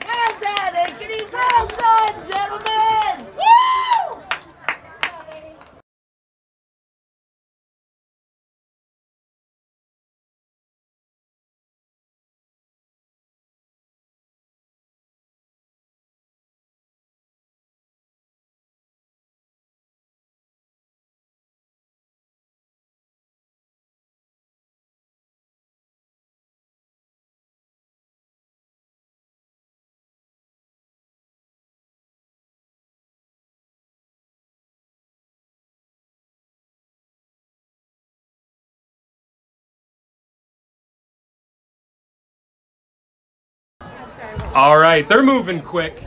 Well done, Ankeny! Well done, gentlemen! All right, they're moving quick.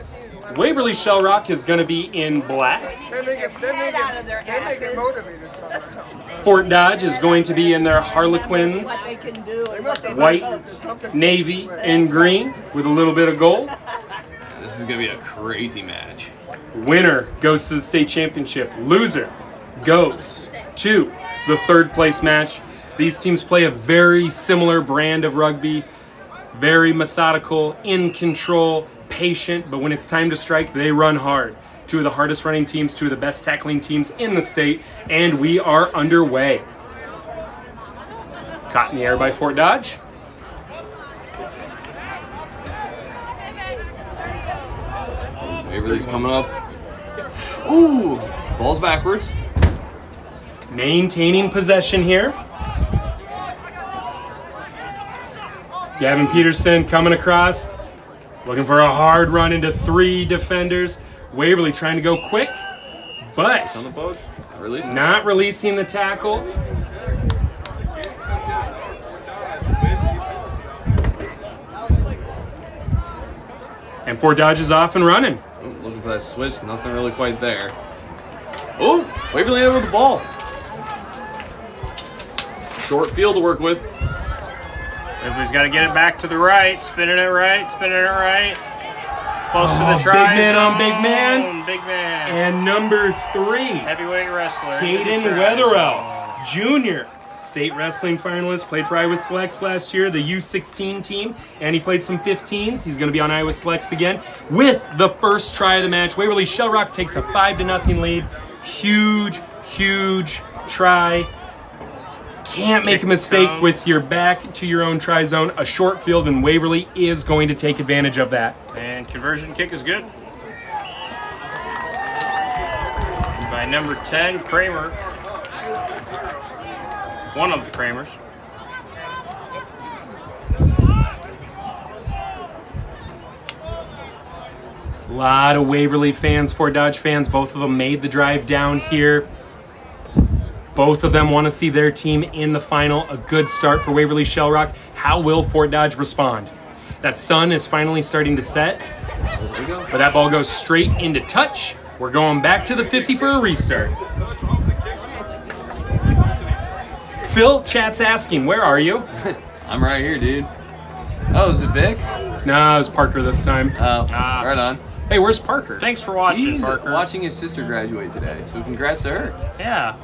Waverly Shell Rock is going to be in black. Then they get motivated somehow. Fort Dodge is going to be in their Harlequins, white, navy, and green with a little bit of gold. This is going to be a crazy match. Winner goes to the state championship. Loser goes to the third place match. These teams play a very similar brand of rugby. Very methodical, in control, patient, but when it's time to strike, they run hard. Two of the hardest running teams, two of the best tackling teams in the state, and we are underway. Caught in the air by Fort Dodge. Waverly's coming up. Ooh, ball's backwards. Maintaining possession here. Gavin Peterson coming across, looking for a hard run into 3 defenders. Waverly trying to go quick, but On the post. Releasing. not releasing the tackle. And Fort Dodge is off and running. Ooh, looking for that switch. Nothing really quite there. Oh, Waverly over the ball. Short field to work with. Waverly's got to get it back to the right, spinning it right, close to the try big man zone. on big man. Big man. And number 3, Heavyweight wrestler. Caden Weatherell, junior. State wrestling finalist, played for Iowa Selects last year, the U16 team, and he played some 15s. He's going to be on Iowa Selects again with the first try of the match. Waverly Shell Rock takes a 5-0 lead. Huge, huge try. Can't make a mistake with your back to your own try zone. A short field, and Waverly is going to take advantage of that. And conversion kick is good. By number 10, Kramer. One of the Kramers. A lot of Waverly fans, Fort Dodge fans, both of them made the drive down here. Both of them want to see their team in the final. A good start for Waverly Shell Rock. How will Fort Dodge respond? That sun is finally starting to set, but that ball goes straight into touch. We're going back to the 50 for a restart. Phil, chat's asking, where are you? I'm right here, dude. Oh, is it Vic? Nah, it was Parker this time. Oh, right on. Hey, where's Parker? Thanks for watching, He's Parker. watching his sister graduate today, so congrats to her. Yeah.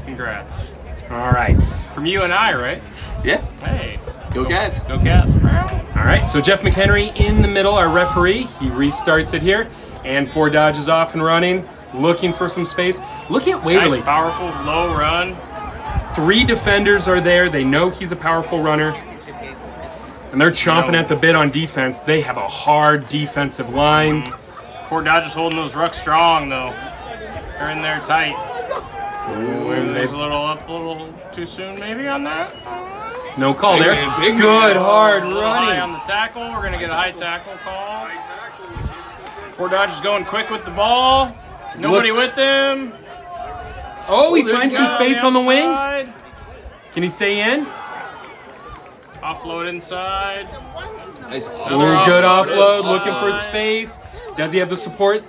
Congrats. All right. From you and I, right? Yeah. Hey. Go Cats. Go Cats. All right, so Jeff McHenry in the middle, our referee. He restarts it here, and Fort Dodge is off and running, looking for some space. Look at Waverly. Nice, powerful, low run. 3 defenders are there. They know he's a powerful runner, and they're chomping at the bit on defense. They have a hard defensive line. Fort Dodge is holding those rucks strong, though. They're in there tight. Waverly's a little up a little too soon, maybe, on that. No call there. Big Good hard A little high running. on the tackle. We're going to get a high tackle call. Fort Dodge is going quick with the ball. Nobody with him. Oh, he There's finds a some guy space on the wing. outside. Can he stay in? Offload inside. Nice. Another Ooh, good offload, inside. looking for space. Does he have the support?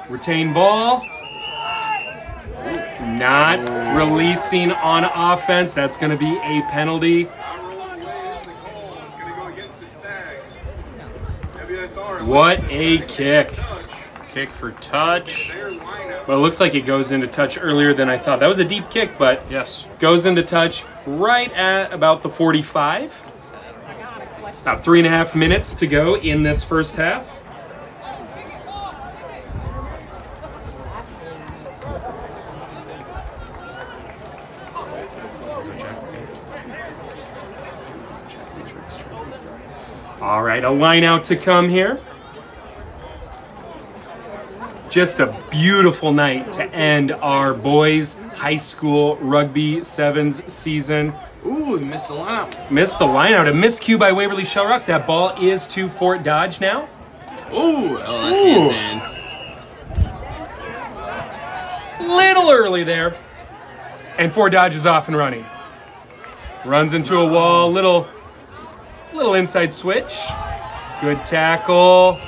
Retain ball. Not releasing on offense. That's going to be a penalty. What a kick. Kick for touch. Well, it looks like it goes into touch earlier than I thought. That was a deep kick, but Yes. goes into touch right at about the 45. About 3.5 minutes to go in this first half. All right, a line out to come here. Just a beautiful night to end our boys high school rugby sevens season. Ooh, he missed the lineup. Missed the line out. A miscue by Waverly Shell Rock. That ball is to Fort Dodge now. Ooh, oh, that's Ooh. hands in. Little early there. And Fort Dodge is off and running. Runs into a wall. Little inside switch. Good tackle.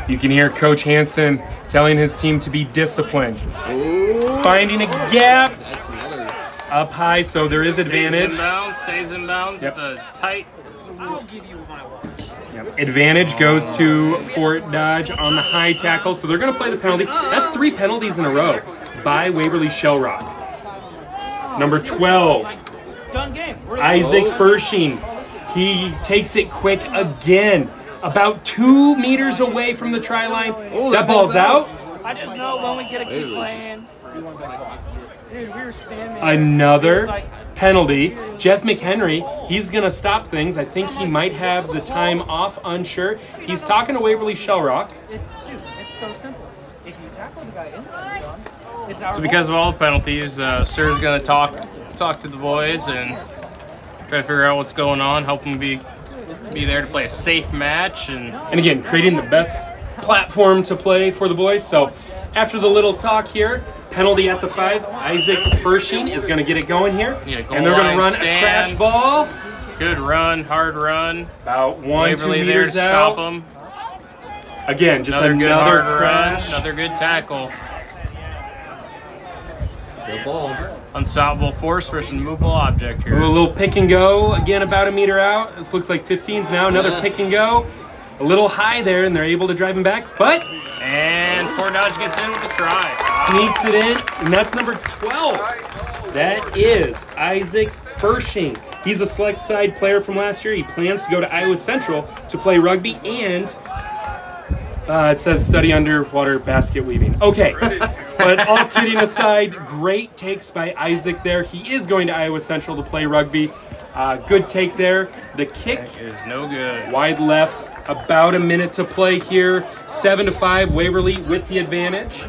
You can hear Coach Hansen telling his team to be disciplined. Finding a gap up high, so there is advantage. Stays in bounds. Yep. The tight. Advantage goes to Fort Dodge on the high tackle, so they're going to play the penalty. That's 3 penalties in a row by Waverly Shell Rock. Number 12, Isaac Fershing. He takes it quick again. About 2 meters away from the try line. That ball's out. I just know when we get a keep playing. Dude, we were standing. Another penalty. Jeff McHenry, he's going to stop things. I think he might have the time off, unsure. He's talking to Waverly Shell Rock. Dude, it's so simple. If you tackle the guy in the it's our So because of all the penalties, Sir's going to talk to the boys and try to figure out what's going on, help them be there to play a safe match. And again, creating the best platform to play for the boys. So after the little talk here, penalty at the 5. Isaac Fershing is going to get it going here. And they're going to run a crash ball. Good run, hard run. About 1-2 Waverly there meters to out. stop them. Again, just Another good another hard crash. run, another good tackle. Good ball. Unstoppable force versus immovable object here. Ooh, a little pick and go. Again, about a meter out. This looks like 15s now. Another pick and go. A little high there, and they're able to drive him back. But And Fort Dodge gets in with the try. sneaks it in, and that's number 12. That is Isaac Fershing. He's a select side player from last year. He plans to go to Iowa Central to play rugby, and it says study underwater basket weaving. Okay, but all kidding aside, great takes by Isaac there. He is going to Iowa Central to play rugby. Good take there. The kick Is no good. wide left. About a minute to play here. 7-5, Waverly with the advantage.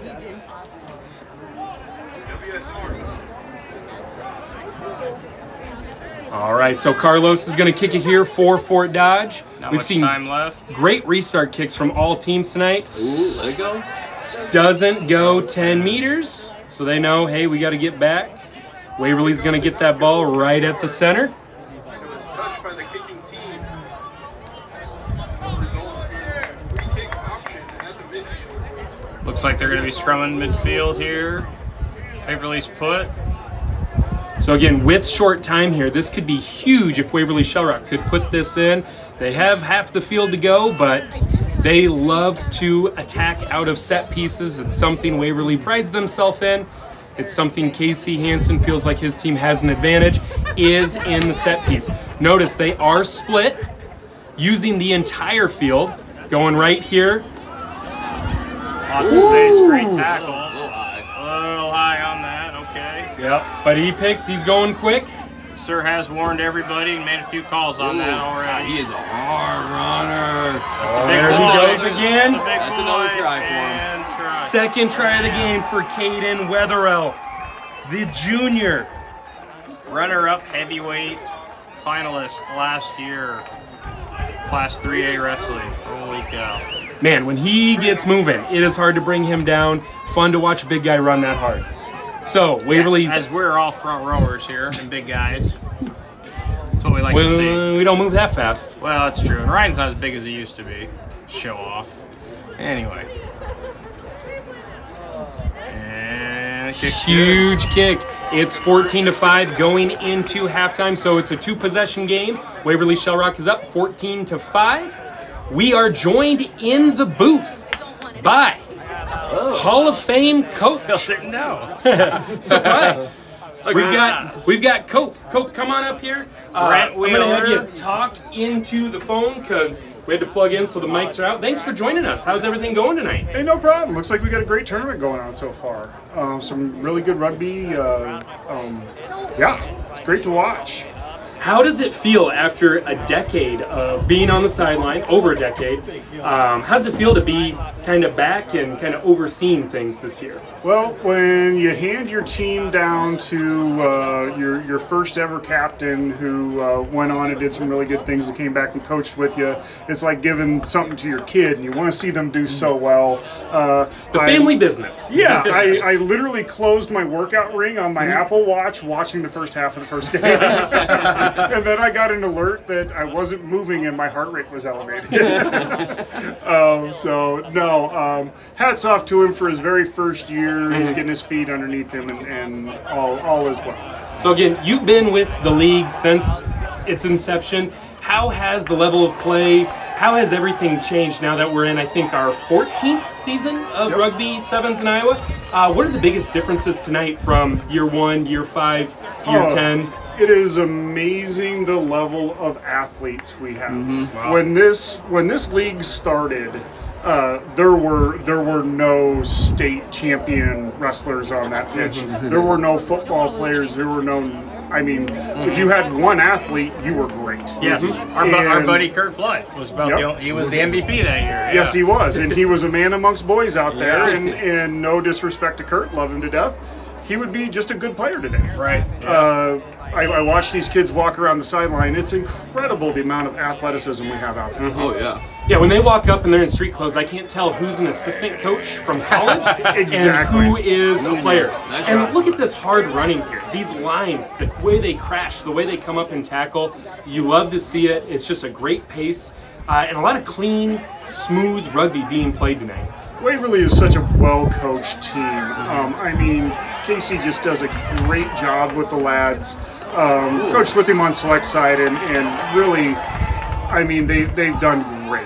All right, so Carlos is going to kick it here for Fort Dodge. Not We've much seen time left. great restart kicks from all teams tonight. Ooh, let it go. Doesn't go 10 meters, so they know, hey, we got to get back. Waverly's going to get that ball right at the center. Touched by the kicking team. Free kick option at the midfield. Looks like they're going to be scrumming midfield here. Waverly's put. So again, with short time here, this could be huge if Waverly Shell Rock could put this in. They have half the field to go, but they love to attack out of set pieces. It's something Waverly prides themselves in. It's something Casey Hansen feels like his team has an advantage, is in the set piece. Notice they are split, using the entire field, going right here. Lots of space. Great tackle. A little high on that. Okay. Yep, but he picks, he's going quick. Sir has warned everybody and made a few calls on that already. He is a hard runner. There he goes again. That's another try for him. Second try of the game for Caden Wetherell, the junior. Runner-up heavyweight finalist last year. Class 3A wrestling. Holy cow. Man, when he gets moving, it is hard to bring him down. Fun to watch a big guy run that hard. So, Waverly's... Yes, as we're all front rowers here and big guys. That's what we like to see. We don't move that fast. Well, that's true. And Ryan's not as big as he used to be. Show off. Anyway. And Huge kick. It's 14-5 going into halftime, so it's a 2-possession game. Waverly Shell Rock is up 14-5. We are joined in the booth by Hall of Fame coach. No. Surprise. We've got Cope. Cope, come on up here. I'm gonna have you talk into the phone because we had to plug in so the mics are out. Thanks for joining us. How's everything going tonight? Hey, no problem. Looks like we got a great tournament going on so far. Some really good rugby. Yeah, it's great to watch. How does it feel after a decade of being on the sideline, over a decade? How does it feel to be kind of back and kind of overseeing things this year? Well, when you hand your team down to your first ever captain who went on and did some really good things and came back and coached with you, it's like giving something to your kid, and you want to see them do so well. The family business. Yeah, I literally closed my workout ring on my Apple Watch watching the first half of the first game. And then I got an alert that I wasn't moving and my heart rate was elevated. Hats off to him for his very first year. He's getting his feet underneath him, and all is well. So again, you've been with the league since its inception. How has the level of play, how has everything changed now that we're in, I think, our 14th season of Rugby Sevens in Iowa? What are the biggest differences tonight from year 1, year 5, year 10? It is amazing the level of athletes we have. Wow. When this league started, there were no state champion wrestlers on that pitch. There were no football players. There were no. I mean, if you had one athlete, you were great. Yes, our buddy Kurt Flood was he was the MVP that year. Yeah. Yes, he was, and he was a man amongst boys out there. And no disrespect to Kurt, love him to death. He would be just a good player today. Right. Yeah. I watch these kids walk around the sideline. It's incredible the amount of athleticism we have out there. Oh, yeah. Yeah, when they walk up and they're in street clothes, I can't tell who's an assistant coach from college and who is a player. And look at this hard running here. These lines, the way they crash, the way they come up and tackle, you love to see it. It's just a great pace and a lot of clean, smooth rugby being played tonight. Waverly is such a well-coached team. I mean, Casey just does a great job with the lads. Coached with him on select side, and really, I mean, they've done great.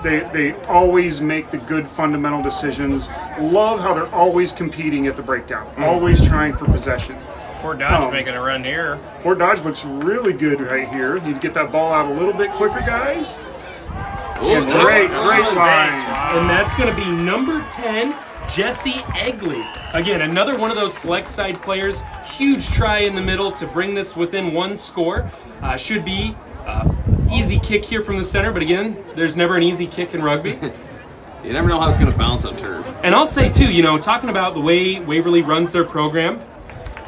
They always make the good fundamental decisions. Love how they're always competing at the breakdown, always trying for possession. Fort Dodge making a run here. Fort Dodge looks really good right here. Need to get that ball out a little bit quicker, guys. Ooh, great line. And that's going to be number 10, Jesse Egley. Again, another one of those select side players. Huge try in the middle to bring this within one score. Should be easy kick here from the center, but again, there's never an easy kick in rugby. You never know how it's going to bounce on turf. And I'll say too, you know, talking about the way Waverly runs their program,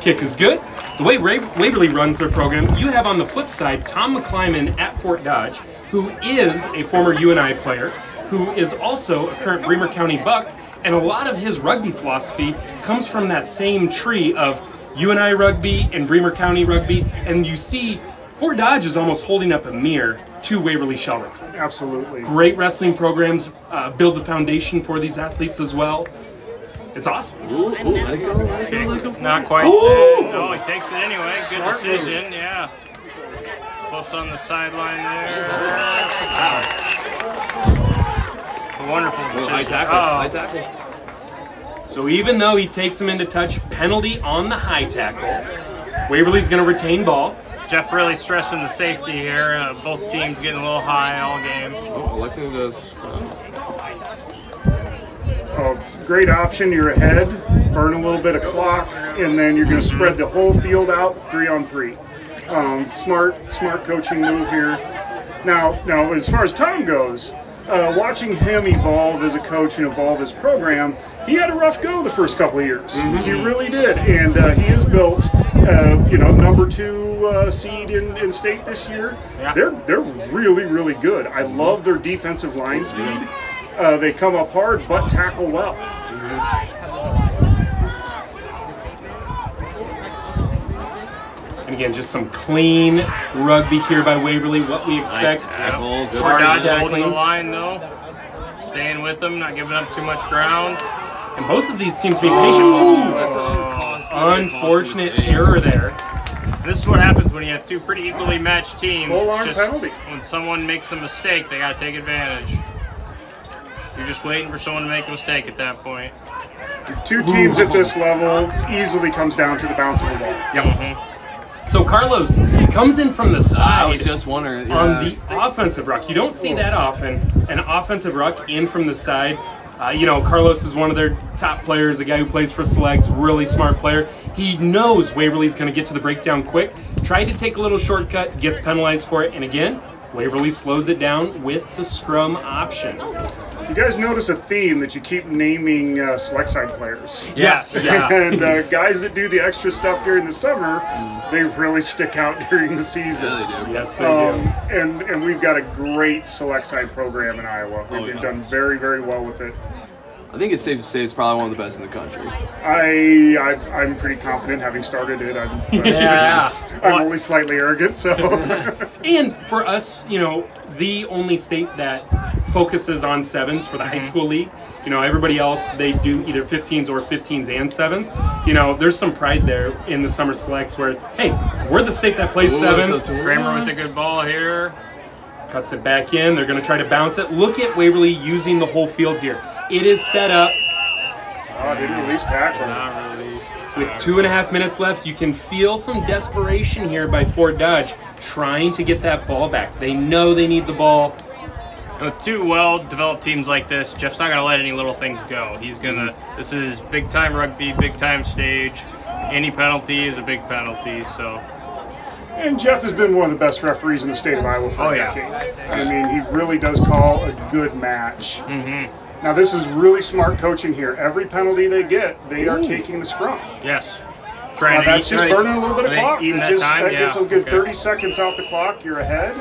kick is good. The way Waverly runs their program, you have on the flip side Tom McClyman at Fort Dodge, who is a former UNI player, who is also a current Bremer County Buck, and a lot of his rugby philosophy comes from that same tree of UNI rugby and Bremer County rugby, and you see Fort Dodge is almost holding up a mirror to Waverly Shell Rugby. Absolutely. Great wrestling programs build the foundation for these athletes as well. It's awesome. Ooh, let it go, let it go. Not quite. No, he takes it anyway. Good decision, yeah. Close on the sideline there. Wonderful decision. High tackle. So even though he takes him into touch, penalty on the high tackle. Waverly's going to retain ball. Jeff really stressing the safety here. Both teams getting a little high all game. Oh, electing does. Great option. You're ahead. Burn a little bit of clock, and then you're going to spread the whole field out 3-on-3. Smart coaching move here. Now, as far as Tom goes, watching him evolve as a coach and evolve his program, he had a rough go the first couple of years. He really did, and he has built, number 2 seed in state this year. Yeah. They're really, really good. I love their defensive line speed. They come up hard, but tackle well. And again, just some clean rugby here by Waverly, what we expect. Nice tackle. Good Fort Dodge holding the line, though. Staying with them, not giving up too much ground. And both of these teams being patient. Unfortunate error there. This is what happens when you have two pretty equally matched teams. Full-on penalty. When someone makes a mistake, they got to take advantage. You're just waiting for someone to make a mistake at that point. Two teams at this level easily comes down to the bounce of the ball. Yep. So Carlos comes in from the side. I was just wondering. On the offensive ruck. You don't see that often. An offensive ruck in from the side. You know, Carlos is one of their top players, a guy who plays for Selects, really smart player. He knows Waverly's going to get to the breakdown quick. Tried to take a little shortcut, gets penalized for it, and again, Waverly slows it down with the scrum option. You guys notice a theme that you keep naming select side players. Yes. Yeah. And guys that do the extra stuff during the summer, they really stick out during the season. Yeah, they do. Yes, they do. And we've got a great select side program in Iowa. We've done very, very well with it. I think it's safe to say it's probably one of the best in the country. I'm pretty confident, having started it. I'm only slightly arrogant, so. And for us, you know, the only state that focuses on 7s for the high school league. You know, everybody else, they do either 15s or 15s and 7s. You know, there's some pride there in the summer selects where, hey, we're the state that plays 7s. Kramer with a good ball here. Cuts it back in. They're going to try to bounce it. Look at Waverly using the whole field here. It is set up. Oh, didn't release tackle. Not released. With 2.5 minutes left, you can feel some desperation here by Fort Dodge trying to get that ball back. They know they need the ball. And with two well-developed teams like this, Jeff's not going to let any little things go. He's going to, this is big-time rugby, big-time stage. Any penalty is a big penalty, so. And Jeff has been one of the best referees in the state of Iowa for a decade. I mean, he really does call a good match. Now, this is really smart coaching here. Every penalty they get, they are taking the scrum. Yes. That's just burning a little bit of clock. That gets a good 30 seconds out the clock. You're ahead.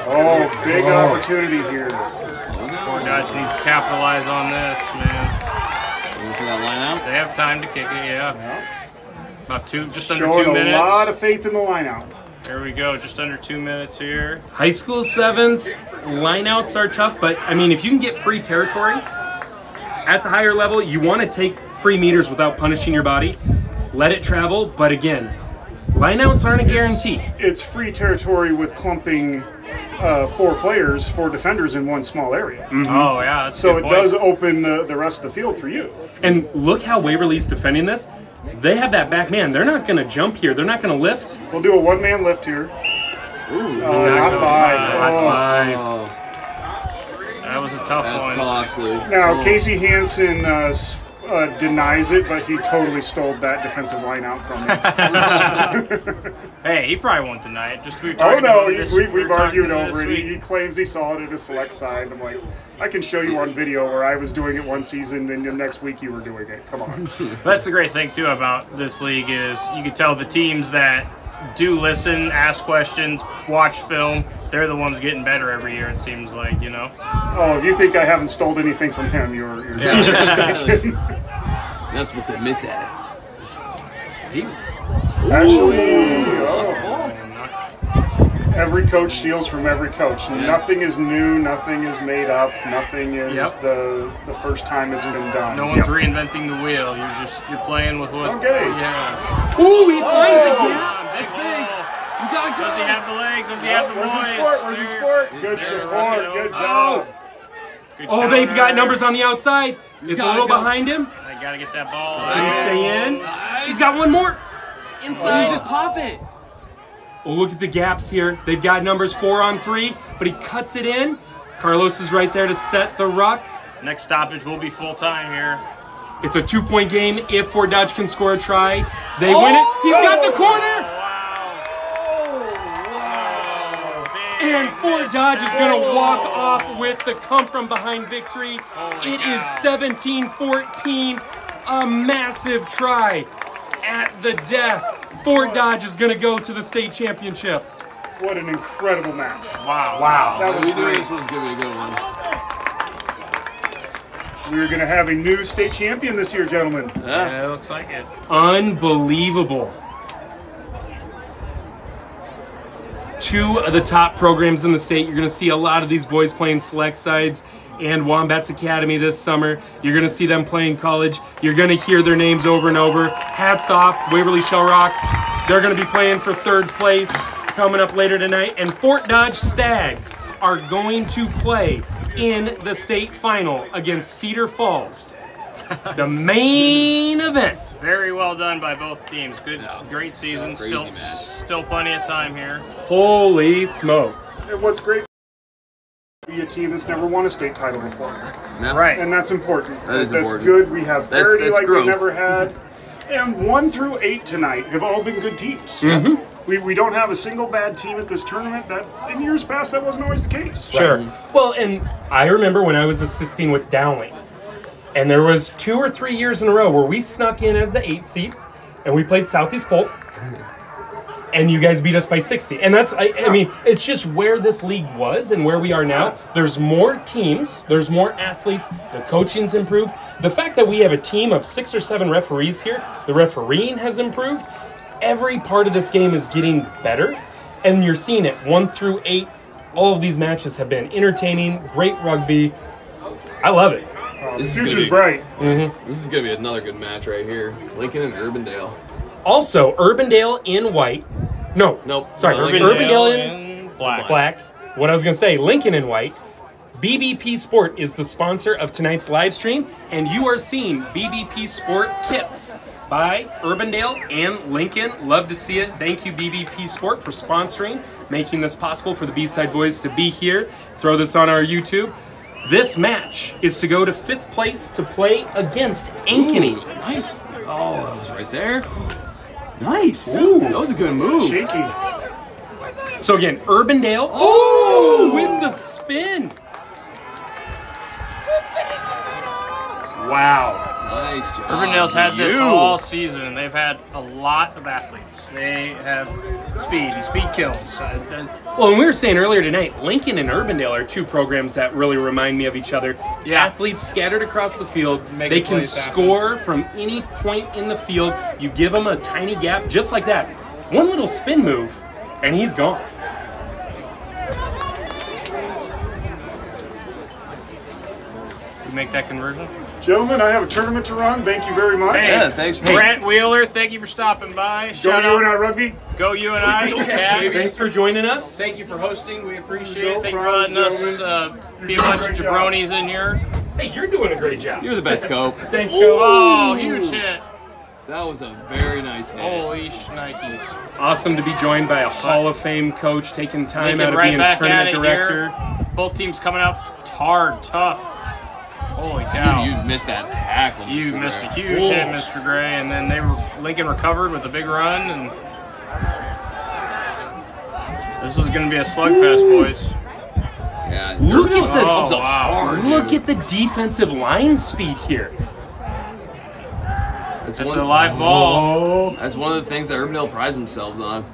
Oh, big opportunity here. Fort Dodge needs to capitalize on this, man. Looking for that line out? They have time to kick it, yeah. About just under Showing 2 minutes. a lot of faith in the line out. Here we go, just under 2 minutes here. High school 7s, lineouts are tough, but I mean, if you can get free territory at the higher level, you want to take free meters without punishing your body. Let it travel, but again, lineouts aren't a guarantee. It's free territory with clumping 4 defenders in one small area. Oh, yeah. That's So a good it point. does open the rest of the field for you. And look how Waverly's defending this. They have that back man. They're not going to jump here. They're not going to lift. We'll do a one-man lift here. Not 5. Not 5. That was a tough one. That's costly. Now, Casey Hansen denies it, but he totally stole that defensive line out from him. Hey, he probably won't deny it. Just we were Oh talking no, about this, we've argued talking over this it. week. He claims he saw it at a select side. I'm like, I can show you on video where I was doing it one season, then the next week you were doing it. Come on. That's the great thing too about this league is you can tell the teams that do listen, ask questions, watch film, they're the ones getting better every year. It seems like, you know. Oh, if you think I haven't stole anything from him, you're mistaken. You're not supposed to admit that. Every coach steals from every coach. Nothing is new, nothing is made up, nothing is the first time it's been done. No one's reinventing the wheel. You're playing with what you have. Ooh, he finds a gap. That's big. You gotta go. Does he have the legs? Does he have the Where's the voice? sport? Where's the sport? Good support. Good job. Oh, they've got numbers on the outside. It's a little behind him. They gotta get that ball. Can he stay in? He's got one more. Inside. Just pop it. Oh, look at the gaps here. They've got numbers 4 on 3, but he cuts it in. Carlos is right there to set the ruck. Next stoppage will be full time here. It's a 2-point game. If Fort Dodge can score a try, they win it. He's got the corner. And Fort Dodge is going to walk off with the come from behind victory. It is 17-14, a massive try at the death. Fort Dodge is going to go to the state championship. What an incredible match. Wow. That was great. This was going to be a good one. We're going to have a new state champion this year, gentlemen. Yeah, it looks like it. Unbelievable. 2 of the top programs in the state. You're going to see a lot of these boys playing select sides and Wombats Academy this summer. You're going to see them playing college. You're going to hear their names over and over. Hats off, Waverly Shell Rock. They're going to be playing for 3rd place coming up later tonight. And Fort Dodge Stags are going to play in the state final against Cedar Falls. The main event. Very well done by both teams. Good, great season. Still plenty of time here. Holy smokes. And what's great be a team that's never won a state title before. No. Right. And that's important. That is that's important. good. We have parity that's like growth. we never had. And 1 through 8 tonight have all been good teams. We don't have a single bad team at this tournament. That in years past, that wasn't always the case. Sure. Well, and I remember when I was assisting with Dowling, and there was 2 or 3 years in a row where we snuck in as the 8 seed, and we played Southeast Polk, and you guys beat us by 60. And that's, I mean, it's just where this league was and where we are now. There's more teams, there's more athletes, the coaching's improved. The fact that we have a team of 6 or 7 referees here, the refereeing has improved. Every part of this game is getting better, and you're seeing it 1 through 8. All of these matches have been entertaining, great rugby. I love it. The future's bright. This is going to be another good match right here. Lincoln and Urbandale. Also, Urbandale in white. No. Nope. Sorry, Urbandale in in black. black. What I was going to say, Lincoln in white. BBP Sport is the sponsor of tonight's live stream, and you are seeing BBP Sport kits by Urbandale and Lincoln. Love to see it. Thank you, BBP Sport, for sponsoring, making this possible for the B-Side Boys to be here. Throw this on our YouTube. This match is to go to 5th place to play against Ankeny. Ooh, nice. Oh, that was right there. Nice. Ooh, that was a good move. Shaky. So again, Urbandale. Oh, with the spin. Wow. Nice job. Urbandale's had this all season, and they've had a lot of athletes. They have speed, and speed kills. Well, and we were saying earlier tonight, Lincoln and Urbandale are 2 programs that really remind me of each other. Yeah. Athletes scattered across the field. Make They the can plays happen. score from any point in the field. You give them a tiny gap, just like that. One little spin move, and he's gone. You make that conversion? Gentlemen, I have a tournament to run. Thank you very much. Hey, Yeah, thanks for Brent Wheeler, thank you for stopping by. Go Shout UNI out, Rugby. go UNI. Cats. Thanks for joining us. Thank you for hosting. We appreciate No it. Thank you for problem, letting us be a bunch of Great job. jabronis in here. Hey, you're doing a great job. You're the best, Cope. Thanks, Oh, huge hit. That was a very nice hit. Holy shnikes. Awesome to be joined by a Hall of Fame coach, taking time Lincoln out of right being back tournament at it director. here. Both teams coming out hard, tough. Holy cow. Dude, you missed that tackle. You Mr. missed a Gray. huge hit, Mr. Gray, and then Lincoln recovered with a big run, and this is going to be a slugfest, boys. Yeah, Look at Urbandale the- comes up Oh, wow. hard, Look dude. at the defensive line speed here. That's It's one- a live ball. That's one of the things that Urbandale prides themselves on.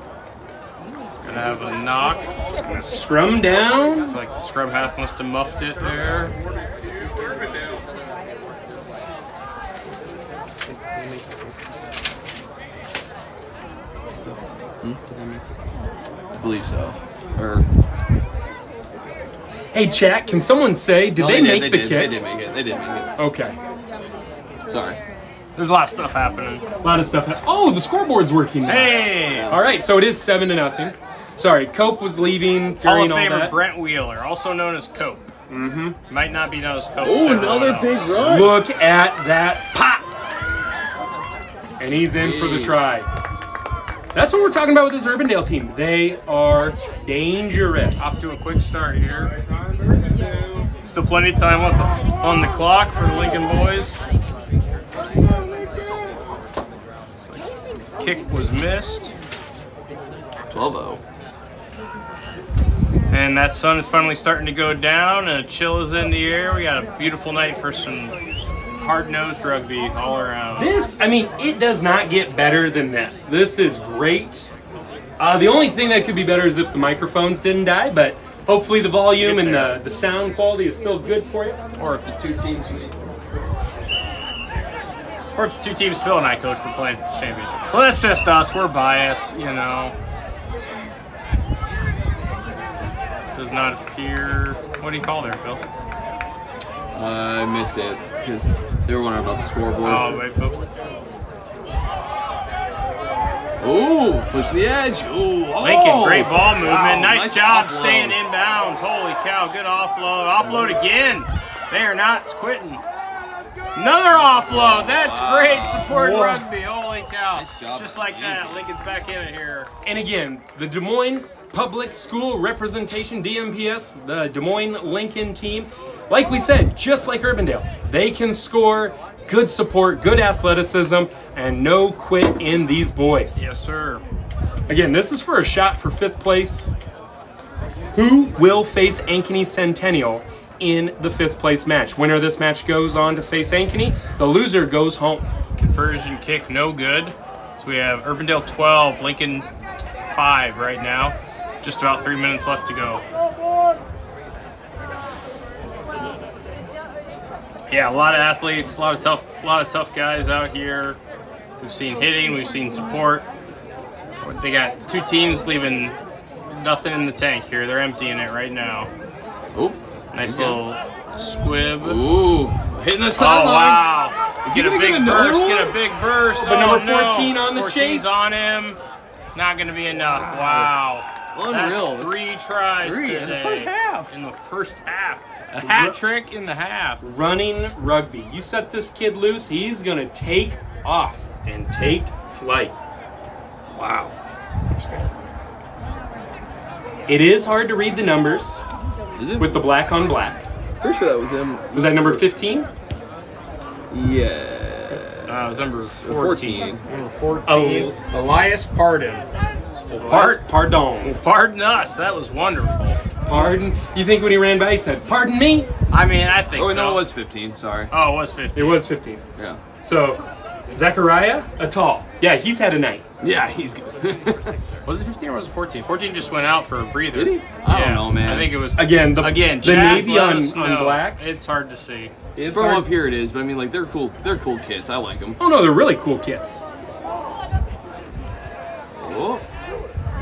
Gonna have a knock. Scrum down. It's like the scrum half must have muffed it there. I believe so. Or Hey, chat, can someone say, did no, they make they the did. kick? They did make it. They did make it. Okay. Sorry. There's a lot of stuff happening. A lot of stuff. Oh, the scoreboard's working now. Hey! All right, so it is 7-0. Sorry, Cope was leaving Hall during of all Famer that. Brent Wheeler, also known as Cope. Might not be known as Cope. Oh, to everyone another else. big run. Look at that pop. And he's in for the try. That's what we're talking about with this Urbandale team. They are dangerous. Off to a quick start here. Still plenty of time on the clock for the Lincoln boys. Kick was missed. 12-0. And that sun is finally starting to go down and a chill is in the air. We got a beautiful night for some hard-nosed rugby all around. This, I mean, it does not get better than this. This is great. The only thing that could be better is if the microphones didn't die, but hopefully the volume and the sound quality is still good for you. Or if the two teams Phil and I coach were playing for the championship. Well, that's just us. We're biased, you know. Does not appear. What do you call there, Phil? I missed it because they were wondering about the scoreboard. Oh, wait, Phil. Ooh, push the edge. Ooh, oh. Lincoln, great ball movement. Wow, nice job offload. staying inbounds. Holy cow, good offload. Offload again. They are not quitting. Another offload. That's great support rugby. Holy cow. Nice job Just by like that, Lincoln. Lincoln's back in it here. And again, the Des Moines Public School Representation, DMPS, the Des Moines Lincoln team. Like we said, just like Urbandale, they can score, good support, good athleticism, and no quit in these boys. Yes, sir. Again, this is for a shot for 5th place. Who will face Ankeny Centennial in the 5th place match? Winner of this match goes on to face Ankeny. The loser goes home. Conversion kick, no good. So we have Urbandale 12, Lincoln 5 right now. Just about 3 minutes left to go. Yeah, a lot of athletes, a lot of tough guys out here. We've seen hitting, we've seen support. They got 2 teams leaving nothing in the tank here. They're emptying it right now. Oh, nice little squib. Ooh, hitting the sideline. Oh, wow. Get a big burst, get a big burst. But number 14 on the 14's chase. on him. Not going to be enough. Wow. Unreal. That's 3 tries today. in the first half. In the first half. A hat trick in the half. Running rugby. You set this kid loose, he's going to take off and take flight. Wow. It is hard to read the numbers Is it? with the black on black. Pretty sure that was him. Was that number 15? Yeah. It was number 14. 14. Number 14. Elias Pardon. Pardon. Pardon us. That was wonderful. Pardon? You think when he ran by he said, "Pardon me"? I mean, I think Oh, so. no, it was 15. Sorry. Oh, it was 15. It was 15. Yeah. So, Zachariah Atal. Yeah, he's had a night. Yeah, he's good. Was it 15 or was it 14? 14 just went out for a breather. Did he? I don't know, man. I think it was. Again, the Again, the Chad, navy let on us know. black. It's hard to see. It's From hard. up here it is, but I mean, like, they're cool. They're cool kids. I like them. Oh no, they're really cool kids. Oh,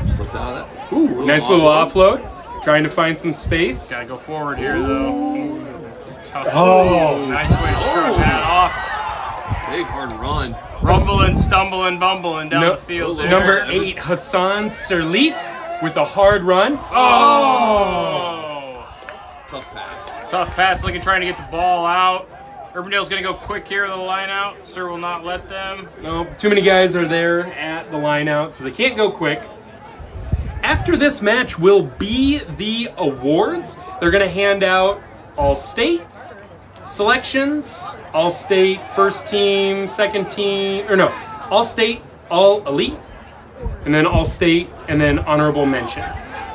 slipped out of that. Ooh, nice little offload. Trying to find some space. Gotta go forward here, though. Tough. Oh. Nice way to shrug that off. Big hard run. Rumbling, stumbling, bumbling down the field there. Number 8, Hassan Sirleaf with a hard run. Oh! Tough pass. Tough pass, looking trying to get the ball out. Urbandale's going to go quick here to the line out. Sir will not let them. No, too many guys are there at the line out, so they can't go quick. After this match will be the awards. They're going to hand out all-state selections, all-state first team, second team, or no, all-state, all-elite, and then all-state, and then honorable mention.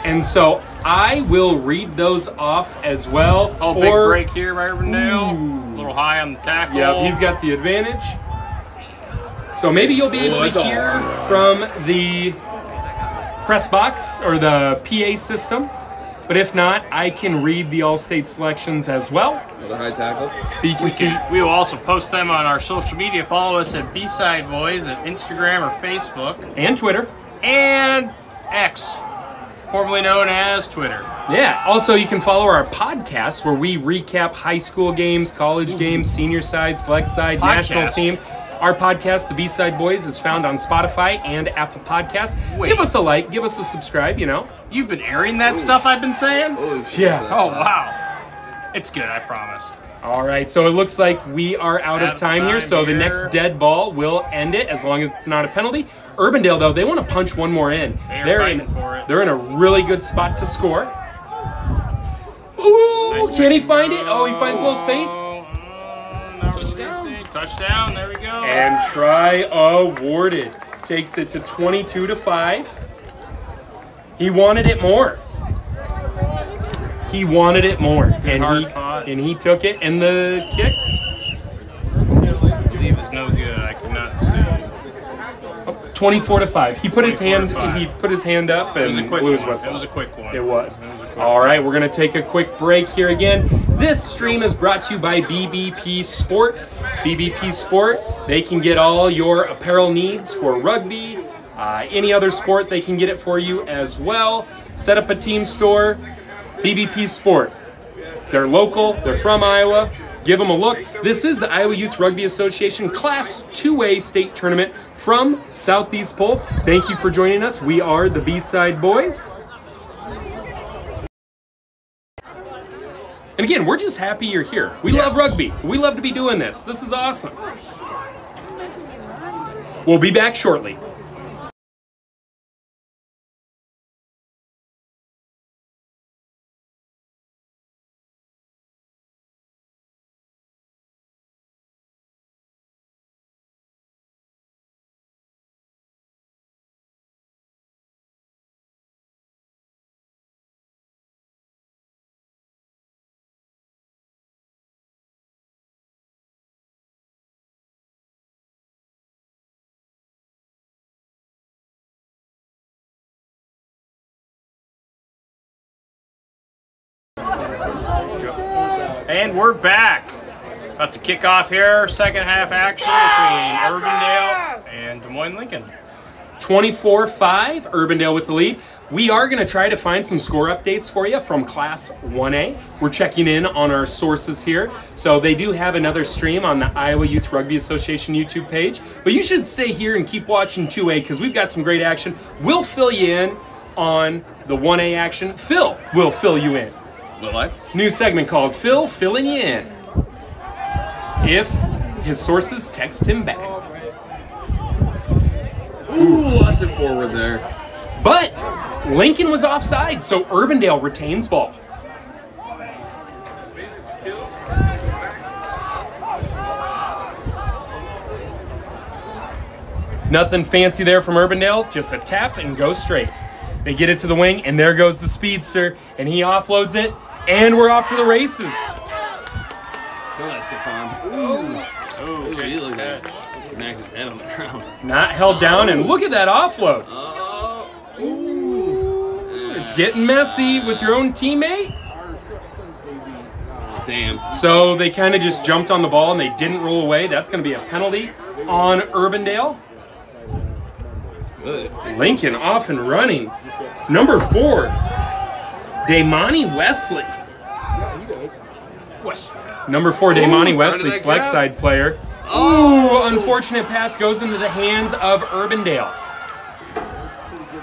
And so I will read those off as well. Oh, big break here by Urbandale. A little high on the tackle. Yeah, he's got the advantage. So maybe you'll be able to hear from the press box or the PA system. But if not, I can read the all-state selections as well. Another high tackle. But you can see. We will also post them on our social media. Follow us at B-Side Boys at Instagram or Facebook. And Twitter. And X, formerly known as Twitter. Yeah, also you can follow our podcast where we recap high school games, college games, senior side, select side, national team. Our podcast, The B-Side Boys, is found on Spotify and Apple Podcasts. Wait. Give us a like, give us a subscribe, you know. You've been airing that stuff I've been saying? Holy shit. Yeah. Oh, wow. It's good, I promise. All right, so it looks like we are out of time here, so the next dead ball will end it as long as it's not a penalty. Urbandale, though, they want to punch one more in. They're fighting for it. They're in a really good spot to score. Ooh, Nice can he way to find it? go. Oh, he finds a little space. Touchdown. Touchdown, there we go. And try awarded. Takes it to 22-5. He wanted it more. He wanted it more. And he took it. And the kick? I believe is no good. I cannot see. 24-5. He put his hand. 24-5. He put his hand up It was a and quick blew his one. whistle. It was a quick one. It was. All right, we're going to take a quick break here again. This stream is brought to you by BBP Sport. BBP Sport, they can get all your apparel needs for rugby, any other sport, they can get it for you as well. Set up a team store, BBP Sport. They're local, they're from Iowa. Give them a look. This is the Iowa Youth Rugby Association Class 2A state tournament from Southeast Polk. Thank you for joining us. We are the B-Side Boys. And again, we're just happy you're here. We love rugby. We love to be doing this. This is awesome. We'll be back shortly. And we're back. About to kick off here, second half action between Urbandale and Des Moines Lincoln. 24-5, Urbandale with the lead. We are going to try to find some score updates for you from Class 1A. We're checking in on our sources here. So they do have another stream on the Iowa Youth Rugby Association YouTube page. But you should stay here and keep watching 2A because we've got some great action. We'll fill you in on the 1A action. Phil will fill you in. Will I? New segment called Phil Filling You In. If his sources text him back. Ooh, lost it forward there. But Lincoln was offside, so Urbandale retains ball. Nothing fancy there from Urbandale, just a tap and go straight. They get it to the wing, and there goes the speedster, and he offloads it, and we're off to the races. Throw that, Stefan. Ooh, he looked like smacked his head on the ground. Not held down, and look at that offload. It's getting messy with your own teammate. Damn. So they kind of just jumped on the ball, and they didn't roll away. That's going to be a penalty on Urbandale. Good. Lincoln off and running. Number 4, Damani Wesley. Number 4, Damani Wesley, select side player. Ooh, unfortunate pass goes into the hands of Urbandale.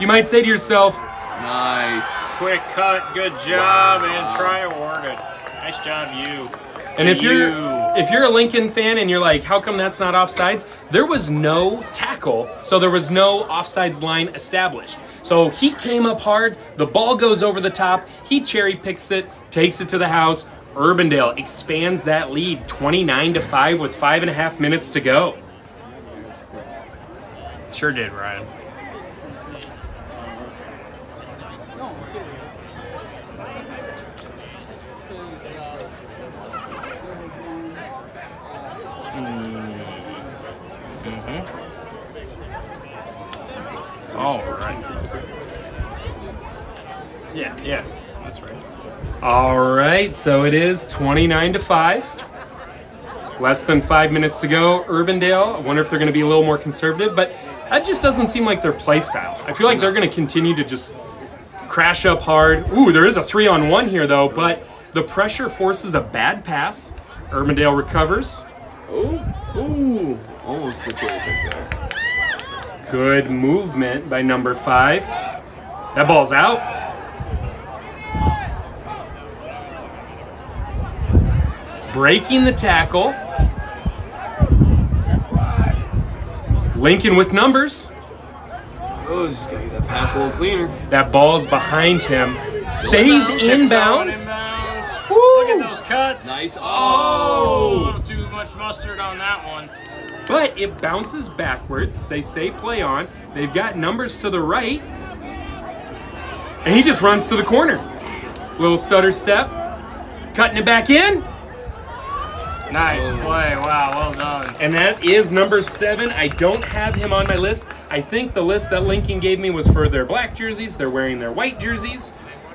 You might say to yourself, nice. Quick cut, good job, and try awarded. Nice job, you. and if you're a Lincoln fan and you're like, how come that's not offsides? There was no tackle, so there was no offsides line established. So he came up hard, the ball goes over the top, he cherry picks it, takes it to the house. Urbandale expands that lead 29-5 with 5.5 minutes to go. Sure did, Ryan. All right. Yeah, that's right. All right, so it is 29-5. Less than 5 minutes to go. Urbandale, I wonder if they're going to be a little more conservative, but that just doesn't seem like their play style. I feel like they're going to continue to just crash up hard. Ooh, there is a 3-on-1 here, though, but the pressure forces a bad pass. Urbandale recovers. Ooh, almost the cherry pick there. Good movement by number 5. That ball's out. Breaking the tackle. Lincoln with numbers. Oh, just gotta get that pass a little cleaner. That ball's behind him. Stays inbounds. Look at those cuts. Nice. Oh, a little too much mustard on that one. But it bounces backwards. They say play on. They've got numbers to the right. And he just runs to the corner. Little stutter step. Cutting it back in. Nice play. Wow, well done. And that is number 7. I don't have him on my list. I think the list that Lincoln gave me was for their black jerseys. They're wearing their white jerseys.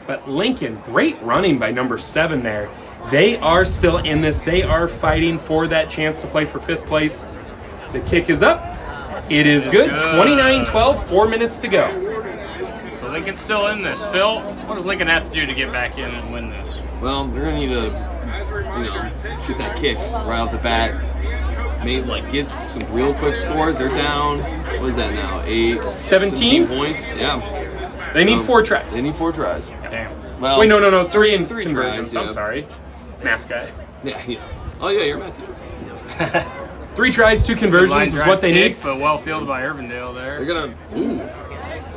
But Lincoln, great running by number 7 there. They are still in this. They are fighting for that chance to play for 5th place. The kick is up. It is good. 29-12, 4 minutes to go. So Lincoln's still in this. Phil, what does Lincoln have to do to get back in and win this? Well, they're gonna need to, get that kick right off the bat. Maybe get some real quick scores. They're down. What is that now? 17 points. Yeah. They need 4 tries. They need 4 tries. Damn. Well, wait, no. 3 in three conversions. tries, yeah. I'm sorry, math guy. Yeah. Oh yeah, you're a math teacher. 3 tries, 2 conversions is what they need. But well fielded by Urbandale there. They're gonna.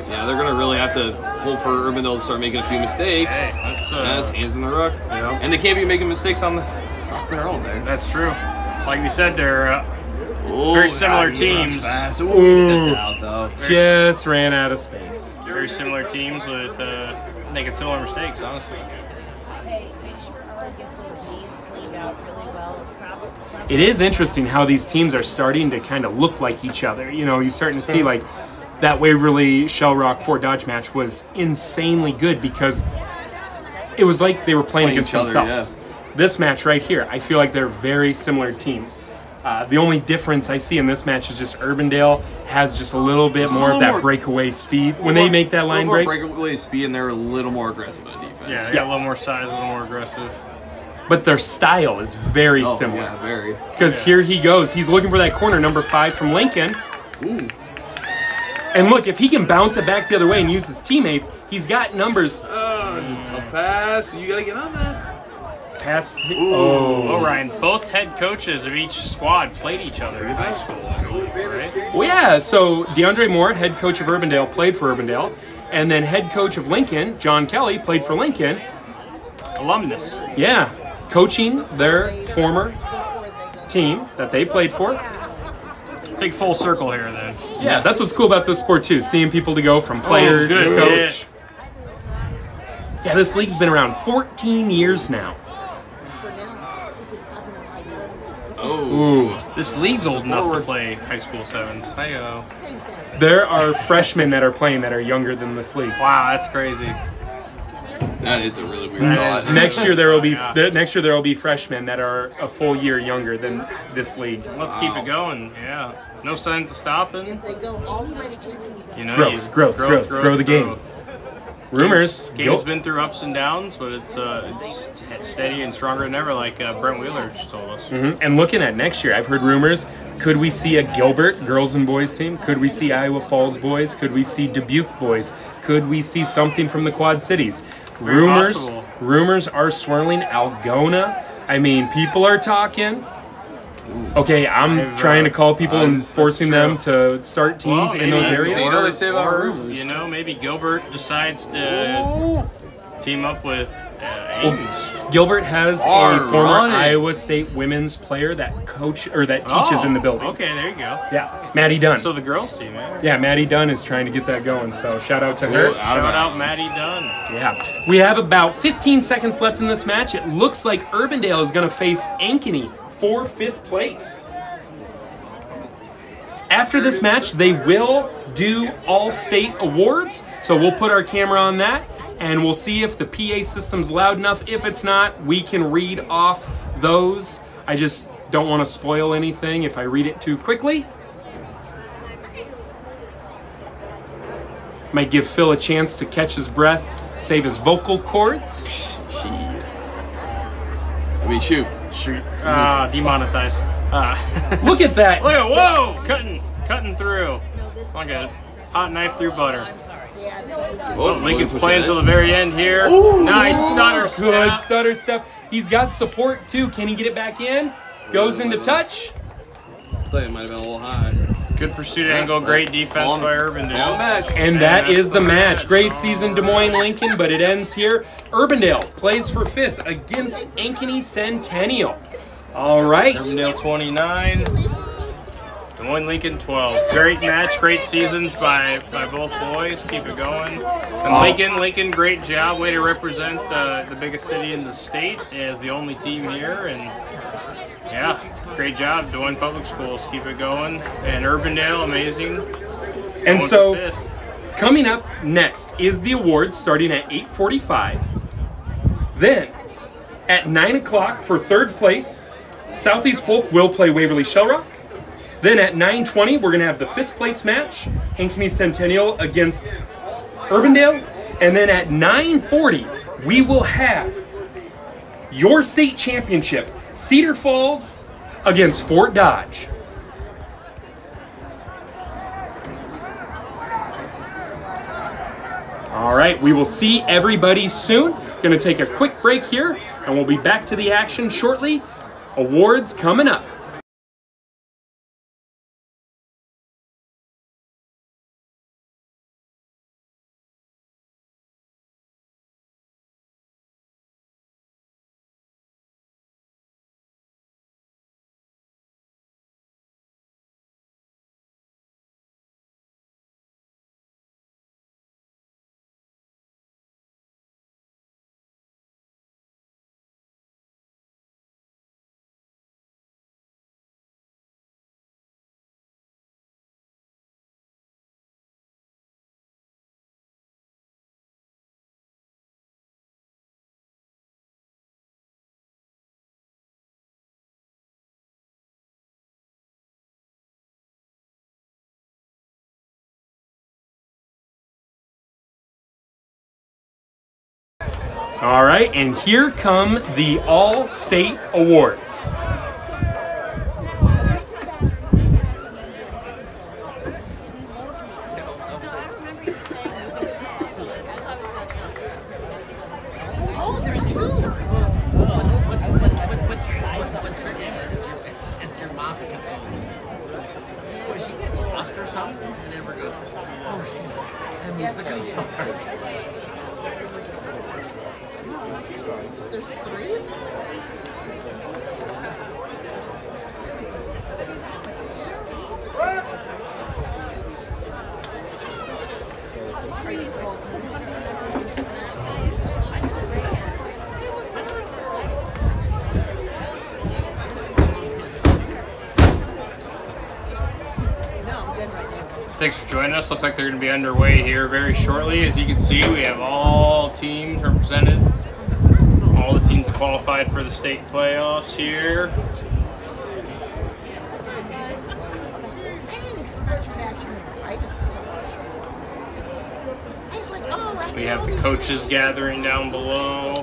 Yeah, they're gonna really have to hope for Urbandale to start making a few mistakes. Hey, that's hands in the ruck. Yeah. And they can't be making mistakes on their own there. That's true. Like we said, they're very similar teams. Ooh, stepped out though. Just ran out of space. Very similar teams with making similar mistakes, honestly. It is interesting how these teams are starting to kind of look like each other. You're starting to see that Waverly Shell Rock Fort Dodge match was insanely good because it was like they were playing against each other, themselves. this match right here, I feel like they're very similar teams. The only difference I see in this match is just Urbandale has just a little bit more of that breakaway speed when they make that line break. Breakaway speed, and they're a little more aggressive on defense. Yeah, they got a little more size, a little more aggressive. But their style is very similar. Yeah, very. Because here he goes. He's looking for that corner, number 5 from Lincoln. Ooh. And look, if he can bounce it back the other way and use his teammates, he's got numbers. Oh, this is a tough pass. You got to get on that. Pass. Oh, Ryan, both head coaches of each squad played each other in high school, right? Well, yeah, so DeAndre Moore, head coach of Urbandale, played for Urbandale. And then head coach of Lincoln, John Kelly, played for Lincoln. Alumnus. Yeah, coaching their former team that they played for. Big full circle here, then. Yeah, that's what's cool about this sport, too. Seeing people to go from player to coach. Yeah, this league's been around 14 years now. Ooh. This league's old enough to play high school sevens. Hi-yo. There are freshmen that are playing that are younger than this league. Wow, that's crazy. That is a really weird thought. Next year there will be freshmen that are a full year younger than this league. Let's keep it going. Yeah. No signs of stopping. You know, growth, grow the game. Rumors. Game's been through ups and downs, but it's steady and stronger than ever, like Brent Wheeler just told us. And looking at next year, I've heard rumors. Could we see a Gilbert girls and boys team? Could we see Iowa Falls boys? Could we see Dubuque boys? Could we see something from the Quad Cities? Rumors are swirling. Algona. I mean, people are talking. Okay, I'm trying to call people and forcing them to start teams in those areas. What do they say about rumors? You know, maybe Gilbert decides to team up with Ames. Gilbert has a former Iowa State women's player that teaches in the building. Okay, there you go. Yeah, Maddie Dunn. So the girls team, man. Yeah, Maddie Dunn is trying to get that going. So shout out to her. Shout out Maddie Dunn. Yeah, we have about 15 seconds left in this match. It looks like Urbandale is going to face Ankeny for 5th place. After this match, they will do all-state awards, so we'll put our camera on that, and we'll see if the PA system's loud enough. If it's not, we can read off those. I just don't want to spoil anything if I read it too quickly. Might give Phil a chance to catch his breath, save his vocal cords. I mean, shoot. Demonetized. Look at that. Look at, whoa, cutting through. Like a hot knife through butter. Oh, Lincoln's playing until the very end here. Ooh, nice stutter step. Good stutter step. He's got support too. Can he get it back in? Goes into touch. I thought it might have been a little high. Good pursuit angle, great defense by Urbandale. And that is the match. Great season, Des Moines Lincoln, but it ends here. Urbandale plays for 5th against Ankeny Centennial. All right. Urbandale 29, Des Moines Lincoln 12. Great match, great seasons by both boys. Keep it going. And Lincoln, great job. Way to represent the biggest city in the state as the only team here. And yeah, great job, Des Moines Public Schools. Keep it going. And Urbandale, amazing. And so, coming up next is the awards starting at 8:45. Then, at 9 o'clock for 3rd place, Southeast Polk will play Waverly Shellrock. Then at 9:20, we're going to have the 5th place match, Ankeny Centennial against Urbandale. And then at 9:40, we will have your state championship, Cedar Falls against Fort Dodge. All right, we will see everybody soon. Going to take a quick break here, and we'll be back to the action shortly. Awards coming up. All right, and here come the All-State Awards. Thanks for joining us. Looks like they're going to be underway here very shortly. As you can see, we have all teams represented. All the teams qualified for the state playoffs here. We have the coaches gathering down below.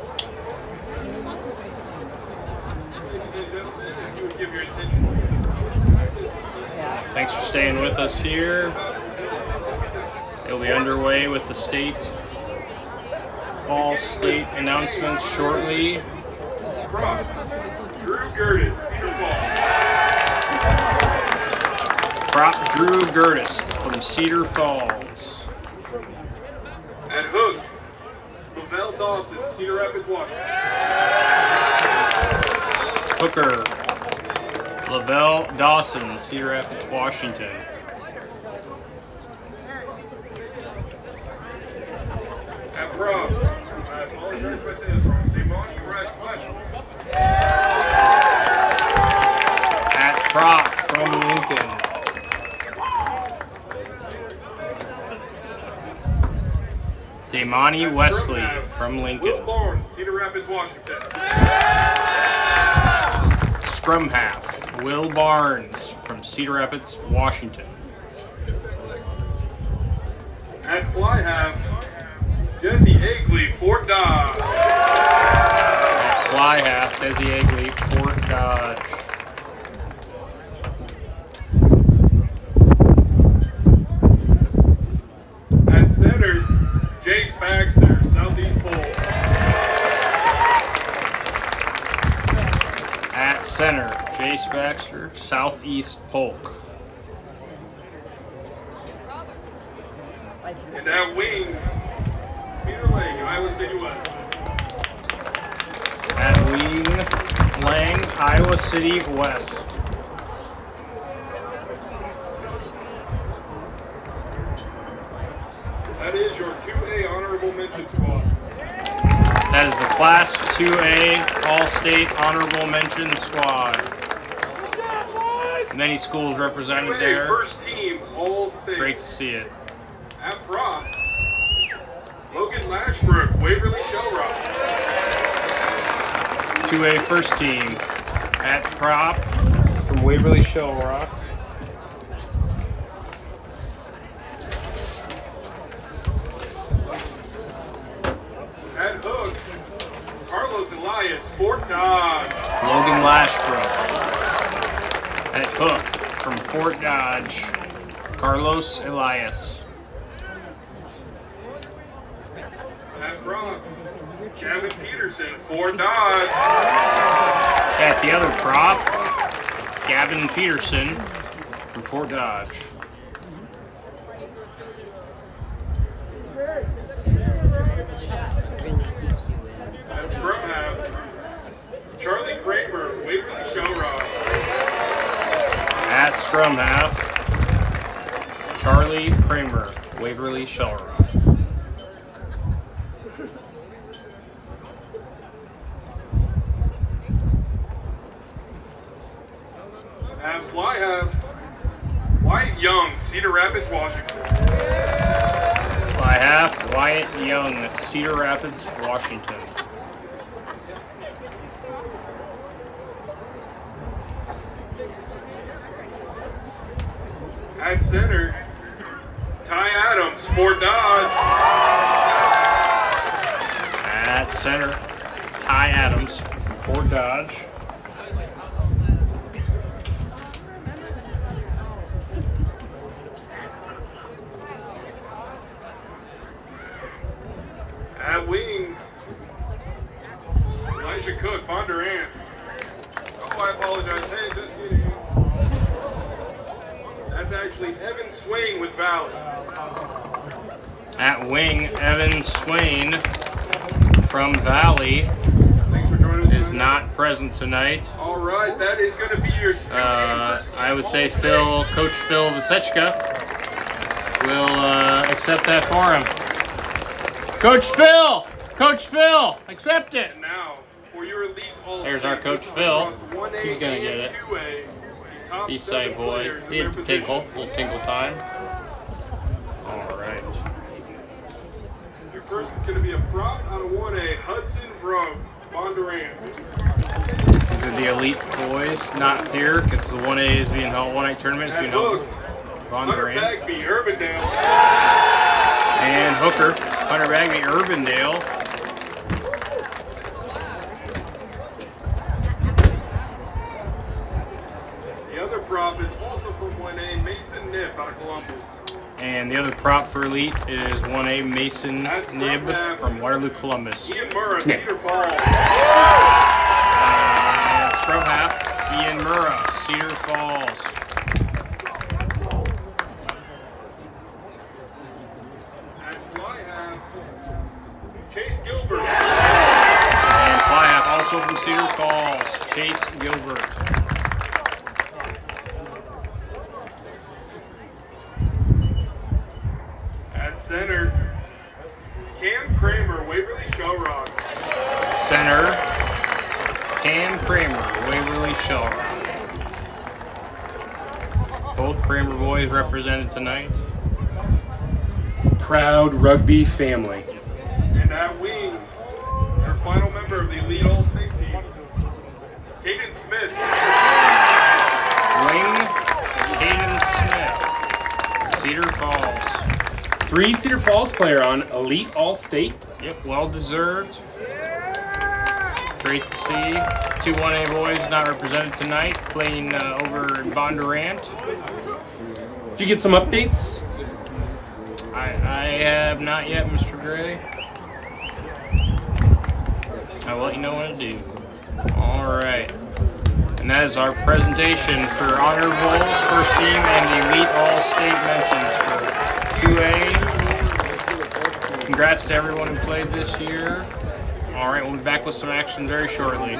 Thanks for staying with us here. It'll be underway with the state, all state announcements shortly. Prop Drew Gertis from Cedar Falls. At hook, Lavelle Dawson, Cedar Rapids, Washington. Hooker, Lavelle Dawson, Cedar Rapids, Washington. At prop, I apologize for this, Devon West. At prop from Lincoln. Damani Wesley from Lincoln. Will Barnes, Cedar Rapids, Washington. Scrum half, Will Barnes from Cedar Rapids, Washington. At fly half, Jesse Agley, Fort Dodge. At fly half, Desi Agley, Fort Dodge. At center, Jace Baxter, Southeast Polk. At center, Jace Baxter, Southeast Polk. And at wing, Peter Lang, Iowa City West. At wing, Lang, Iowa City West. That is your 2A honorable mention squad. That is the Class 2A All-State Honorable Mention Squad. Many schools represented there. First team, All-State. Great to see it. At prop, Logan Lashbrook, Waverly Shellrock. 2A first team at prop from Waverly Shell Rock. At hook, Carlos Elias, Fort Dodge. Logan Lashbrook. At hook from Fort Dodge, Carlos Elias. At prop, Gavin Peterson, Fort Dodge. At the other prop, Gavin Peterson from Fort Dodge. At scrum half, Charlie Kramer, Waverly Shellrock. At scrum half, Charlie Kramer, Waverly Shell Rock. At fly half, Wyatt Young, Cedar Rapids, Washington. Fly half, Wyatt Young, Cedar Rapids, Washington. At center, Ty Adams, Fort Dodge. At center, Ty Adams from Fort Dodge. At wing, Elijah Cook, Bondurant. Oh, I apologize. Hey, just kidding. That's actually Evan Swain with Valley. At wing, Evan Swain from Valley is not present tonight. All right, that is going to be your. I would say Coach Phil Vasechka will accept that for him. Coach Phil, accept it. And now, for your elite all There's our Coach Phil. He's gonna get it. East side boy. He had a tinkle, little tinkle time. All right. Your first is going to be a prop out of 1A, Hudson from Bondurant. These are the elite boys, not here because the 1A is being held. 1A tournament is being held. Bondurant. Bagby, Urbandale. And Hooker, Hunter Bagby, Urbandale. The other prop is also from 1A, Mason Nip out of Columbus. And the other prop for elite is 1A Mason Nib from Waterloo, Columbus. Ian Murrah, Cedar Falls. And scrub half, Ian Murrah, Cedar Falls. And fly half, Chase Gilbert. And fly half also from Cedar Falls, Chase Gilbert. At center, Cam Kramer, Waverly Shellrock. Center, Cam Kramer, Waverly Shellrock. Both Kramer boys represented tonight. Proud rugby family. And at wing, our final member of the Elite All-State team, Caden Smith. Wing, Caden Smith, Cedar Falls. 3 Cedar Falls player on Elite All-State. Yep, well deserved. Great to see. 2 1A boys not represented tonight, playing over in Bondurant. Did you get some updates? I have not yet, Mr. Gray. I will let you know when I do. All right. And that is our presentation for honorable first team and elite all-state mentions for 2A. Congrats to everyone who played this year. All right, we'll be back with some action very shortly.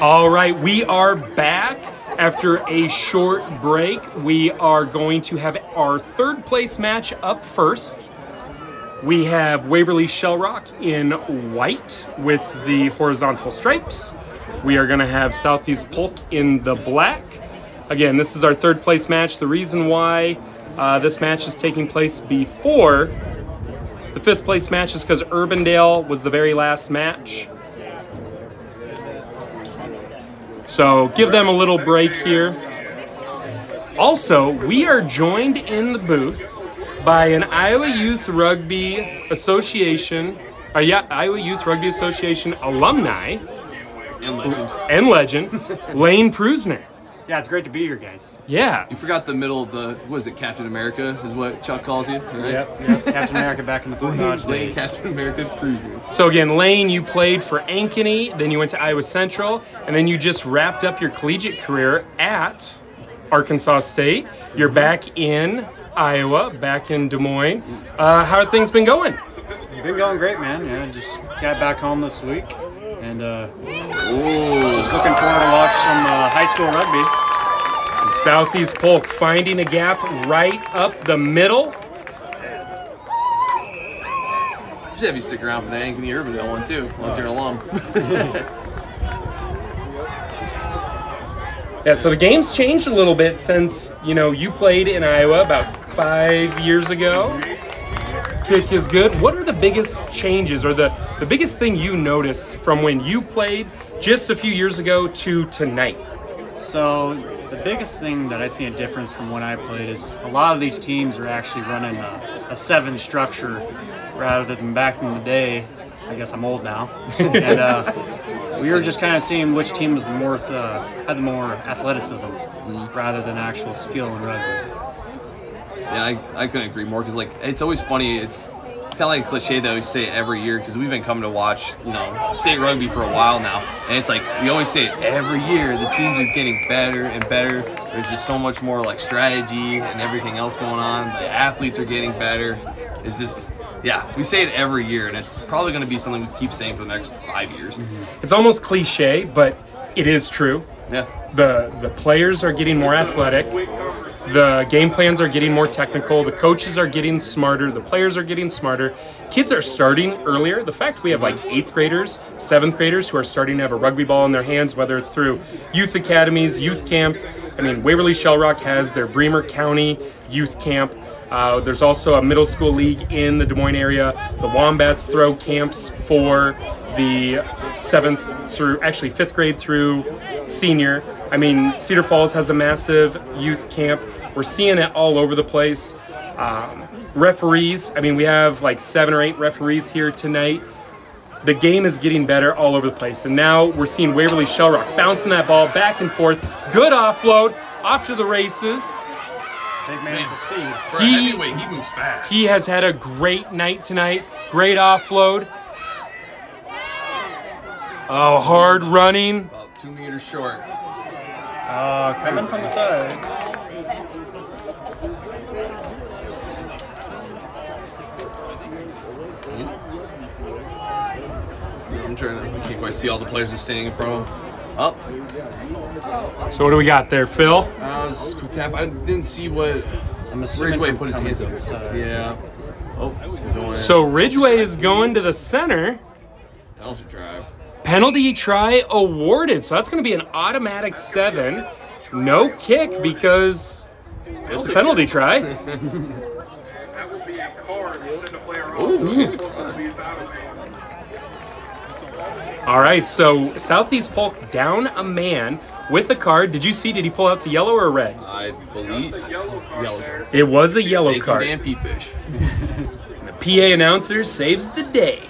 All right, we are back after a short break. We are going to have our third place match up first. We have Waverly Shellrock in white with the horizontal stripes. We are going to have Southeast Polk in the black. Again, this is our third place match. The reason why this match is taking place before the fifth place match is because Urbandale was the very last match. So give them a little break here. Also, we are joined in the booth by an Iowa Youth Rugby Association, Iowa Youth Rugby Association alumni and legend, Lane Prusner. Yeah, it's great to be here, guys. Yeah. You forgot the middle, what is it, Captain America is what Chuck calls you, right? Yep. Captain America back in the Fort Dodge days. Captain America Prusner. So again, Lane, you played for Ankeny, then you went to Iowa Central, and then you just wrapped up your collegiate career at Arkansas State. You're back in Iowa, back in Des Moines. How have things been going? Been going great, man. Yeah, just got back home this week, and just looking forward to watch some high school rugby. And Southeast Polk finding a gap right up the middle. Should have you stick around for the Ankeny Urbandale one too, unless you're an alum. Yeah, so the game's changed a little bit since, you played in Iowa about 5 years ago. Kick is good. What are the biggest changes or the biggest thing you notice from when you played just a few years ago to tonight? So the biggest thing that I see a difference from when I played is a lot of these teams are actually running a 7 structure rather than back in the day. I guess I'm old now. And we were just kind of seeing which team was had the more athleticism rather than actual skill in rugby. Yeah, I couldn't agree more because it's always funny. It's kind of like a cliche that we say it every year because we've been coming to watch state rugby for a while now, and it's like we always say it every year. The teams are getting better and better. There's just so much more strategy and everything else going on. The athletes are getting better. It's just. Yeah, we say it every year, and it's probably going to be something we keep saying for the next 5 years. It's almost cliche, but it is true. Yeah. The players are getting more athletic. The game plans are getting more technical. The coaches are getting smarter. The players are getting smarter. Kids are starting earlier. The fact we have 8th graders, 7th graders who are starting to have a rugby ball in their hands, whether it's through youth academies, youth camps. I mean, Waverly Shellrock has their Bremer County youth camp. There's also a middle school league in the Des Moines area. The Wombats throw camps for the 5th grade through senior. I mean, Cedar Falls has a massive youth camp. We're seeing it all over the place. Referees, I mean, we have 7 or 8 referees here tonight. The game is getting better all over the place. And now we're seeing Waverly Shellrock bouncing that ball back and forth. Good offload, off to the races. Big man with the speed. For a heavyweight, he moves fast. He has had a great night tonight. Great offload. Oh, hard running. About 2 meters short. Coming from the side. I'm trying to. I can't quite see all the players are standing in front of him. Oh. So what do we got there, Phil? Just quick tap. I didn't see what Ridgeway put his hands up. Yeah. Oh, he's going. So Ridgeway is going to the center. Penalty try. Penalty try awarded. So that's going to be an automatic 7. No kick because it's a penalty try. That would be a card. We'll send a player off. All right, so Southeast Polk down a man with a card. Did he pull out the yellow or red? I believe yellow card. It was a yellow card. Damn pea fish. The PA announcer saves the day.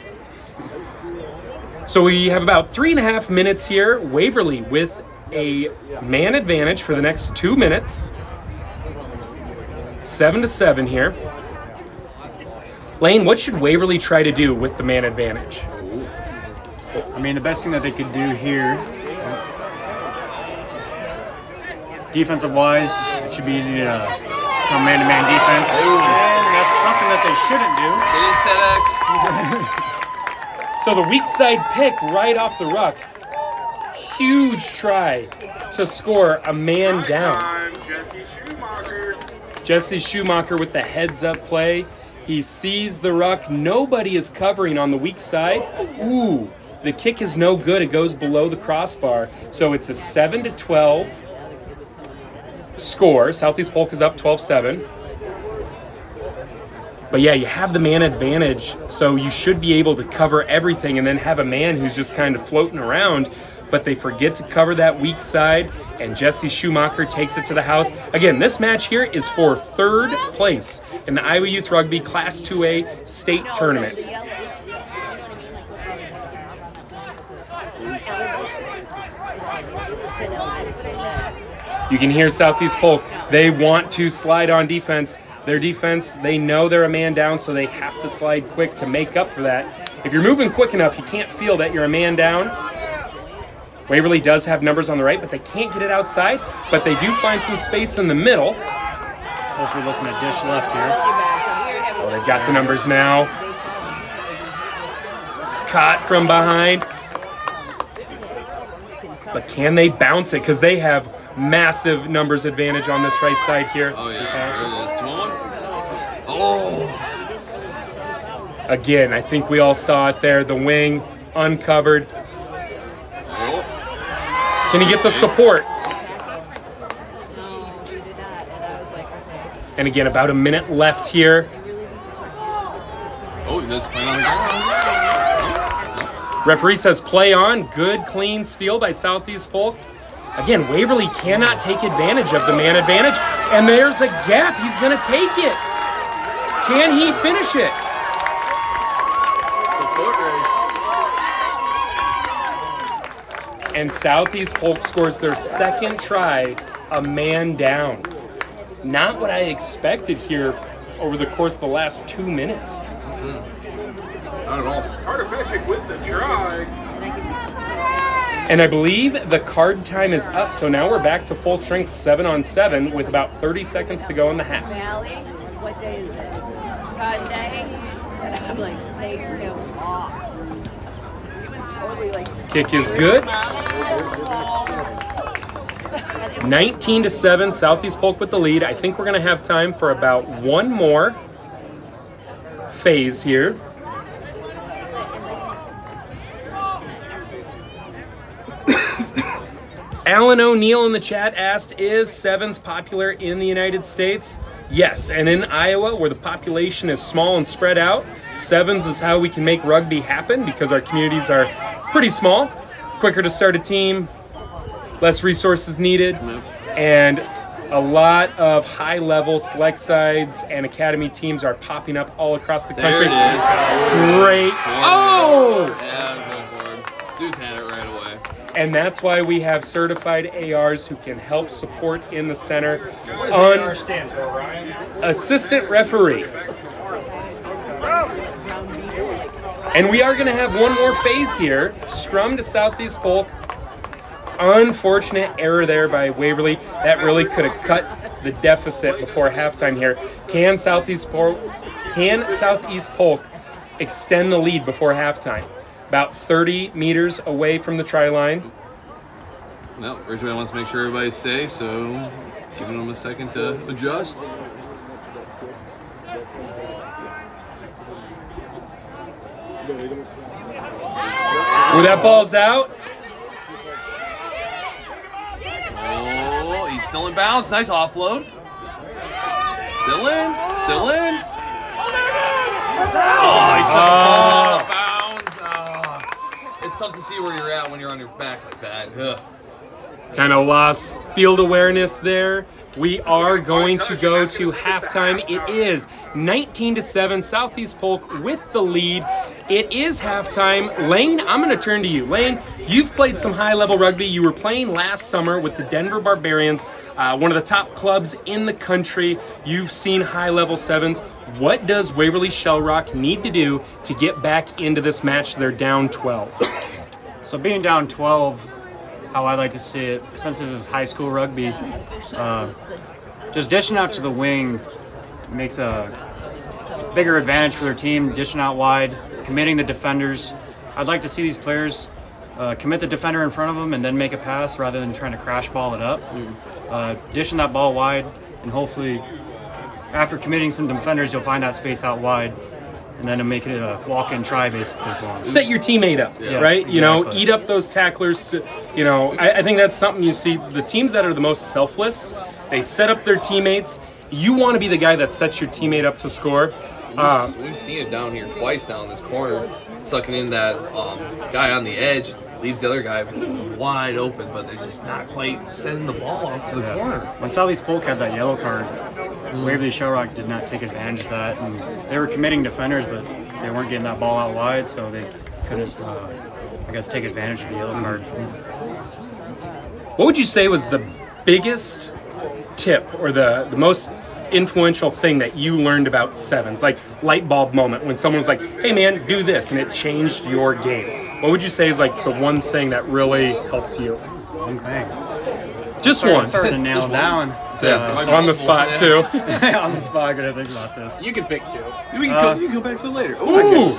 So we have about 3.5 minutes here. Waverly with a man advantage for the next 2 minutes. 7-7 here. Lane, what should Waverly try to do with the man advantage? I mean, the best thing that they could do here, defensive-wise, it should be easy to come man-to-man defense. And that's something that they shouldn't do. They didn't set X. So the weak side pick right off the ruck. huge try to score a man down. Jesse Schumacher with the heads-up play. He sees the ruck. Nobody is covering on the weak side. Ooh, the kick is no good. It goes below the crossbar. So it's a 7-12 score. Southeast Polk is up 12-7. But yeah, you have the man advantage, so you should be able to cover everything and then have a man who's just kind of floating around. But they forget to cover that weak side, and Jesse Schumacher takes it to the house. Again, this match here is for 3rd place in the Iowa Youth Rugby Class 2A state tournament. You can hear Southeast Polk. They want to slide on defense. Their defense, they know they're a man down, so they have to slide quick to make up for that. If you're moving quick enough, you can't feel that you're a man down. Waverly does have numbers on the right, but they can't get it outside. But they do find some space in the middle. Hopefully looking at dish left here. Oh, they've got the numbers now. Caught from behind. But can they bounce it? Because they have massive numbers advantage on this right side here. Oh, yeah. There it is. 2-1. Oh. Again, I think we all saw it there. The wing uncovered. Can he get the support? And again, about a minute left here. Oh, that's playing on the ground. Referee says play on. Good, clean steal by Southeast Polk. Again, Waverly cannot take advantage of the man advantage. And there's a gap. He's going to take it. Can he finish it? And Southeast Polk scores their 2nd try, a man down. Not what I expected here over the course of the last 2 minutes. Not at all. Artificial with the try. And I believe the card time is up, so now we're back to full strength 7-on-7 with about 30 seconds to go in the half. Valley, what day is it? Sunday. And I'm like, take him off. He was totally like. Kick is good. 19-7, Southeast Polk with the lead. I think we're going to have time for about one more phase here. Alan O'Neill in the chat asked, is sevens popular in the United States? Yes, and in Iowa, where the population is small and spread out, sevens is how we can make rugby happen because our communities are pretty small, quicker to start a team, less resources needed, and a lot of high-level select sides and academy teams are popping up all across the country. There it is. Great. Oh! Yeah, it was on board. Zeus had it right away. And that's why we have certified ARs who can help support in the center. What does AR stand for, Ryan? Assistant referee. And we are going to have one more phase here. Scrum to Southeast Polk. Unfortunate error there by Waverly. That really could have cut the deficit before halftime here. Can Southeast Polk extend the lead before halftime? About 30 meters away from the try line. No, Ridgeway wants to make sure everybody's safe, so giving them a second to adjust. Where that ball's out. Oh, he's still in bounds. Nice offload. Still in. Still in. Oh, he sent the ball out of bounds. It's tough to see where you're at when you're on your back like that. Ugh. Kind of lost field awareness there. We are going to go to halftime. It is 19-7, Southeast Polk with the lead. It is halftime. Lane, I'm going to turn to you. Lane, you've played some high-level rugby. You were playing last summer with the Denver Barbarians, one of the top clubs in the country. You've seen high-level sevens. What does Waverly Shell Rock need to do to get back into this match? They're down 12. So being down 12, how I like to see it, since this is high school rugby, just dishing out to the wing makes a bigger advantage for their team, dishing out wide, committing the defenders. I'd like to see these players commit the defender in front of them and then make a pass rather than trying to crash ball it up. Dishing that ball wide, and hopefully after committing some defenders, you'll find that space out wide, and then to make it a walk-in try basically for them. Set your teammate up, right? Exactly. You know, eat up those tacklers. You know, I think that's something you see. The teams that are the most selfless, they set up their teammates. You want to be the guy that sets your teammate up to score. We've seen it down here twice now in this corner, sucking in that guy on the edge, leaves the other guy wide open, but they're just not quite sending the ball out to the corner. When Southeast Polk had that yellow card, Waverly Shellrock did not take advantage of that, and they were committing defenders, but they weren't getting that ball out wide, so they couldn't, I guess, take advantage of the yellow card. What would you say was the biggest tip or the most influential thing that you learned about sevens, like light bulb moment when someone was like, hey man, do this, and it changed your game? What would you say is like the one thing that really helped you? One thing. Just one. Starting to nail down. On the spot too. On the spot, I gotta think about this. You can pick two. You can go back to it later. Ooh.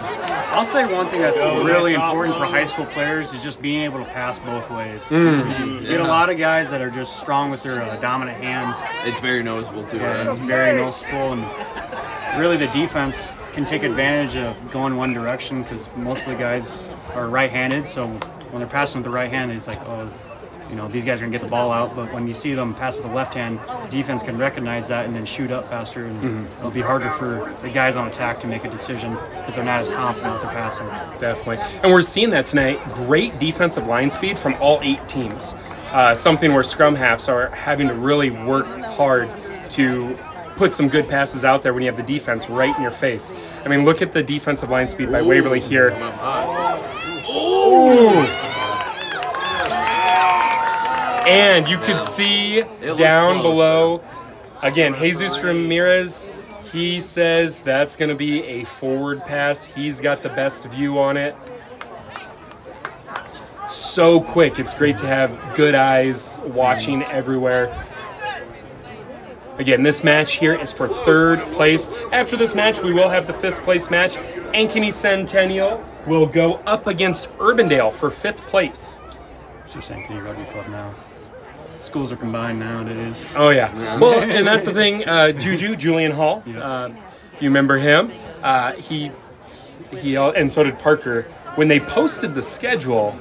I'll say one thing that's really important for high school players is just being able to pass both ways. You get a lot of guys that are just strong with their dominant hand. It's very noticeable too. Yeah, it's very noticeable, and really the defense can take advantage of going one direction because most of the guys are right-handed, so when they're passing with the right hand, it's like, oh, you know, these guys are going to get the ball out, but when you see them pass with the left hand, defense can recognize that and then shoot up faster, and it'll be harder for the guys on attack to make a decision because they're not as confident with their passing. Definitely. And we're seeing that tonight. Great defensive line speed from all 8 teams. Something where scrum halves are having to really work hard to put some good passes out there when you have the defense right in your face. I mean, look at the defensive line speed by Waverly here. Ooh. And you could see down below, again, Jesus Ramirez, he says that's going to be a forward pass. He's got the best view on it. So quick. It's great to have good eyes watching everywhere. Again, this match here is for 3rd place. After this match, we will have the 5th place match. Ankeny Centennial will go up against Urbandale for 5th place. It's just Ankeny Rugby Club now. Schools are combined nowadays. Oh yeah. Well, and that's the thing. Julian Hall, you remember him? He and so did Parker. When they posted the schedule,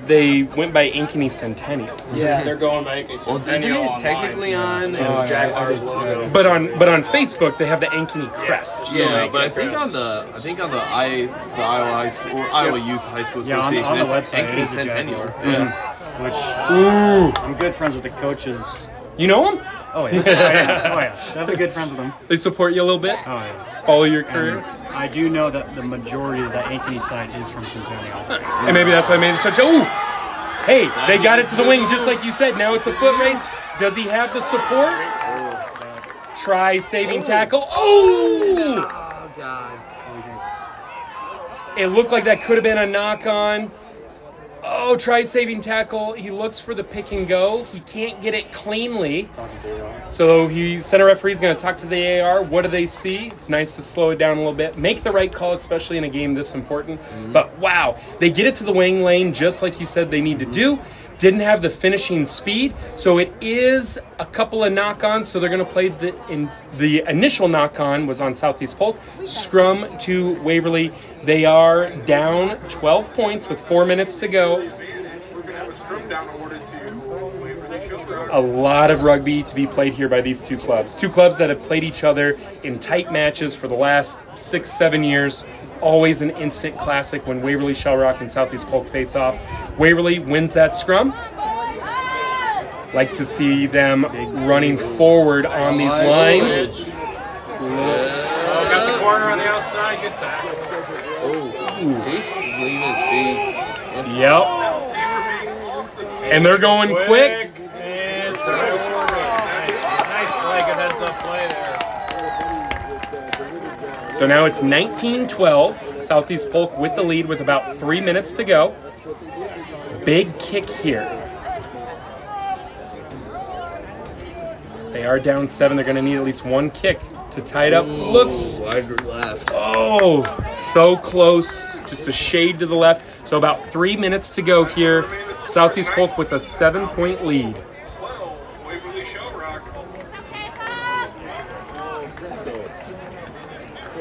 they went by Ankeny Centennial. Yeah, they're going by Ankeny Centennial. Well, isn't it technically on Jaguars logo? But on Facebook they have the Ankeny crest. Yeah, but I think on the Iowa High School, Iowa Youth High School Association, on the it's website, Ankeny Centennial. Yeah. Which I'm good friends with the coaches. You know them? Oh yeah. Definitely good friends with them. They support you a little bit? Oh yeah. Follow your career? And I do know that the majority of that Ankeny side is from Centennial. Nice. And maybe that's why I made it such a... Ooh! Hey, they got it to the wing just like you said. Now it's a foot race. Does he have the support? Try saving tackle. Oh! Oh, God. It looked like that could have been a knock-on. Oh, try saving tackle. He looks for the pick and go. He can't get it cleanly. So center referee's going to talk to the AR. What do they see? It's nice to slow it down a little bit. Make the right call, especially in a game this important. But wow, they get it to the wing lane just like you said they need to do. Didn't have the finishing speed, so it is a couple of knock-ons. So they're going to play the initial knock-on was on Southeast Polk. Scrum to Waverly. They are down 12 points with 4 minutes to go. A lot of rugby to be played here by these two clubs. Two clubs that have played each other in tight matches for the last 6-7 years. Always an instant classic when Waverly Shellrock and Southeast Polk face off. Waverly wins that scrum. Like to see them running forward on these lines. Got the corner on the outside. Good tackle. Oh, Jason leaving his feet. Yep. And they're going quick. And nice play. Good heads up play there. So now it's 19-12. Southeast Polk with the lead with about 3 minutes to go. Big kick here. They are down 7. They're going to need at least one kick to tie it up. Looks wide left. Oh, so close, just a shade to the left. So about 3 minutes to go here. Southeast Polk with a 7-point lead.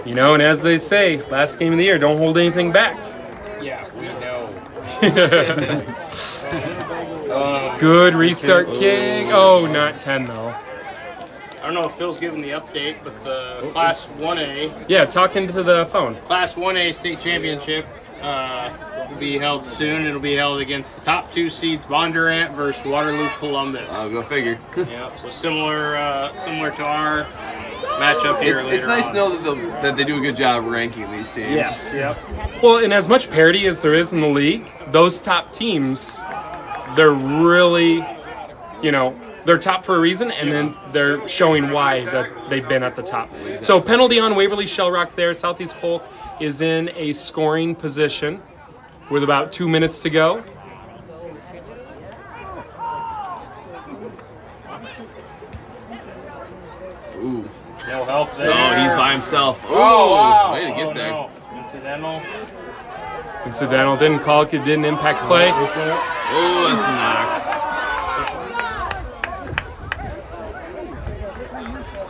You know, and as they say, last game of the year, don't hold anything back. Yeah, we know. Good restart kick. Oh, not 10 though. I don't know if Phil's giving the update, but the Class 1A. Yeah, talking to the phone. Class 1A state championship will be held soon. It'll be held against the top 2 seeds, Bondurant versus Waterloo Columbus. I'll go figure. Yeah, so similar to our matchup here later It's nice on. to know that they do a good job ranking these teams. Yes, yep. Well, and as much parity as there is in the league, those top teams, they're really, you know, they're top for a reason, and then they're showing why that they've been at the top. So penalty on Waverly Shell Rock there. Southeast Polk is in a scoring position with about 2 minutes to go. Ooh. No help there. Oh, he's by himself. Oh, wow. Way to get there. No. Incidental. Incidental, didn't call it, didn't impact play. Oh, that's knocked.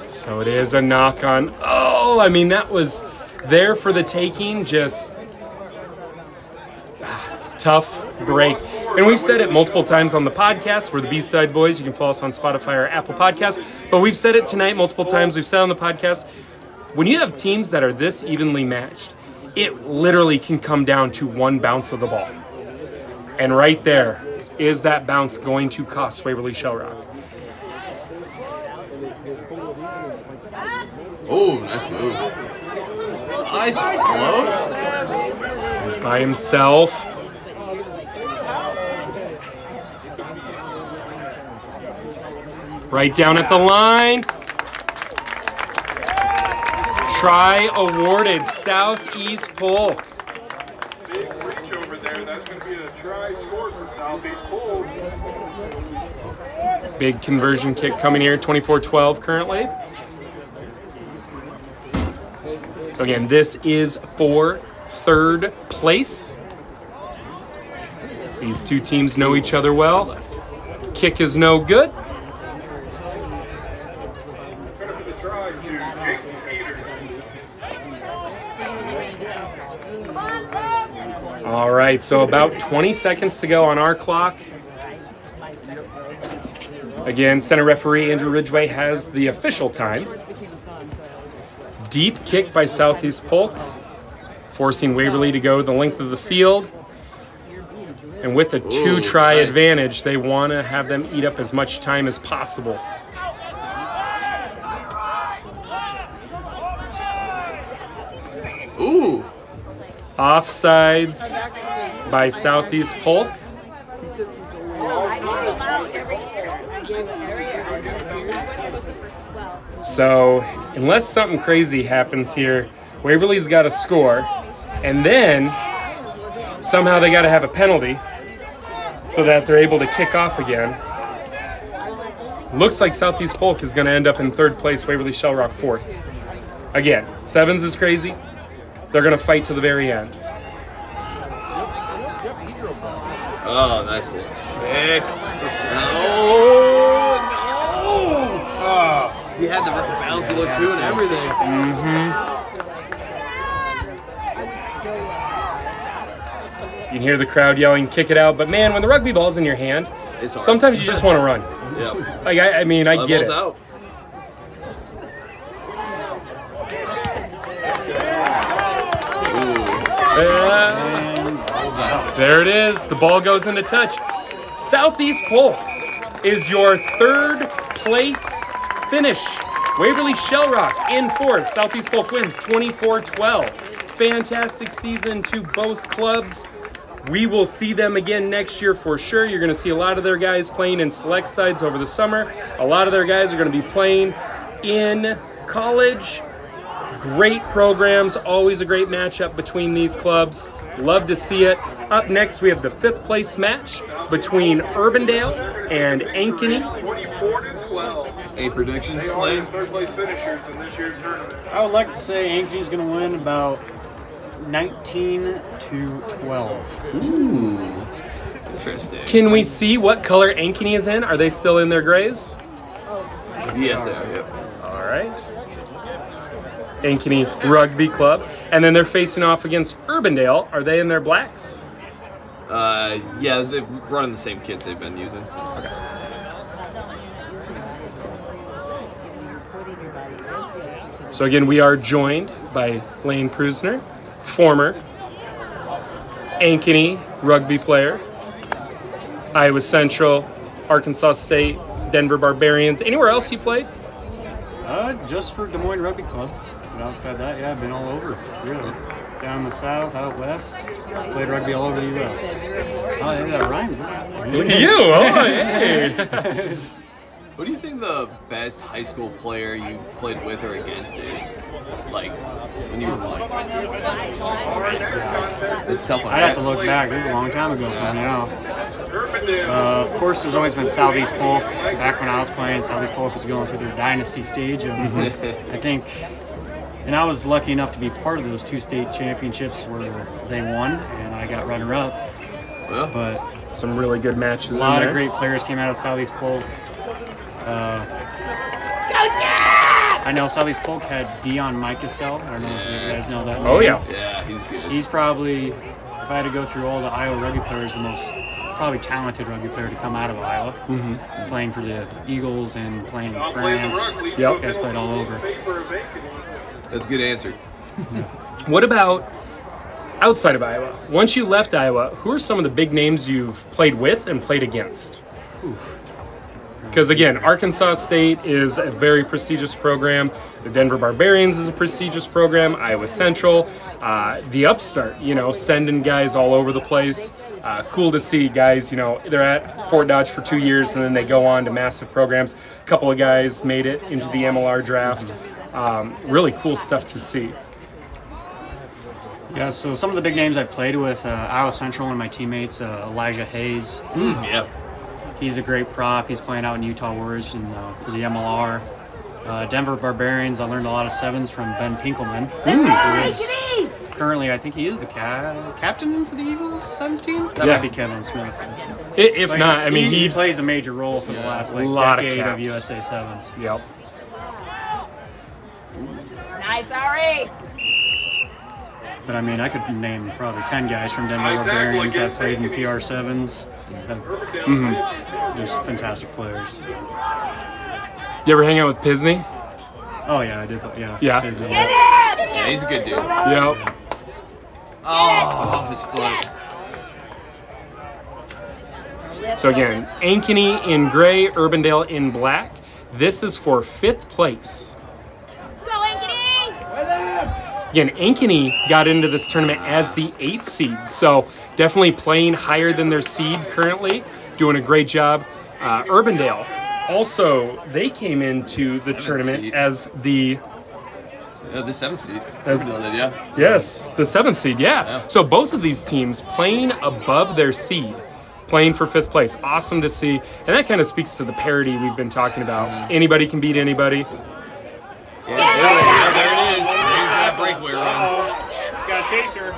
So it is a knock on. Oh, I mean, that was there for the taking, just tough break. And we've said it multiple times on the podcast. We're the B-Side Boys. You can follow us on Spotify or Apple Podcasts. But we've said it tonight multiple times. We've said it on the podcast. When you have teams that are this evenly matched, it literally can come down to one bounce of the ball. And right there, is that bounce going to cost Waverly Shell Rock? Oh, nice move. Nice float. He's by himself. Right down at the line. Try awarded, Southeast Polk. Big reach over there. That's going to be a try score for Southeast Polk. Big conversion kick coming here, 24-12 currently. So again, this is for third place. These two teams know each other well. Kick is no good. All right, so about 20 seconds to go on our clock. Again, center referee Andrew Ridgway has the official time. Deep kick by Southeast Polk, forcing Waverly to go the length of the field. And with a two-try advantage, they want to have them eat up as much time as possible. Ooh. Offsides by Southeast Polk. So, unless something crazy happens here, Waverly's got to score, and then somehow they got to have a penalty so that they're able to kick off again. Looks like Southeast Polk is going to end up in third place, Waverly Shell Rock fourth. Again, sevens is crazy. They're going to fight to the very end. Oh, nice. Nick. He had the right bounce look too and everything. You can hear the crowd yelling, kick it out. But man, when the rugby ball's in your hand, It's hard. sometimes you just want to run. Yeah. Like, I mean, I get it. Out. There it is. The ball goes into touch. Southeast Polk is your third place finish. Waverly Shell Rock in fourth. Southeast Polk wins 24-12. Fantastic season to both clubs. We will see them again next year for sure. You're going to see a lot of their guys playing in select sides over the summer. A lot of their guys are going to be playing in college. Great programs, always a great matchup between these clubs. Love to see it. Up next, we have the fifth place match between Urbandale and Ankeny. 24-12. Any predictions, They are Lane? the third place finishers in this year's tournament. I would like to say Ankeny's going to win about 19-12. Ooh, interesting. Can we see what color Ankeny is in? Are they still in their grays? Yes, they are. Yep. All right. Ankeny Rugby Club. And then they're facing off against Urbandale. Are they in their blacks? Yeah, they're running the same kits they've been using. Okay. So again, we are joined by Lane Prusner, former Ankeny rugby player, Iowa Central, Arkansas State, Denver Barbarians. Anywhere else you played? Just for Des Moines Rugby Club. But outside that, yeah, I've been all over, really. Down in the south, out west, played rugby all over the U.S. Oh, yeah, that rhymed. You? Oh, hey. Who do you think the best high school player you've played with or against is? Like, when you were playing? It's a tough one. I'd have to look back. This is a long time ago for me now. Of course, there's always been Southeast Polk. Back when I was playing, Southeast Polk was going through their dynasty stage. I think, and I was lucky enough to be part of those 2 state championships where they won, and I got runner-up. Well, but some really good matches. A lot of great players came out of Southeast Polk. I know Southeast Polk had Dion Micasel. I don't know if you guys know that. Oh, yeah. Yeah, he's good. He's probably, if I had to go through all the Iowa rugby players, the most probably talented rugby player to come out of Iowa. Playing for the Eagles and playing in France. Yep. Guys played all over. That's a good answer. What about outside of Iowa? Once you left Iowa, who are some of the big names you've played with and played against? Because again, Arkansas State is a very prestigious program. The Denver Barbarians is a prestigious program. Iowa Central, the upstart, you know, sending guys all over the place. Cool to see guys, you know, they're at Fort Dodge for 2 years and then they go on to massive programs. A couple of guys made it into the MLR draft. Really cool stuff to see. Yeah, so some of the big names I played with, Iowa Central, one of my teammates, Elijah Hayes. Yeah. He's a great prop. He's playing out in Utah Warriors and for the MLR. Denver Barbarians, I learned a lot of sevens from Ben Pinkelman. Currently, I think he is the captain for the Eagles sevens team. That might be Kevin Smith. If not, I mean, he plays a major role for the last decade of USA sevens. Yep. Nice, Ari. But I mean, I could name probably 10 guys from Denver Barbarians that played in PR sevens. Just fantastic players. You ever hang out with Pisney? Oh yeah, I did. Yeah. Pisney. Yeah, he's a good dude. Yep. Oh, off his foot. So again, Ankeny in gray, Urbandale in black. This is for 5th place. Again, Ankeny got into this tournament as the 8th seed, so definitely playing higher than their seed currently, doing a great job. Urbandale, also, they came into the tournament seed. as the 7th seed. Yeah. Yes, the 7th seed, yeah. So both of these teams playing above their seed, playing for 5th place. Awesome to see, and that kind of speaks to the parity we've been talking about. Anybody can beat anybody. Yeah, there it is. There's that breakaway run. He's got a chaser.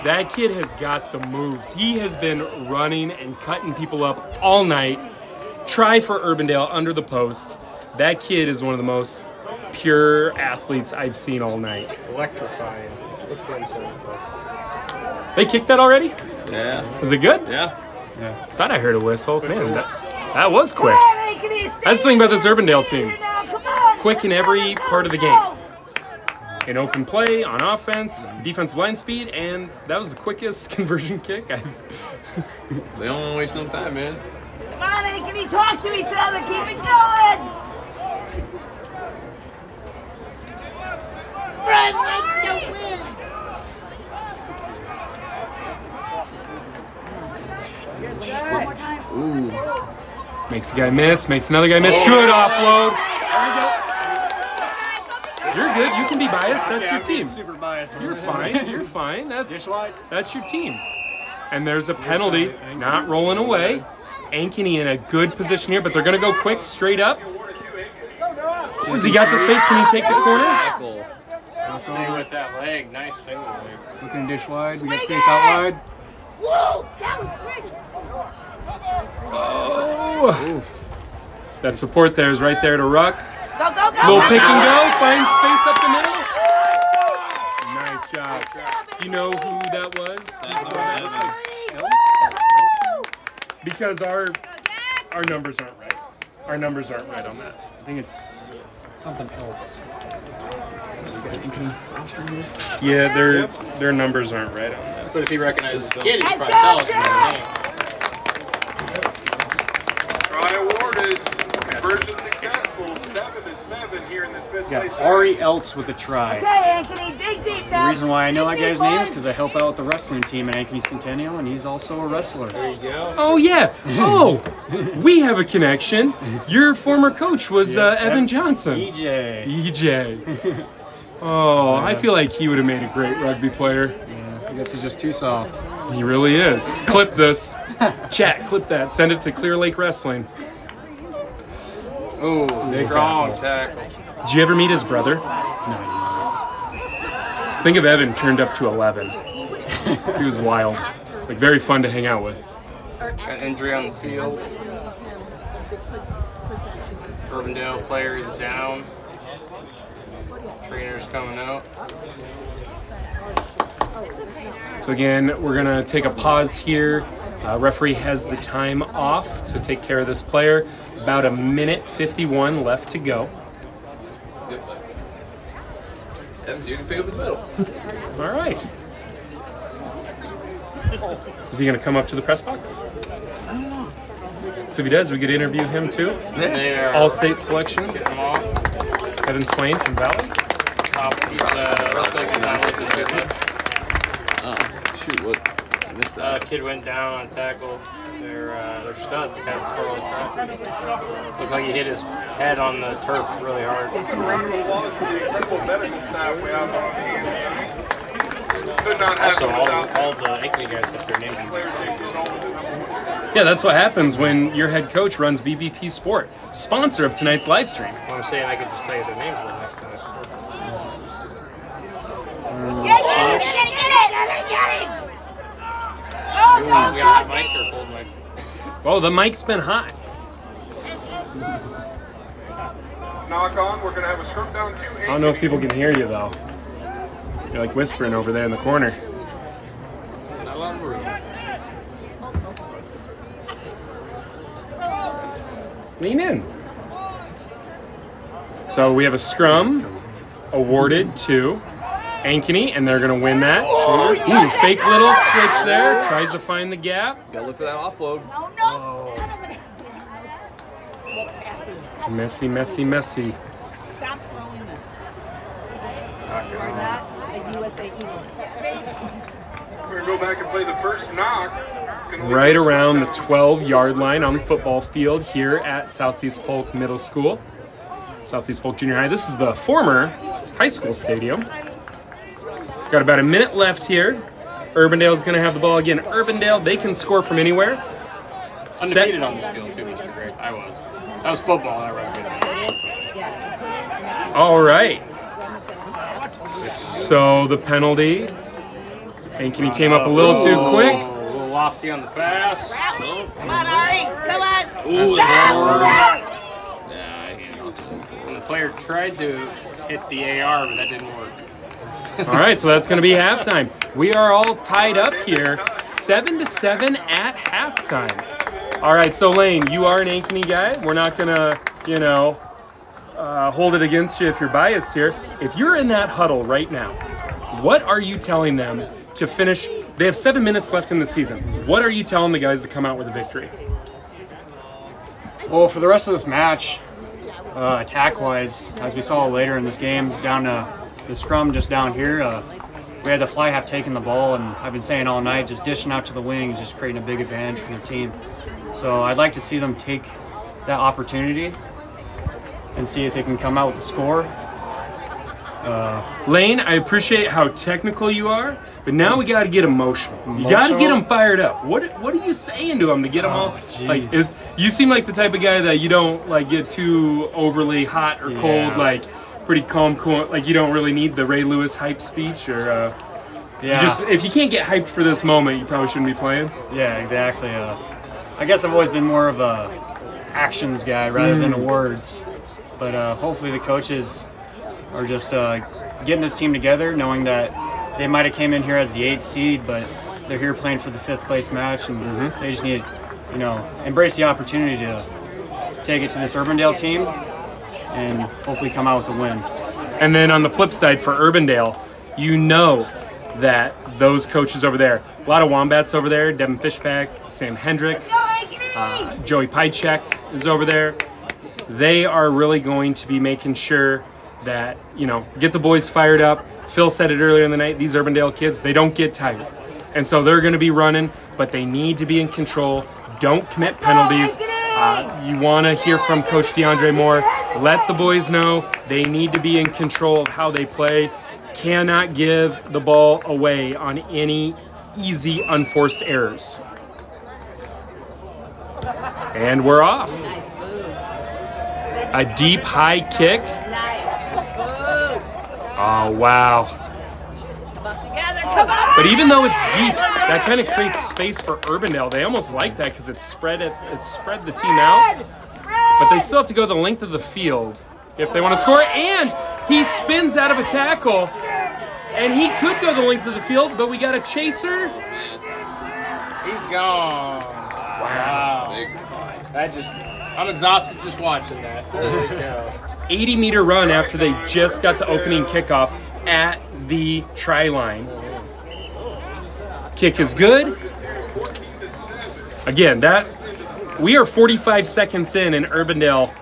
That kid has got the moves. He has been running and cutting people up all night. Try for Urbandale under the post. That kid is one of the most pure athletes I've seen all night. Electrifying. They kicked that already? Yeah. Was it good? Yeah. Thought I heard a whistle. Man, that was quick. That's the thing about this Urbandale team. Quick in every part of the game. In open play, on offense, defensive line speed, and that was the quickest conversion kick I've... They don't waste no time, man. Come on, Ankeny, talk to each other. Keep it going. Run like the wind. One more time. Ooh. Makes a guy miss, makes another guy miss. Good offload. There we go. You're good. You can be biased. That's your team. Super biased. You're fine. You're fine. That's your team. And there's a penalty, not rolling away. Ankeny in a good position here, but they're going to go quick, straight up. Has he got the space? Can he take the corner? Stay with that leg. Nice single leg. Looking dish wide. We got space out wide. Whoa, that was pretty. Oh. Oof. That support there is right there to Ruck. Go, go, go. Little pick and go. Finds space up the middle. Nice job. You know who that was? Because our numbers aren't right. Our numbers aren't right on that. I think it's something else. Yeah, their numbers aren't right on this. But if he recognizes the kid, he can probably tell us the name. Try awarded. Conversion successful. 7-7 here in the fifth Got place. Ari Eltz with a try. Okay, Ankeny, dig deep now. The reason why I know that guy's name is because I help out with the wrestling team at Ankeny Centennial, and he's also a wrestler. There you go. Oh, yeah. Oh, we have a connection. Your former coach was Evan Johnson. EJ. EJ. Oh, I feel like he would have made a great rugby player. Yeah, I guess he's just too soft. He really is. Clip this. Chat, clip that. Send it to Clear Lake Wrestling. Oh, strong tackle. Did you ever meet his brother? No. Think of Evan turned up to 11. He was wild. Like, very fun to hang out with. Got injury on the field. Urbandale player is down. Trainer's coming out. So again, we're gonna take a pause here. Referee has the time off to take care of this player. About 1:51 left to go. Evans, you can pick up his medal. All right. Is he gonna come up to the press box? I don't know. So if he does, we could interview him too. All-state selection. Get him off. Evan Swain from Valley. Looks like he's not with the good. Shoot, what? I missed that. Kid went down on tackle. They're stunned. They kind of score all the time. Looked like he hit his head on the turf really hard. Also, all the Ankeny guys have their name. Yeah, that's what happens when your head coach runs BBP Sport, sponsor of tonight's live stream. Well, I'm saying I could just tell you their names the next time. Get it! We got a mic or cold mic? Oh, the mic's been hot. Knock on. We're going to have a scrum down to I don't know if people can hear you though. You're like whispering over there in the corner. Not a lot of room. Lean in. So we have a scrum awarded to Ankeny, and they're going to win that. Ooh, fake little switch there. Tries to find the gap. Gotta look for that offload. No. Messy, messy, messy. Stop throwing them. Or not, the USA Eagle. We're going to go back and play the first knock. Right around the 12-yard line on the football field here at Southeast Polk Middle School. Southeast Polk Junior High. This is the former high school stadium. Got about a minute left here. Urbandale's going to have the ball again. Urbandale, they can score from anywhere. Undefeated on this field, too, which is great. I was. That was football, not rugby. All right. So the penalty. Ankeny came up a little too quick. A little lofty on the pass. Come on, Ari. Come on. Ooh, Down. And the player tried to hit the AR, but that didn't work. All right, so that's going to be halftime. We are all tied up here, 7-7 at halftime. All right, so Lane, you are an Ankeny guy. We're not going to, hold it against you if you're biased here. If you're in that huddle right now, what are you telling them to finish? They have 7 minutes left in the season. What are you telling the guys to come out with a victory? Well, for the rest of this match, attack-wise, as we saw later in this game, down to the scrum just down here, we had the fly half taking the ball, and I've been saying all night, just dishing out to the wings, just creating a big advantage for their team. So I'd like to see them take that opportunity and see if they can come out with a score. Lane, I appreciate how technical you are, but now we got to get emotional. You got to get them fired up. What are you saying to them to get them all? Like, you seem like the type of guy that you don't like get too overly hot or cold. Like, pretty calm, cool. Like, you don't really need the Ray Lewis hype speech, or if you can't get hyped for this moment, you probably shouldn't be playing. Yeah, exactly. I guess I've always been more of a actions guy rather than a words, but hopefully the coaches are just getting this team together, knowing that they might have came in here as the 8th seed, but they're here playing for the 5th place match, and they just need to, embrace the opportunity to take it to this Urbandale team and hopefully come out with a win. And then on the flip side for Urbandale, you know that those coaches over there, a lot of Wombats over there, Devin Fishback, Sam Hendricks, Joey Pychek is over there. They are really going to be making sure that, get the boys fired up. Phil said it earlier in the night, these Urbandale kids, they don't get tired. And so they're going to be running, but they need to be in control. Don't commit penalties. You want to hear from Coach DeAndre Moore. Let the boys know they need to be in control of how they play. Cannot give the ball away on any easy, unforced errors. And we're off. A deep, high kick. Oh, wow. But even though it's deep, that kind of creates space for Urbandale. They almost like that because it spread the team out. But they still have to go the length of the field if they want to score. And he spins out of a tackle. And he could go the length of the field, but we got a chaser. He's gone. Wow. I'm exhausted just watching that. Holy cow. 80-meter run after they just got the opening kickoff at the try line. Kick is good. Again, we are 45 seconds in, and Urbandale,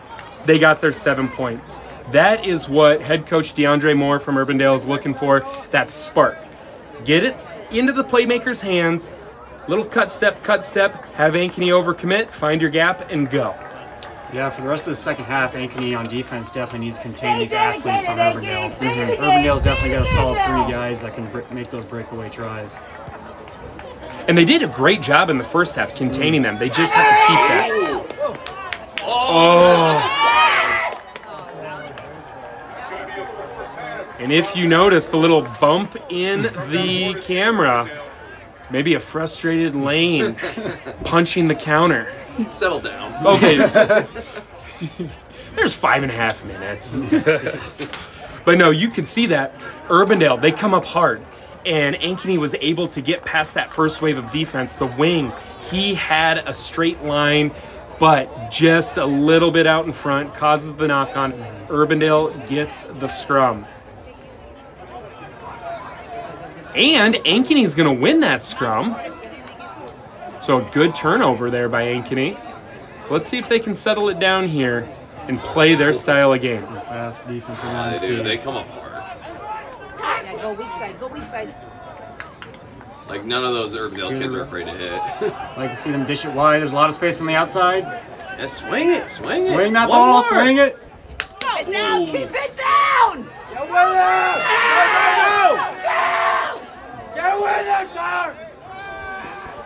they got their 7 points. That is what head coach DeAndre Moore from Urbandale is looking for, that spark. Get it into the playmaker's hands, little cut step, have Ankeny overcommit, find your gap, and go. Yeah, for the rest of the second half, Ankeny on defense definitely needs to contain these athletes on Urbandale. Urbandale's definitely got a solid 3 guys that can make those breakaway tries. And they did a great job in the first half containing them. They just have to keep that. Oh. And if you notice the little bump in the camera, maybe a frustrated Lane punching the counter. Settle down. Okay. There's 5.5 minutes. But no, you could see that Urbandale, they come up hard. And Ankeny was able to get past that first wave of defense. The wing, he had a straight line, but just a little bit out in front, causes the knock-on. Urbandale gets the scrum. And Ankeny's going to win that scrum. So a good turnover there by Ankeny. So let's see if they can settle it down here and play their style of game. Fast defensive line speed. Dude, they come up hard. Go weak side. Like none of those Urbandale kids are afraid to hit. Like to see them dish it wide. There's a lot of space on the outside. Yeah, swing it. Swing that ball, swing it. Keep it down, keep it down! Go with him! Go with him, Tar!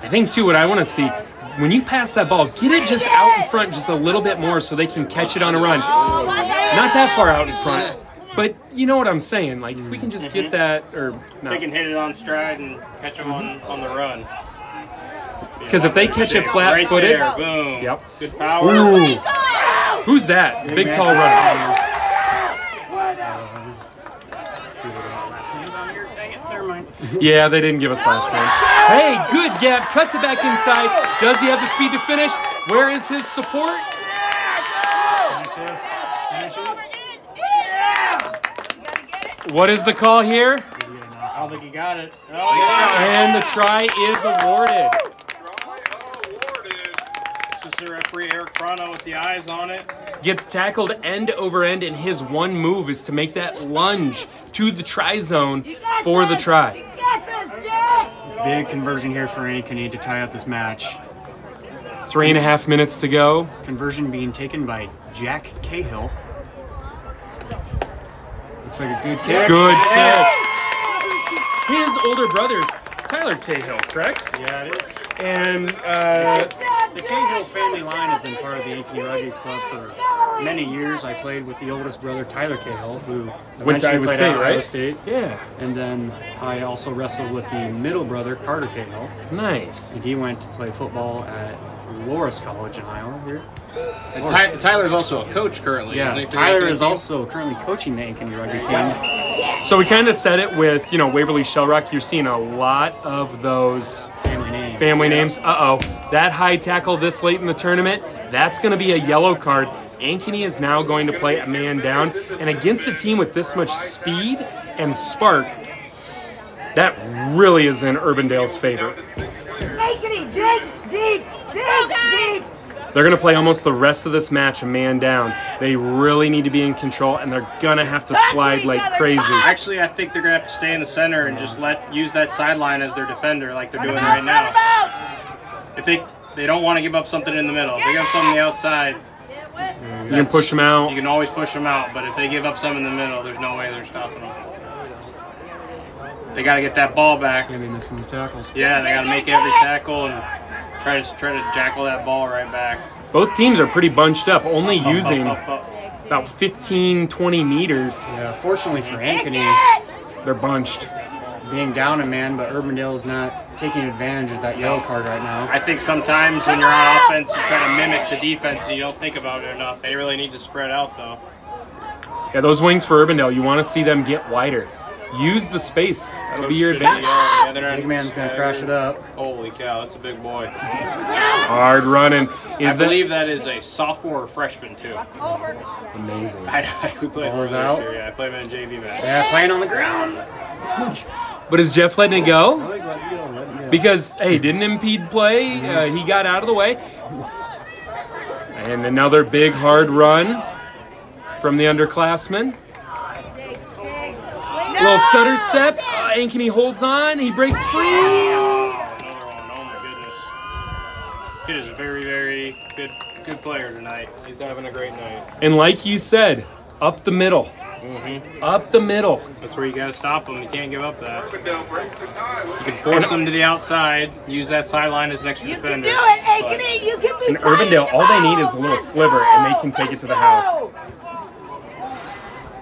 I think, too, what I want to see, when you pass that ball, get it just out in front just a little bit more so they can catch it on a run. Not that far out in front, but you know what I'm saying. Like, if we can just get that, or no. They can hit it on stride and catch them on the run. Because if they catch it flat-footed, right there, boom. Yep. Good power. Ooh. Who's that? Big, tall runner. Yeah, they didn't give us last names. Hey, good gap. Cuts it back inside. Does he have the speed to finish? Where is his support? What is the call here? I don't think he got it. And the try is awarded. It's just the referee, Eric Frono, with the eyes on it. Gets tackled end over end, and his one move is to make that lunge to the try zone for the try. Big conversion here for Ankeny to tie up this match. 3.5 minutes to go. Conversion being taken by Jack Cahill. Looks like a good kick. Good kick. His older brother's Tyler Cahill, correct? Yeah, it is. And the Cahill family line has been part of the Ankeny Rugby Club for many years. I played with the oldest brother, Tyler Cahill, who went to eventually Iowa played State, at right? Iowa State. Yeah. And then I also wrestled with the middle brother, Carter Cahill. Nice. And he went to play football at Loras College in Iowa here. And Tyler's also a coach currently, isn't he? Yeah, Tyler is also currently coaching the Ankeny Rugby team. So we kind of said it with, Waverly Shell Rock. You're seeing a lot of those family names. Uh-oh. That high tackle this late in the tournament, that's going to be a yellow card. Ankeny is now going to play a man down. And against a team with this much speed and spark, that really is in Urbandale's favor. Ankeny, dig. They're going to play almost the rest of this match a man down. They really need to be in control, and they're going to have to slide like crazy. Actually, I think they're going to have to stay in the center and just use that sideline as their defender like they're doing right now. If they don't want to give up something in the middle. If they give up something on the outside, you can push them out. You can always push them out, but if they give up some in the middle, there's no way they're stopping them. They got to get that ball back. Maybe missing these tackles. Yeah, they got to make every tackle and try to jackal that ball right back. Both teams are pretty bunched up, only using about 15, 20 meters. Yeah, fortunately for Ankeny, they're bunched. Being down a man, but Urbandale's not taking advantage of that yellow card right now. I think sometimes when you're on offense, you try to mimic the defense and you don't think about it enough. They really need to spread out, though. Yeah, those wings for Urbandale, you want to see them get wider. Use the space. That'll be your advantage. Big man's going to crash it up. Holy cow, that's a big boy. Hard running. I believe that is a sophomore or freshman, too. Amazing. We played Ball is this out. year. Yeah, I played him in a JV match. Yeah, playing on the ground. But is Jeff letting it go? Because, hey, didn't impede play. He got out of the way. And another big, hard run from the underclassmen. Little stutter step. Ankeny holds on. He breaks free. Another one. Oh, my goodness. Kid is a very, very good player tonight. He's having a great night. And like you said, up the middle. Up the middle. That's where you got to stop him. You can't give up that. You can force him to the outside, use that sideline as an extra defender. You can do it, Ankeny. You can be In Urbandale, all they need is a little sliver, and they can take it to the house.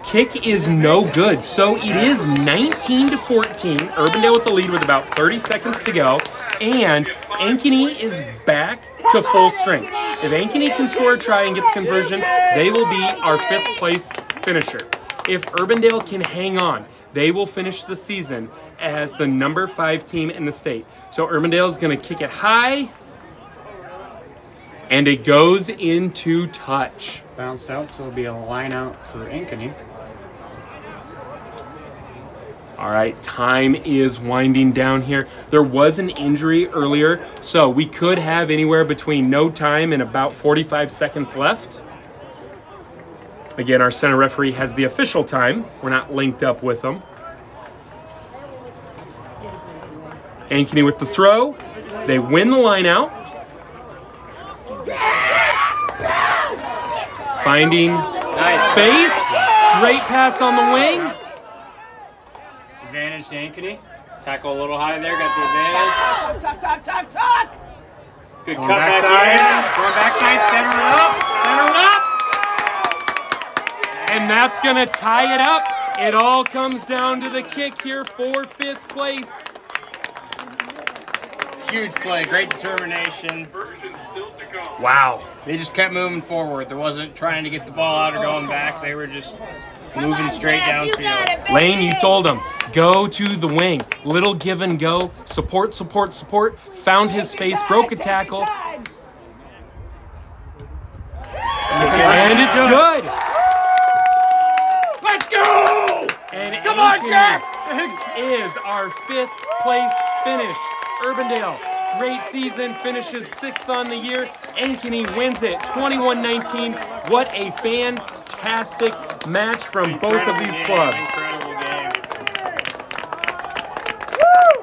Kick is no good, so it is 19-14. Urbandale with the lead with about 30 seconds to go, and Ankeny is back to full strength. If Ankeny can score a try and get the conversion, they will be our 5th place finisher. If Urbandale can hang on, they will finish the season as the number 5 team in the state. So Urbandale is going to kick it high, and it goes into touch. Bounced out, so it'll be a line out for Ankeny. All right, time is winding down here. There was an injury earlier, so we could have anywhere between no time and about 45 seconds left. Again, our center referee has the official time. We're not linked up with them. Ankeny with the throw. They win the line out. Finding space. Great pass on the wing. Advantage to Ankeny. Tackle a little high there, got the advantage. Talk. Good Going cut back backside. in. Going backside, center it up. Center it up. And that's going to tie it up. It all comes down to the kick here for 5th place. Huge play, great determination. Wow. They just kept moving forward. There wasn't trying to get the ball out or going back. They were just moving straight downfield. Lane, you told him, go to the wing. Little give and go. Support. Found his space, broke a tackle. And it's good. Let's go! And Come on, Jack! Is our 5th place finish. Urbandale, great season, finishes 6th on the year. Ankeny wins it 21-19. What a fantastic match from both of these clubs. Incredible game.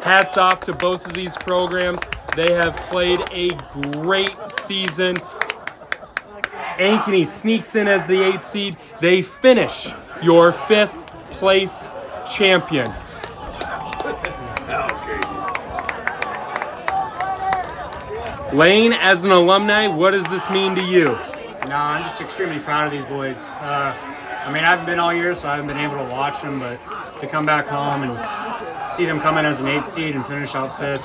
Hats off to both of these programs. They have played a great season. Ankeny sneaks in as the 8th seed. They finish your 5th place champion. That was crazy. Lane, as an alumni, what does this mean to you? No, I'm just extremely proud of these boys. I mean, I haven't been all year, so I haven't been able to watch them, but to come back home and see them come in as an 8th seed and finish out 5th,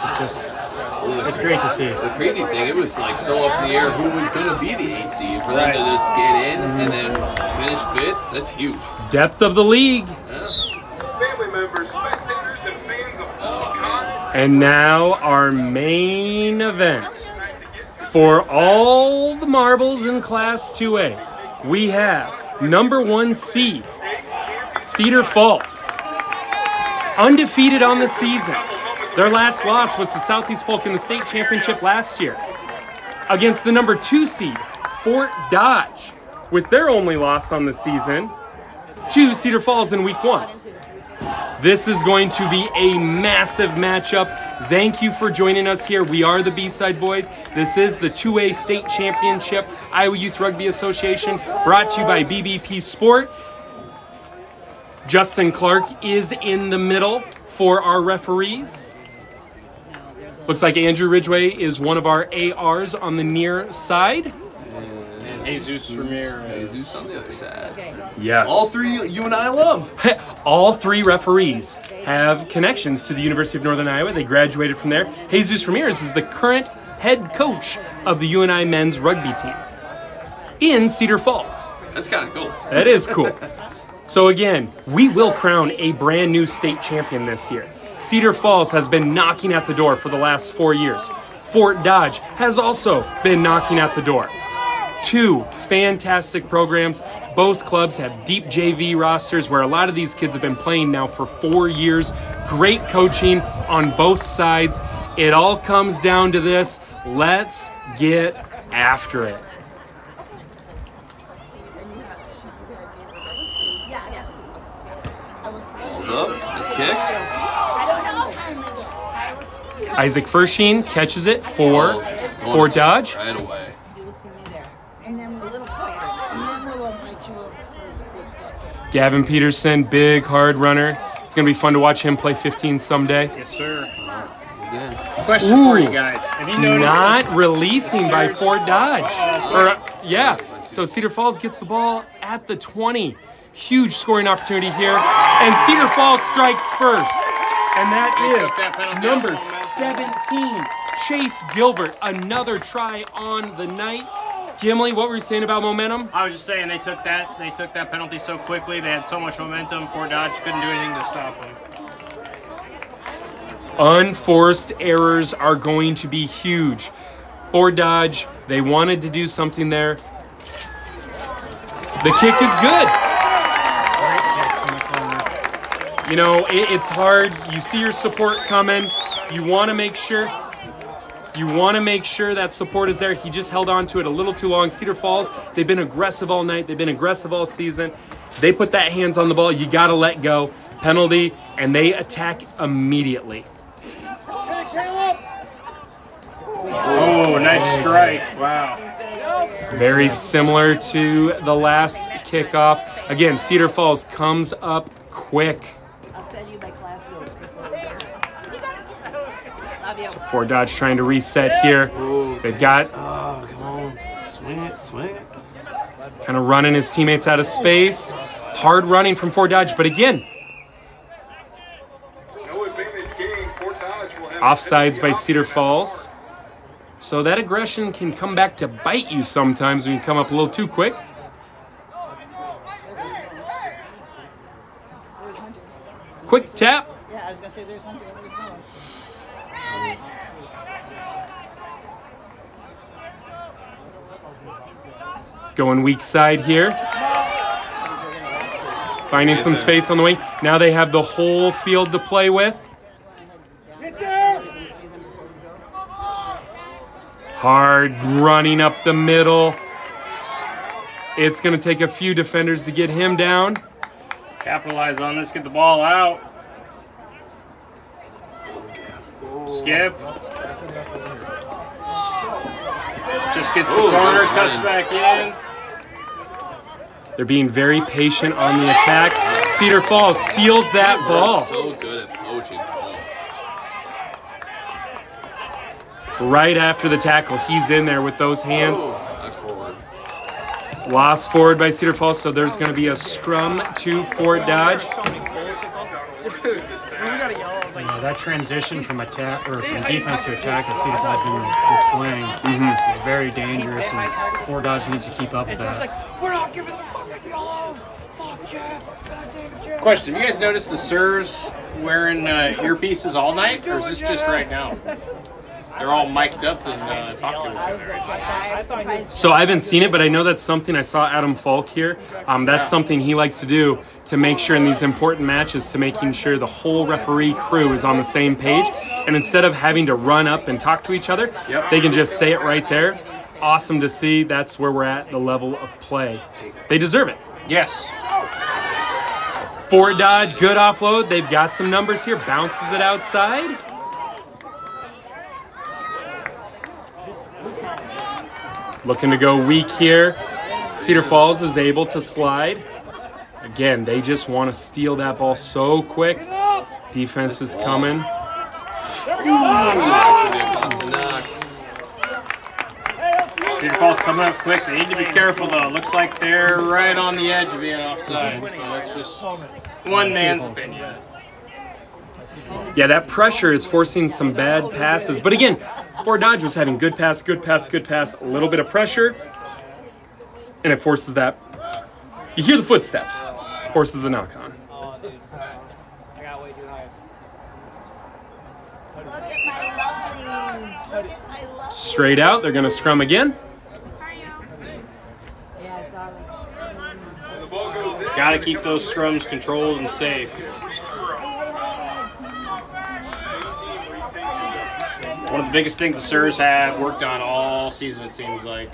it's great to see. The crazy thing, it was like so up in the air who was going to be the 8th seed. For them to just get in and then finish 5th, that's huge. Depth of the league. Family members, spectators, and fans of all kinds. And now our main event. For all the marbles in Class 2A, we have #1 seed, Cedar Falls. Undefeated on the season. Their last loss was to Southeast Polk in the state championship last year. Against the #2 seed, Fort Dodge, with their only loss on the season to Cedar Falls in week 1. This is going to be a massive matchup. Thank you for joining us here. We are the B-Side Boys. This is the 2A State Championship, Iowa Youth Rugby Association, brought to you by BBP Sport. Justin Clark is in the middle for our referees. Looks like Andrew Ridgway is one of our ARs on the near side. And Jesus Ramirez. Jesus on the other side. Yes. All 3 UNI alum. All 3 referees have connections to the University of Northern Iowa. They graduated from there. Jesus Ramirez is the current head coach of the UNI men's rugby team in Cedar Falls. That's kind of cool. That is cool. So again, we will crown a brand new state champion this year. Cedar Falls has been knocking at the door for the last 4 years. Fort Dodge has also been knocking at the door. 2 fantastic programs. Both clubs have deep JV rosters where a lot of these kids have been playing now for 4 years. Great coaching on both sides. It all comes down to this. Let's get after it. Balls up. Nice kick. Isaac Fersheen catches it for Fort Dodge. Right away. Gavin Peterson, big hard runner. It's going to be fun to watch him play 15 someday. Yes, sir. He's in. Question for you guys. Have you noticed? Not releasing by Fort Dodge. Yeah, so Cedar Falls gets the ball at the 20. Huge scoring opportunity here. And Cedar Falls strikes first. And that is number 17, Chase Gilbert. Another try on the night. Gimli, what were you saying about momentum? I was just saying they took that penalty so quickly. They had so much momentum. Fort Dodge couldn't do anything to stop them. Unforced errors are going to be huge. Fort Dodge, they wanted to do something there. The kick is good. You know, it's hard. You see your support coming. You want to make sure that support is there. He just held on to it a little too long. Cedar Falls, they've been aggressive all night. They've been aggressive all season. They put that hands on the ball. You got to let go. Penalty, and they attack immediately. Oh, nice strike. Wow. Very similar to the last kickoff. Again, Cedar Falls comes up quick. So Fort Dodge trying to reset here. They've got Oh, come on. Swing it, swing it. kind of running his teammates out of space. Hard running from Fort Dodge, but again, No advantage game. Fort Dodge will have offsides by Cedar Falls. So that aggression can come back to bite you sometimes when you come up a little too quick. Quick tap. Yeah, I was gonna say there's Hunter. There's no one. Going weak side here. Finding some space on the wing. Now they have the whole field to play with. Hard running up the middle. It's going to take a few defenders to get him down. Capitalize on this. Get the ball out. Skip. Just gets the corner, cuts back in. They're being very patient on the attack. Cedar Falls steals that ball. So good at poaching. Right after the tackle, he's in there with those hands. That's forward. Lost forward by Cedar Falls, so there's going to be a scrum to Fort Dodge. That transition from attack or from defense to attack that Cedar Falls has been displaying is very dangerous, and Fort Dodge needs to keep up with that. We're not giving them fucking yellow. Fuck Jeff. Goddamn Jeff. Question: have you guys noticed the Sirs wearing earpieces all night, or is this just right now? They're all mic'd up and talking to each other. So I haven't seen it, but I know that's something I saw Adam Falk here. That's something he likes to do to make sure in these important matches, to making sure the whole referee crew is on the same page. And instead of having to run up and talk to each other, they can just say it right there. Awesome to see. That's where we're at the level of play. They deserve it. Yes. Fort Dodge, good offload. They've got some numbers here. Bounces it outside. Looking to go weak here. Cedar Falls is able to slide. Again, they just want to steal that ball so quick. Defense is coming. Cedar Falls coming up quick. They need to be careful, though. Looks like they're right on the edge of being offside. So that's just one man's opinion. Yeah, that pressure is forcing some bad passes. But again, Fort Dodge was having good pass, good pass, good pass, a little bit of pressure, and it forces that. You hear the footsteps, forces the knock-on. Straight out, they're going to scrum again. Got to keep those scrums controlled and safe. One of the biggest things the Sirs have worked on all season, it seems like.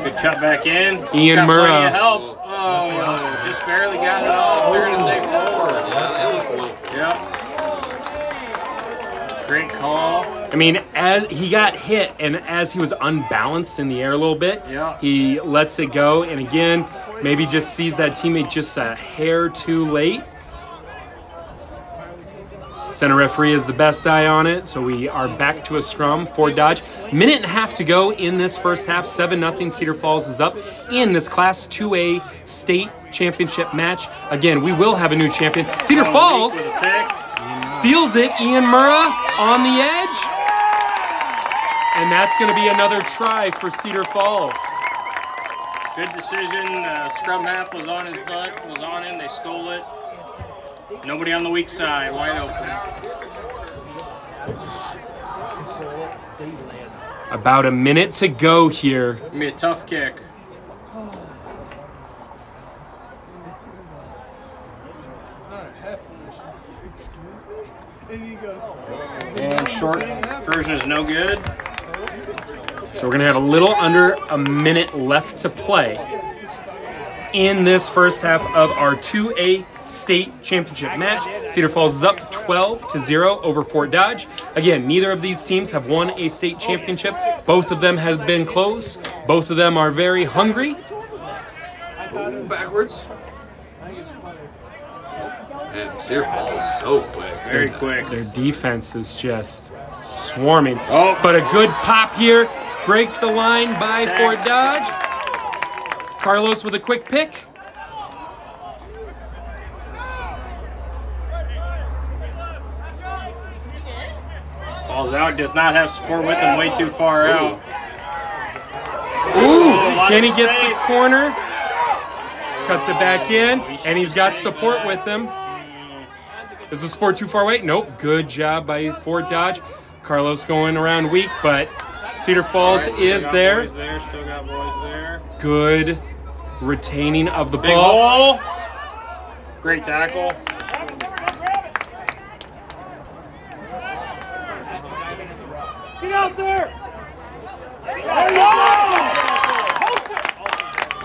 Good cut back in. Ian Murrah. Plenty of help. Oh, just barely got it off. They're going to say forward. Yeah. Great call. I mean, as he got hit and as he was unbalanced in the air a little bit, he lets it go. And again, maybe just sees that teammate just a hair too late. Center referee is the best eye on it, so we are back to a scrum. Fort Dodge. Minute and a half to go in this first half. 7-0. Cedar Falls is up in this Class 2A state championship match. Again, we will have a new champion. Cedar Falls steals it. Ian Murrah on the edge. And that's going to be another try for Cedar Falls. Good decision. Scrum half was on his butt, was on him. They stole it. Nobody on the weak side, wide open. About a minute to go here. Gonna be a tough kick. And short version is no good. So we're going to have a little under a minute left to play in this first half of our 2A state championship match. Cedar Falls is up 12-0 over Fort Dodge. Again, neither of these teams have won a state championship. Both of them have been close. Both of them are very hungry. Ooh, backwards. And Cedar Falls so quick. Very quick. Their defense is just swarming. Oh, but a good pop here. Break the line by Fort Dodge. Carlos with a quick pick. Ball's out, does not have support with him, way too far out. Ooh, can he get the corner? Cuts it back in, and he's got support with him. Is the support too far away? Nope, good job by Fort Dodge. Carlos going around weak, but Cedar Falls is there. Still got boys there. Good retaining of the Big ball. Hole. Great tackle. Get out there!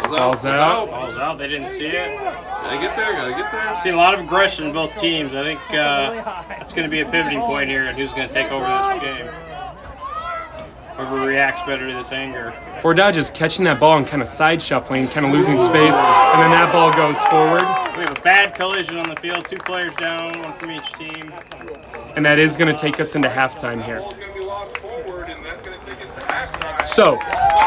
Ball's out. Ball's out. They didn't see it. Gotta get there. Gotta get there. Seen a lot of aggression in both teams. I think that's going to be a pivoting point here, and who's going to take over this game. overreacts better to this anger. Fort Dodge is catching that ball and kind of side shuffling, kind of losing space, and then that ball goes forward. We have a bad collision on the field, 2 players down, 1 from each team. And that is going to take us into halftime here. So,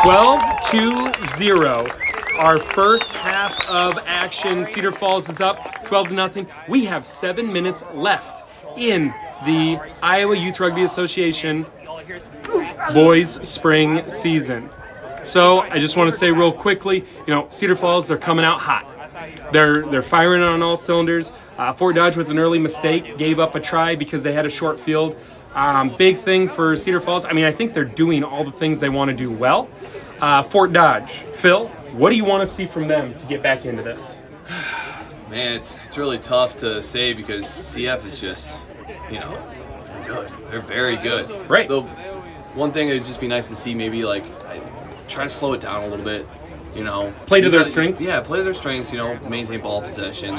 12-0. Our first half of action. Cedar Falls is up 12-0. We have 7 minutes left in the Iowa Youth Rugby Association boys spring season. So I just want to say real quickly, Cedar Falls, they're coming out hot. They're firing on all cylinders. Fort Dodge with an early mistake gave up a try because they had a short field. Big thing for Cedar Falls. I mean, I think they're doing all the things they want to do well. Fort Dodge, Phil, what do you want to see from them to get back into this? Man, it's really tough to say because CF is just, good. They're very good. Right. The one thing it'd just be nice to see, maybe try to slow it down a little bit. Play to their strengths. Yeah, play to their strengths. Maintain ball possession.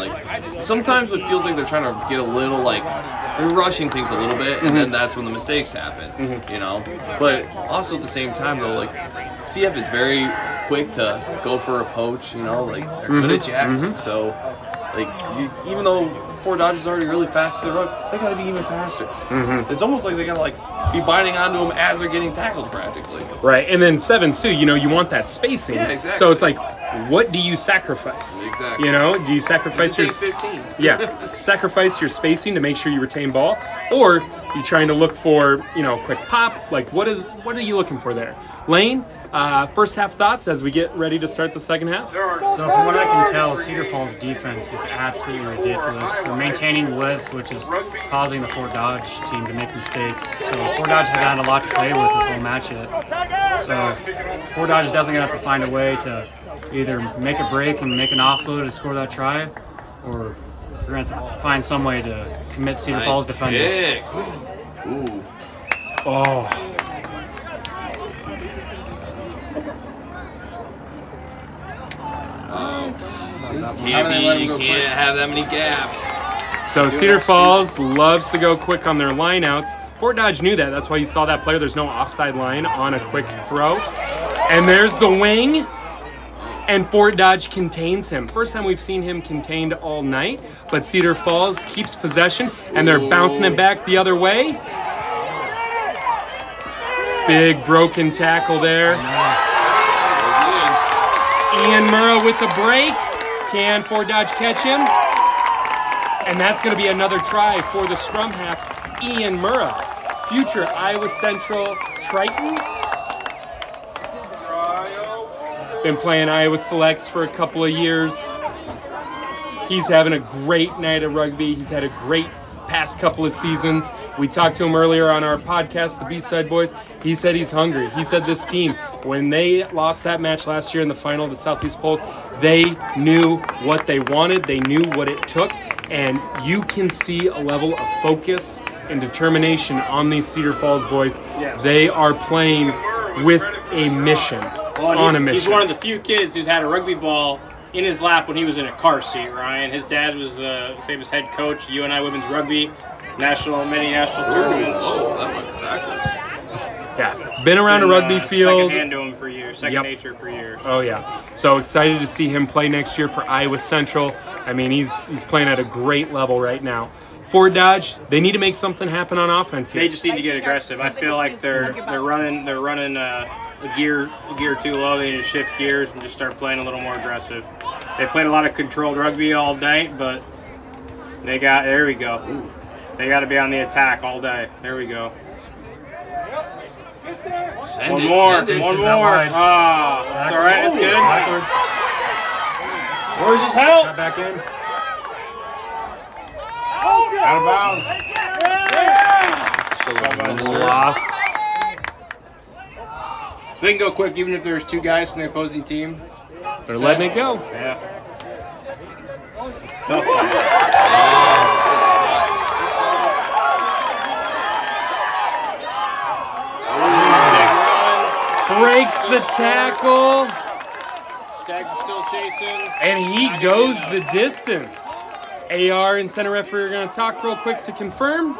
Sometimes it feels like they're trying to get a little they're rushing things a little bit, and then that's when the mistakes happen. But also at the same time though, CF is very quick to go for a poach. They're good at jacking. So even though Fort Dodge is already really fast to the ruck, they got to be even faster. It's almost like they got to be binding onto them as they're getting tackled practically. Right, and then 7s too. You want that spacing. Yeah, exactly. So it's what do you sacrifice? Exactly. Do you sacrifice your 15s? Yeah, sacrifice your spacing to make sure you retain ball, or you trying to look for quick pop? What are you looking for there? Lane, first half thoughts as we get ready to start the second half. So from what I can tell, Cedar Falls defense is absolutely ridiculous. They're maintaining width, which is causing the Fort Dodge team to make mistakes. So Fort Dodge has had a lot to play with this whole match yet. So Fort Dodge is definitely going to have to find a way to either make a break and make an offload to score that try, or we're going to have to find some way to commit Cedar Falls defenders. Kick. Ooh. Oh. You can't have that many gaps. So Cedar Falls loves to go quick on their lineouts. Fort Dodge knew that. That's why you saw that player. There's no offside line on a quick throw. And there's the wing. And Fort Dodge contains him. First time we've seen him contained all night. But Cedar Falls keeps possession. And they're bouncing it back the other way. Big broken tackle there. Ian Murrah with the break. Can Fort Dodge catch him? And that's going to be another try for the scrum half, Ian Murrah, future Iowa Central Triton. Been playing Iowa Selects for a couple of years. He's having a great night of rugby. He's had a great past couple of seasons. We talked to him earlier on our podcast, the B-Side Boys. He said he's hungry. He said this team, when they lost that match last year in the final of the Southeast Polk, they knew what they wanted. They knew what it took. And you can see a level of focus and determination on these Cedar Falls boys. Yes. They are playing with a mission, He's one of the few kids who's had a rugby ball in his lap when he was in a car seat, Ryan. His dad was the famous head coach, UNI Women's Rugby, many national tournaments. Oh, that went backwards. Yeah, been around a rugby field. Second hand to him for years, second nature for years. Oh yeah, so excited to see him play next year for Iowa Central. I mean, he's playing at a great level right now. Fort Dodge, they need to make something happen on offense here. They just need to get aggressive. I feel like they're running a gear too low. They need to shift gears and just start playing a little more aggressive. They played a lot of controlled rugby all night, but there we go. They got to be on the attack all day. There we go. One more. Ah, that's all right. That's good. Where's his help? Back in. Out of bounds. Lost. So they can go quick even if there's 2 guys from the opposing team. They're letting it go. Yeah. It's tough. Breaks the tackle. Stags are still chasing. And he goes the distance. AR and center referee are going to talk real quick to confirm.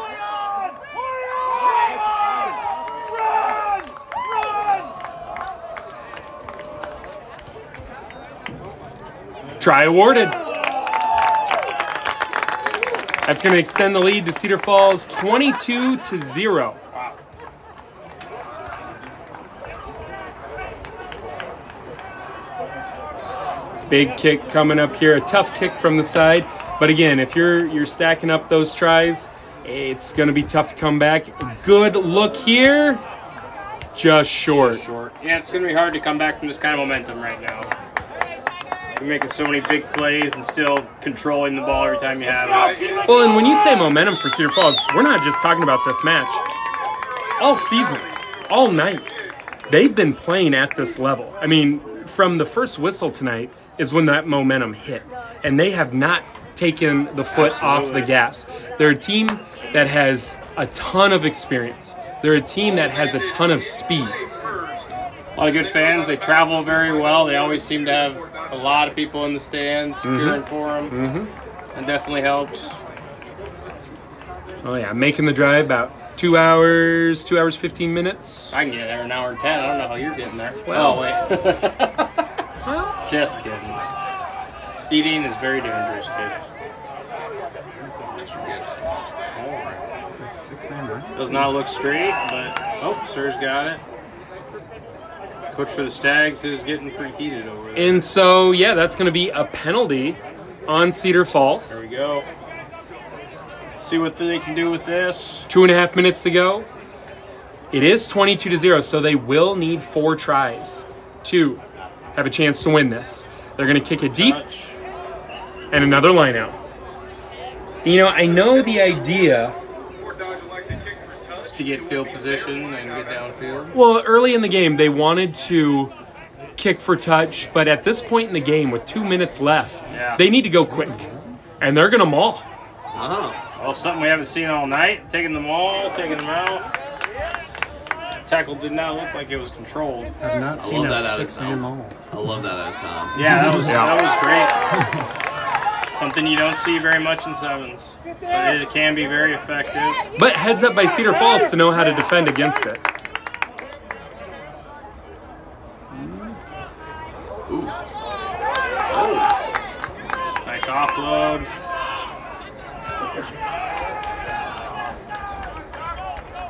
Try awarded. That's going to extend the lead to Cedar Falls 22-0. Big kick coming up here, a tough kick from the side. But again, if you're stacking up those tries, it's going to be tough to come back. Good look here. Just short. Just short. Yeah, it's going to be hard to come back from this kind of momentum right now. You're making so many big plays and still controlling the ball every time you have it. Well, and when you say momentum for Cedar Falls, we're not just talking about this match. All season, all night, they've been playing at this level. I mean, from the first whistle tonight is when that momentum hit. And they have not taken the foot off the gas. They're a team that has a ton of experience. They're a team that has a ton of speed. A lot of good fans. They travel very well. They always seem to have a lot of people in the stands cheering for them. That definitely helps. Oh yeah, making the drive about 2 hours, 2 hours, 15 minutes. I can get there in an hour and 10. I don't know how you're getting there. Well. Oh, wait. Just kidding. Speeding is very dangerous, kids. Does not look straight, but oh, Sir's got it. Coach for the Stags is getting preheated over there. And so, yeah, that's going to be a penalty on Cedar Falls. There we go. Let's see what they can do with this. 2.5 minutes to go. It is 22-0, so they will need 4 tries to have a chance to win this. They're going to kick it deep and another line out. You know, I know the idea to get field position and get downfield. Well, early in the game, they wanted to kick for touch, but at this point in the game, with 2 minutes left, they need to go quick, and they're going to maul. Well, something we haven't seen all night. Taking them all, taking them out. Tackle did not look like it was controlled. I've not seen a 6-man maul. I love that out of Tom. Yeah, that was great. Something you don't see very much in sevens, but it can be very effective. But heads up by Cedar Falls to know how to defend against it. Ooh. Nice offload.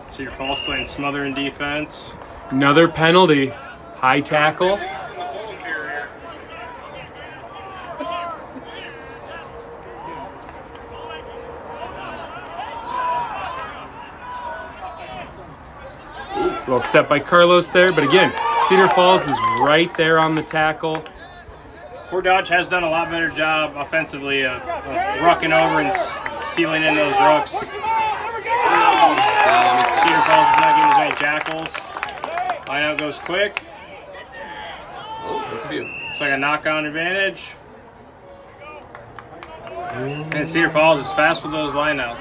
Cedar Falls playing smothering defense. Another penalty. High tackle. Little step by Carlos there, but again, Cedar Falls is right there on the tackle. Fort Dodge has done a lot better job offensively of rucking over and sealing in those rucks. Cedar Falls is not getting as many jackals. Lineout goes quick. Looks like a knock-on advantage. And Cedar Falls is fast with those lineouts.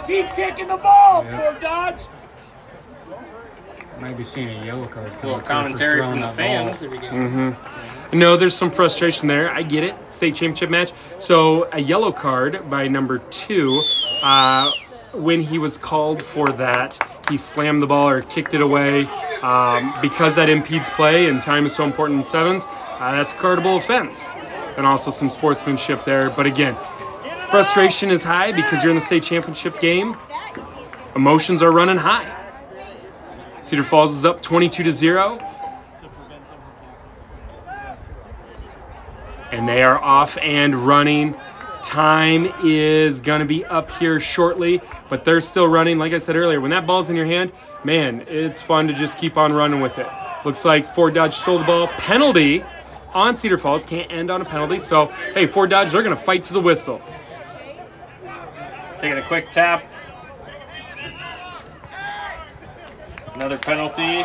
Keep kicking the ball, Fort Dodge. Might be seeing a yellow card. A little commentary from the fans. No, there's some frustration there. I get it. State championship match. So a yellow card by number 2. When he was called for that, he slammed the ball or kicked it away. Because that impedes play and time is so important in sevens, that's a cardable offense. And also some sportsmanship there. But again, frustration is high because you're in the state championship game. Emotions are running high. Cedar Falls is up 22-0. And they are off and running. Time is going to be up here shortly, but they're still running. Like I said earlier, when that ball's in your hand, man, it's fun to just keep on running with it. Looks like Fort Dodge stole the ball. Penalty on Cedar Falls. Can't end on a penalty. So, hey, Fort Dodge, they're going to fight to the whistle. Taking a quick tap. Another penalty.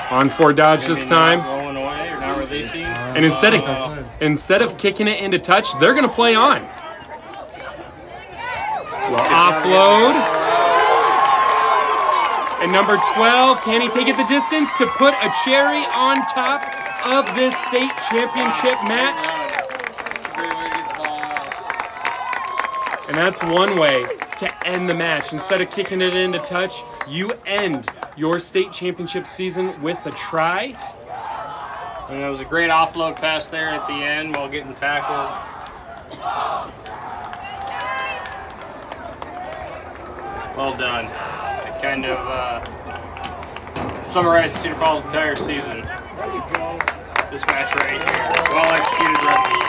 On Fort Dodge this time. Rolling away or not releasing. And instead of kicking it into touch, they're going to play on. Offload. And number 12, can he take it the distance to put a cherry on top of this state championship match? And that's one way to end the match. Instead of kicking it into touch, you end your state championship season with a try And there was a great offload pass there at the end while getting tackled. Well done. It kind of summarized Cedar Falls' entire season. This match right here. Well executed rugby.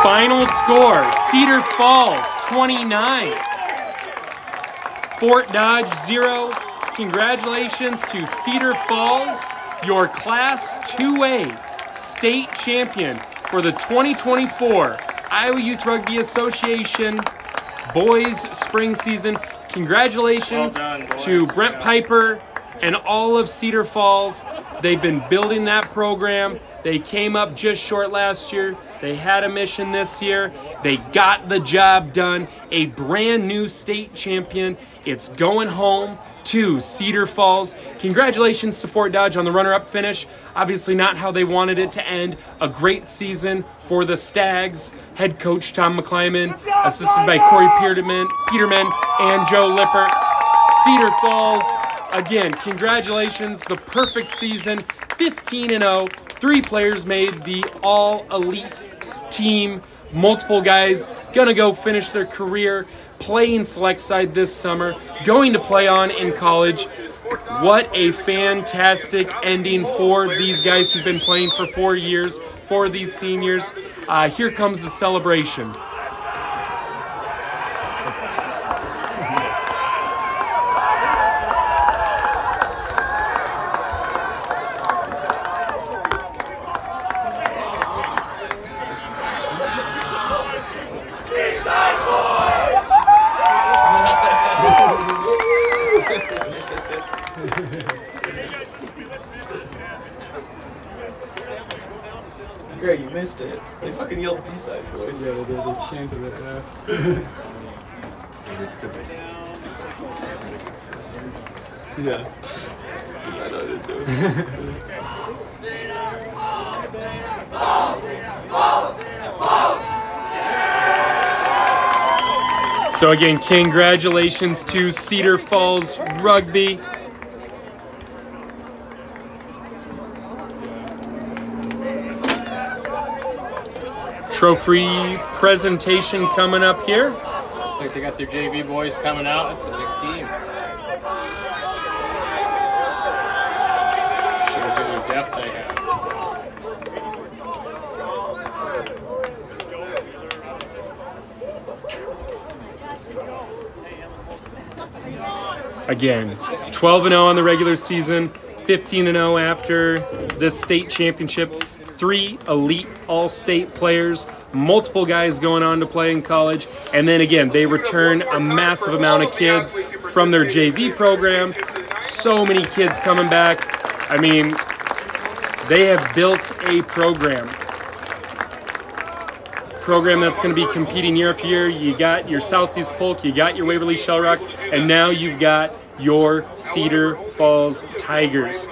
Final score, Cedar Falls 29. Fort Dodge 0. Congratulations to Cedar Falls, your Class 2A state champion for the 2024 Iowa Youth Rugby Association boys spring season. Congratulations to Brent Piper and all of Cedar Falls. They've been building that program. They came up just short last year. They had a mission this year. They got the job done. A brand new state champion. It's going home to Cedar Falls. Congratulations to Fort Dodge on the runner-up finish. Obviously not how they wanted it to end. A great season for the Stags. Head coach Tom McClyman, assisted by Corey Peterman and Joe Lippert. Cedar Falls, again, congratulations. The perfect season, 15-0. 3 players made the all-elite team. Multiple guys gonna go finish their career playing select side this summer, going to play on in college. What a fantastic ending for these guys who've been playing for 4 years, for these seniors. Here comes the celebration. Greg, you missed it. They fucking yelled B-side, boys. Yeah, they chanted it, yeah. It's because I said yeah. I know I didn't do it. So again, congratulations to Cedar Falls Rugby. Trophy presentation coming up here. Looks like they got their JV boys coming out. That's a big team. Shows you the depth they have. Again, 12-0 on the regular season, 15-0 after this state championship. 3 elite all-state players, multiple guys going on to play in college, and then again, they return a massive amount of kids from their JV program. So many kids coming back. I mean, they have built a program that's going to be competing year after year. You got your Southeast Polk, you got your Waverly Shell Rock, and now you've got your Cedar Falls Tigers.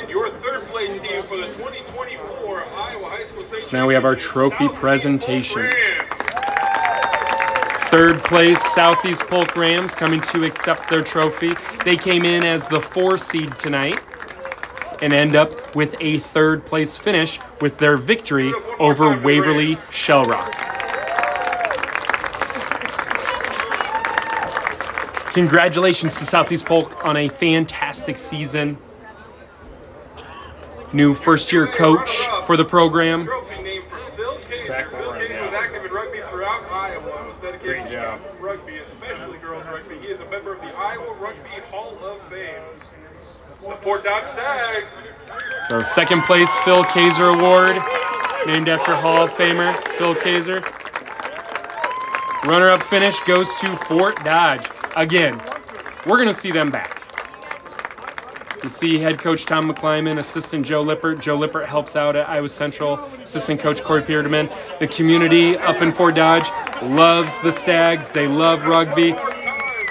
Your third place team for the 2024 Iowa High School State. So now we have our trophy presentation. Third place, Southeast Polk Rams coming to accept their trophy. They came in as the 4 seed tonight and end up with a 3rd place finish with their victory over Waverly Shell Rock. Congratulations to Southeast Polk on a fantastic season. New first-year coach for the program. Zach Warren, great job. Rugby, especially girls rugby. He is a member of the Iowa Rugby Hall of Fame. The Fort Dodge Stags. So second place, Phil Kaiser Award, named after Hall of Famer Phil Kaiser. Runner-up finish goes to Fort Dodge. Again, we're going to see them back. You see head coach Tom McClyman, assistant Joe Lippert. Joe Lippert helps out at Iowa Central. Assistant coach Corey Peterman. The community up in Fort Dodge loves the Stags. They love rugby.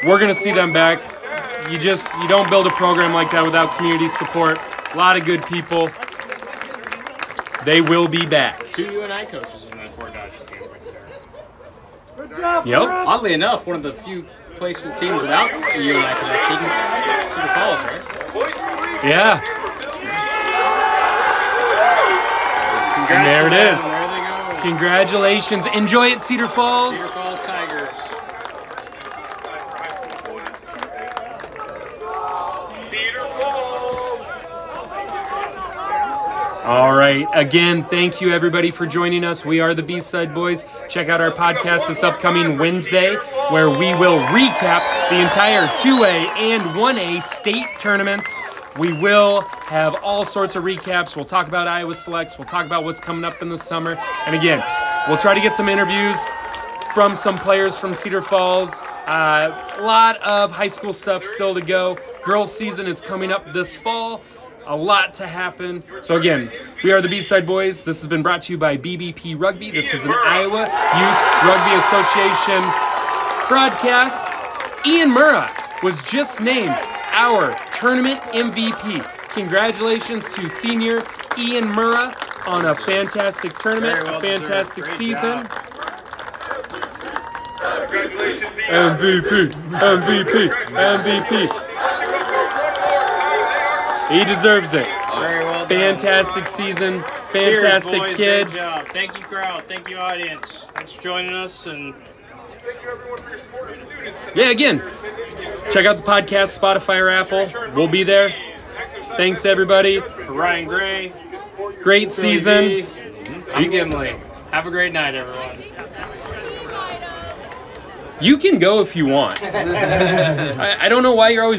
We're going to see them back. You don't build a program like that without community support. A lot of good people. They will be back. 2 UNI coaches in that Fort Dodge team right there. Good job, yep. Oddly enough, one of the few places teams without a UNI connection, Cedar Falls, right? Yeah. And there it is. There they go. Congratulations. Enjoy it, Cedar Falls. Cedar Falls Tigers. All right. Again, thank you everybody for joining us. We are the B-Side Boys. Check out our podcast this upcoming Wednesday, where we will recap the entire 2A and 1A state tournaments. We will have all sorts of recaps. We'll talk about Iowa Selects. We'll talk about what's coming up in the summer. And again, we'll try to get some interviews from some players from Cedar Falls. A lot of high school stuff still to go. Girls season is coming up this fall. A lot to happen. So again, we are the B-Side Boys. This has been brought to you by BBP Rugby. This is an Iowa Youth Rugby Association broadcast. Ian Murrah was just named our tournament MVP. Congratulations to senior Ian Murrah on a fantastic tournament, a fantastic season. MVP, MVP, MVP. He deserves it. Very well done. Fantastic season, fantastic Cheers, boys. kid. Great job. Thank you, crowd. Thank you, audience. Thanks for joining us. And yeah, again, check out the podcast, Spotify or Apple. We'll be there. Thanks, everybody. for Ryan Gray, Great season. I'm Gimli. Have a great night, everyone. You can go if you want. I don't know why you're always